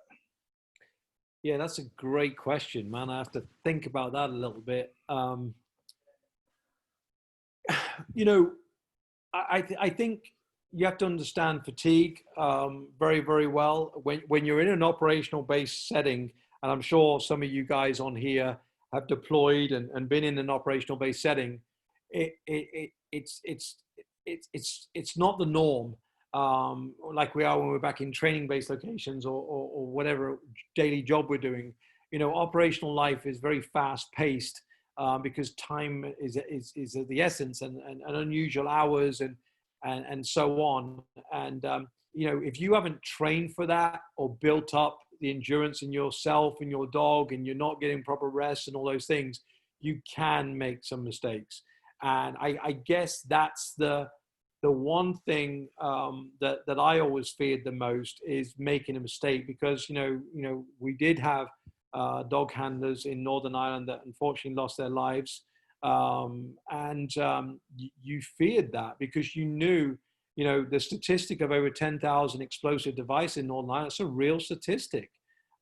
Yeah, that's a great question, man. I have to think about that a little bit. You know, I think you have to understand fatigue very, very well. When you're in an operational based setting, and I'm sure some of you guys on here have deployed and been in an operational based setting, it's not the norm. Like we are when we're back in training based locations or whatever daily job we're doing. You know, operational life is very fast paced because time is of the essence, and unusual hours and so on. And you know, if you haven't trained for that or built up the endurance in yourself and your dog, and you're not getting proper rest and all those things, you can make some mistakes. And I guess that's the one thing that I always feared the most, is making a mistake, because you know we did have dog handlers in Northern Ireland that unfortunately lost their lives, and you feared that because you knew, you know, the statistic of over 10,000 explosive devices in Northern Ireland. It's a real statistic.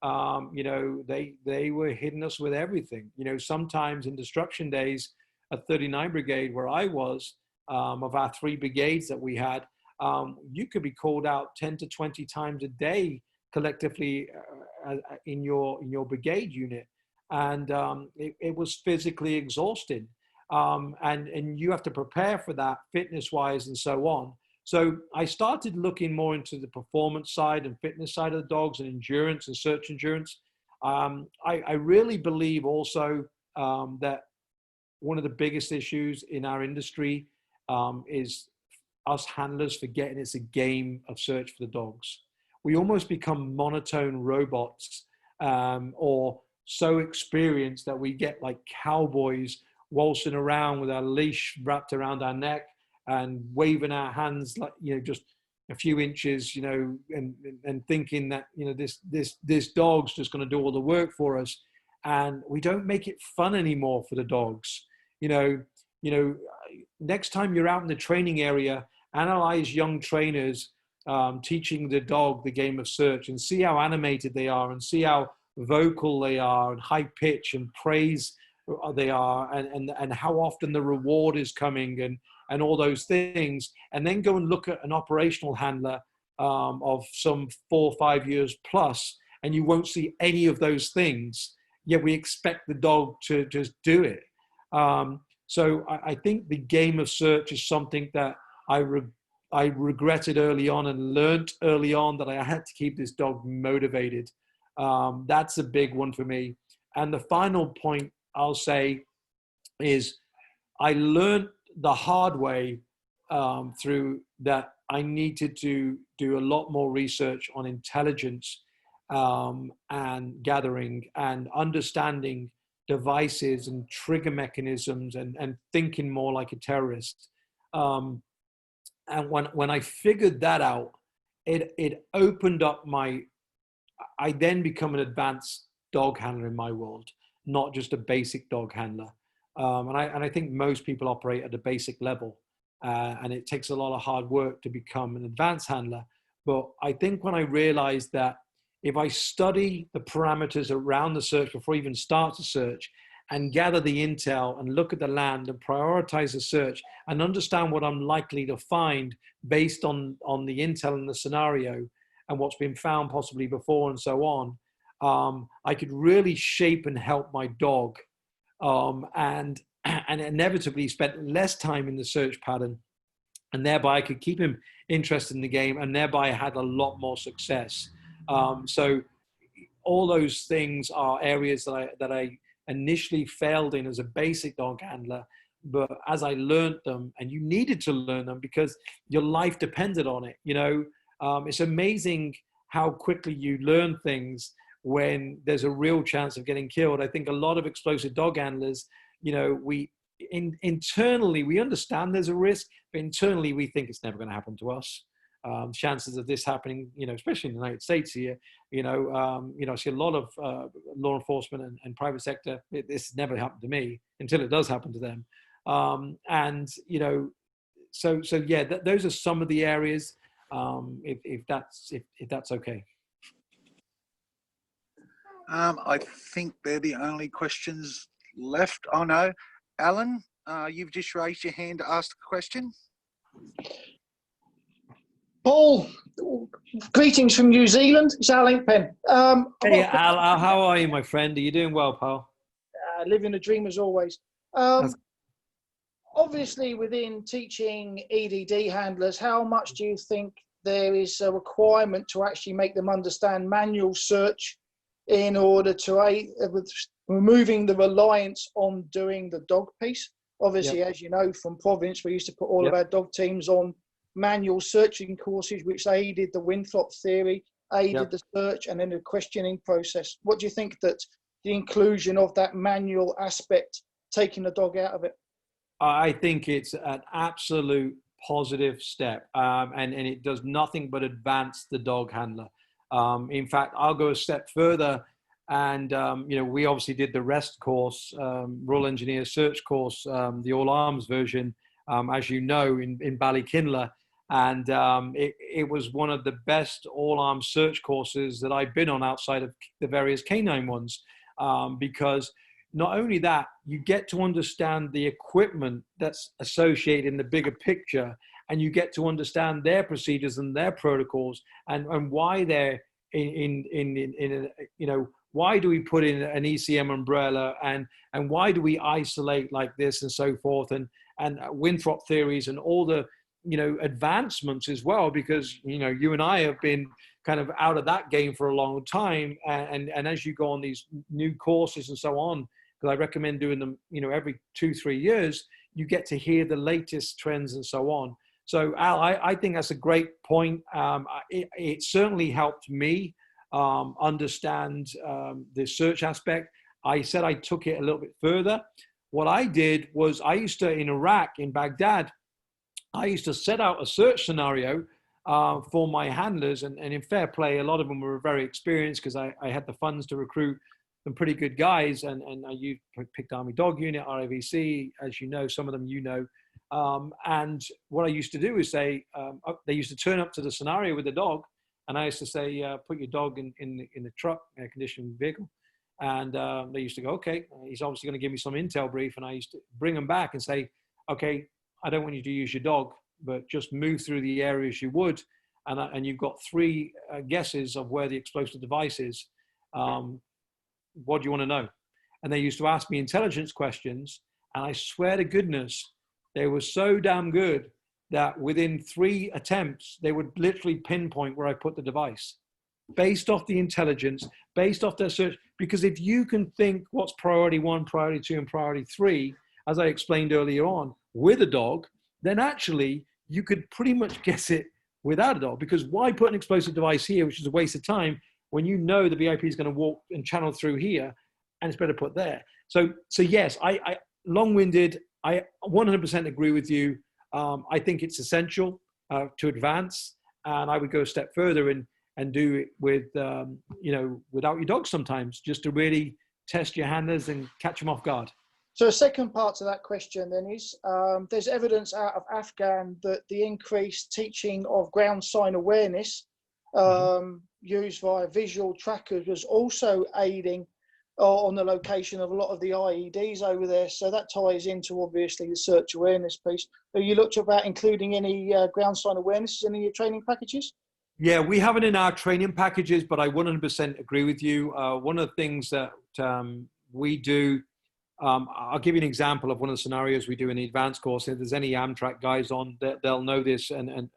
You know, they were hitting us with everything. You know, sometimes in disruption days at 39 Brigade, where I was, of our 3 brigades that we had, you could be called out 10 to 20 times a day collectively in your brigade unit, and it was physically exhausting, and you have to prepare for that fitness wise and so on. So I started looking more into the performance side and fitness side of the dogs, and endurance and search endurance. I really believe also that one of the biggest issues in our industry is us handlers forgetting it's a game of search for the dogs. We almost become monotone robots, or so experienced that we get like cowboys waltzing around with our leash wrapped around our neck and waving our hands like, you know, just a few inches, you know, and thinking that, you know, this dog's just going to do all the work for us. And we don't make it fun anymore for the dogs. You know, next time you're out in the training area, analyze young trainers teaching the dog the game of search, and see how animated they are, and see how vocal they are, and high pitch and praise they are, and how often the reward is coming, and all those things. And then go and look at an operational handler of some 4 or 5 years plus, and you won't see any of those things, yet we expect the dog to just do it. So I think the game of search is something that I regretted early on, and learned early on that I had to keep this dog motivated. That's a big one for me. And the final point I'll say is I learned the hard way through that I needed to do a lot more research on intelligence and gathering and understanding devices and trigger mechanisms, and thinking more like a terrorist. And when I figured that out, it opened up I then become an advanced dog handler in my world, not just a basic dog handler. And I think most people operate at a basic level, and it takes a lot of hard work to become an advanced handler. But I think when I realized that if I study the parameters around the search before I even start the search, and gather the intel and look at the land and prioritize the search and understand what I'm likely to find based on the intel and the scenario and what's been found possibly before and so on, I could really shape and help my dog, and inevitably spent less time in the search pattern, and thereby I could keep him interested in the game, and thereby I had a lot more success. So all those things are areas that I initially failed in as a basic dog handler. But as I learned them, and you needed to learn them because your life depended on it, it's amazing how quickly you learn things when there's a real chance of getting killed. I think a lot of explosive dog handlers, internally we understand there's a risk, but internally we think it's never going to happen to us. Chances of this happening, especially in the United States here, I see a lot of law enforcement and private sector. This never happened to me until it does happen to them. So yeah, those are some of the areas. If that's okay. I think they're the only questions left. Oh no, Alan, you've just raised your hand to ask a question. Paul, greetings from New Zealand. It's Al Inkpen. Hey, Al, how are you, my friend? Are you doing well, pal? Living the dream as always. Obviously, within teaching EDD handlers, how much do you think there is a requirement to actually make them understand manual search in order to aid with removing the reliance on doing the dog piece? Obviously, as you know, from Province, we used to put all of our dog teams on manual searching courses, which aided the Winthrop theory, aided the search, and then the questioning process. What do you think that the inclusion of that manual aspect, taking the dog out of it? I think it's an absolute positive step, and it does nothing but advance the dog handler. In fact, I'll go a step further, and we obviously did the REST course, Royal Engineer Search course, the All Arms version, as you know, in Ballykinler. And it was one of the best all-arm search courses that I've been on outside of the various canine ones, because not only that, you get to understand the equipment that's associated in the bigger picture, and you get to understand their procedures and their protocols, and why they're why do we put in an ECM umbrella, and why do we isolate like this and so forth, and Winthrop theories and all the advancements as well, because you and I have been kind of out of that game for a long time, and as you go on these new courses and so on, because I recommend doing them every 2-3 years, you get to hear the latest trends and so on. So Al, I think that's a great point. It certainly helped me understand the search aspect. I said I took it a little bit further. What I did was, I used to, in Iraq, in Baghdad, I used to set out a search scenario for my handlers, and in fair play, a lot of them were very experienced because I had the funds to recruit some pretty good guys, and I picked Army Dog Unit, RAVC, as you know, some of them and what I used to do is say, they used to turn up to the scenario with the dog, and I used to say, put your dog in the truck, air-conditioned vehicle, and they used to go, okay, he's obviously going to give me some intel brief, and I used to bring them back and say, okay, I don't want you to use your dog, but just move through the areas you would, and you've got 3 guesses of where the explosive device is. What do you want to know? And they used to ask me intelligence questions, and I swear to goodness, they were so damn good that within 3 attempts, they would literally pinpoint where I put the device, based off the intelligence, based off their search. Because if you can think what's priority 1, priority 2, and priority 3, as I explained earlier on, with a dog, then actually you could pretty much guess it without a dog. Because why put an explosive device here, which is a waste of time, when you know the VIP is going to walk and channel through here, and it's better put there. So yes, I long-winded. I 100% agree with you. I think it's essential to advance, and I would go a step further and do it with without your dog sometimes, just to really test your handlers and catch them off guard. So a second part to that question then is, there's evidence out of Afghan that the increased teaching of ground sign awareness used via visual trackers was also aiding on the location of a lot of the IEDs over there. So that ties into obviously the search awareness piece. Have you looked about including any ground sign awareness in your training packages? Yeah, we have it in our training packages, but I 100% agree with you. One of the things that we do, I'll give you an example of one of the scenarios we do in the advanced course. If there's any Amtrak guys on, they'll know this, and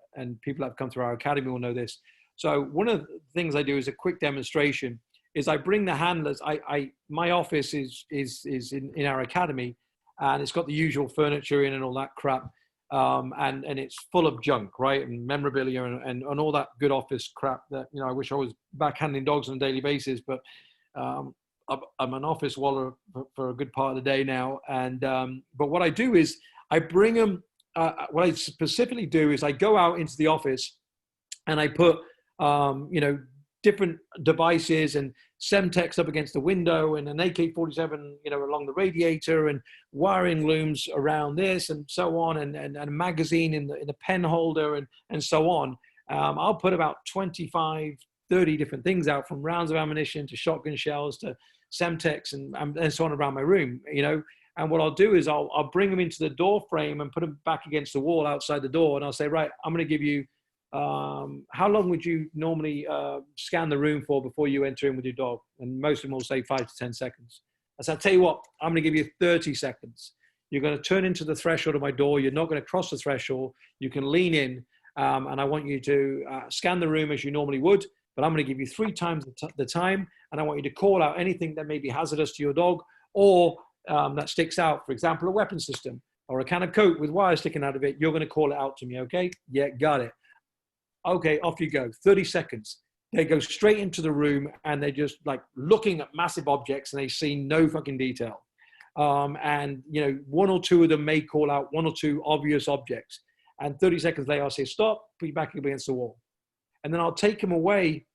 people that have come through our academy will know this. So one of the things I do is a quick demonstration. is I bring the handlers. My office is in our academy, and it's got the usual furniture in and all that crap. And it's full of junk, right? And memorabilia and all that good office crap that, you know, I wish I was back handling dogs on a daily basis, but I'm an office waller for a good part of the day now. And, but what I do is I bring them, what I specifically do is I go out into the office and I put, you know, different devices and Semtex up against the window and an AK-47, you know, along the radiator and wiring looms around this and so on, and a magazine in the pen holder and so on. I'll put about 25, 30 different things out, from rounds of ammunition to shotgun shells to Semtex and so on around my room, you know. And what I'll do is I'll bring them into the door frame and put them back against the wall outside the door. And I'll say, right, I'm going to give you, how long would you normally scan the room for before you enter in with your dog? And most of them will say 5 to 10 seconds. I said, I'll tell you what, I'm going to give you 30 seconds. You're going to turn into the threshold of my door. You're not going to cross the threshold. You can lean in, and I want you to scan the room as you normally would, but I'm going to give you 3 times the time, and I want you to call out anything that may be hazardous to your dog or that sticks out. For example, a weapon system or a can of Coke with wire sticking out of it. You're going to call it out to me, okay? Yeah, got it. Okay, off you go. 30 seconds. They go straight into the room and they're just like looking at massive objects and they see no fucking detail. And, you know, 1 or 2 of them may call out 1 or 2 obvious objects. And 30 seconds later, I'll say, stop, put your back up against the wall. And then I'll take them away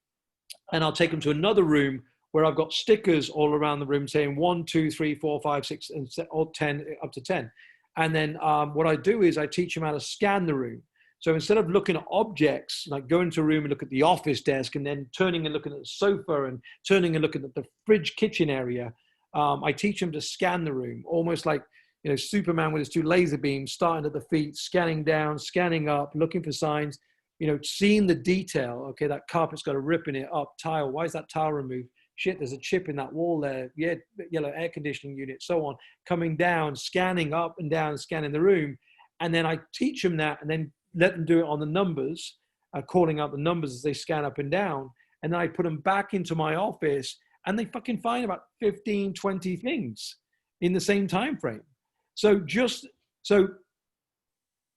and I'll take them to another room where I've got stickers all around the room saying 1, 2, 3, 4, 5, 6, and 10, up to 10. And then what I do is I teach them how to scan the room. So instead of looking at objects, like going to a room and look at the office desk and then turning and looking at the sofa and turning and looking at the fridge kitchen area, I teach them to scan the room, almost like, you know, Superman with his 2 laser beams, starting at the feet, scanning down, scanning up, looking for signs, you know, seeing the detail. Okay, that carpet's got a rip in it, up, tile. Why is that tile removed? Shit, there's a chip in that wall there. Yeah, yellow air conditioning unit, so on. Coming down, scanning up and down, scanning the room. And then I teach them that and then let them do it on the numbers, calling out the numbers as they scan up and down. And then I put them back into my office and they fucking find about 15, 20 things in the same time frame. So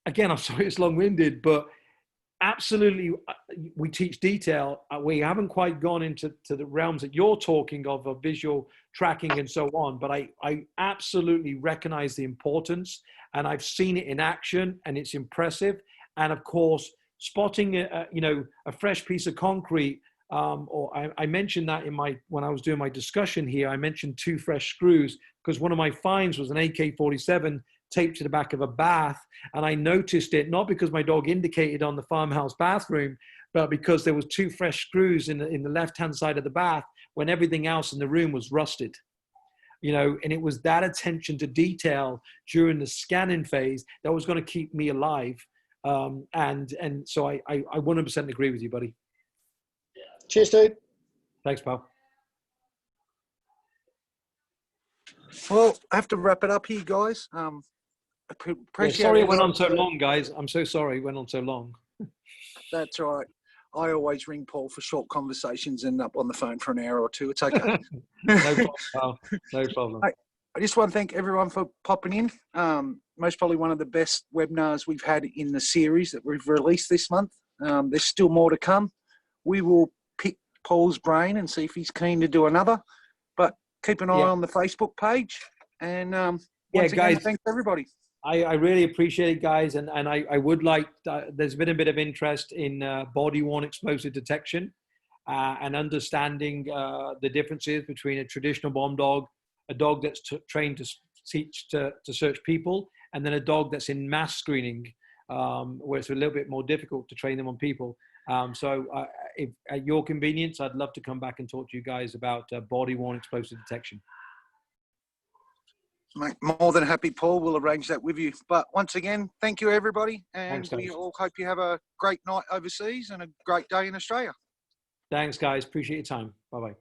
again, I'm sorry it's long-winded, but absolutely, we teach detail. We haven't quite gone into the realms that you're talking of visual tracking and so on, but I absolutely recognize the importance, and I've seen it in action, and it's impressive. And of course, spotting a fresh piece of concrete, or I mentioned that when I was doing my discussion here, I mentioned 2 fresh screws because one of my finds was an AK-47 taped to the back of a bath, and I noticed it not because my dog indicated on the farmhouse bathroom, but because there was 2 fresh screws in the left-hand side of the bath when everything else in the room was rusted. You know, and it was that attention to detail during the scanning phase that was going to keep me alive. And so I 100% agree with you, buddy. Cheers, dude. Thanks, pal. Well, I have to wrap it up here, guys. Appreciate sorry it went on so long, guys. I'm so sorry it went on so long. That's all right. I always ring Paul for short conversations and up on the phone for an hour or 2. It's okay. No problem, pal. No problem. I just want to thank everyone for popping in. Most probably one of the best webinars we've had in the series that we've released this month. There's still more to come. We will pick Paul's brain and see if he's keen to do another. But keep an eye on the Facebook page. And once again, guys, thanks everybody. I really appreciate it, guys. And I would like, there's been a bit of interest in body-worn explosive detection and understanding the differences between a traditional bomb dog, a dog that's trained to teach to search people, and then a dog that's in mass screening, where it's a little bit more difficult to train them on people. So if at your convenience, I'd love to come back and talk to you guys about body-worn explosive detection. Mate, more than happy, Paul. We'll arrange that with you. But once again, thank you, everybody. And Thanks, guys. we all hope you have a great night overseas and a great day in Australia. Thanks, guys. Appreciate your time. Bye-bye.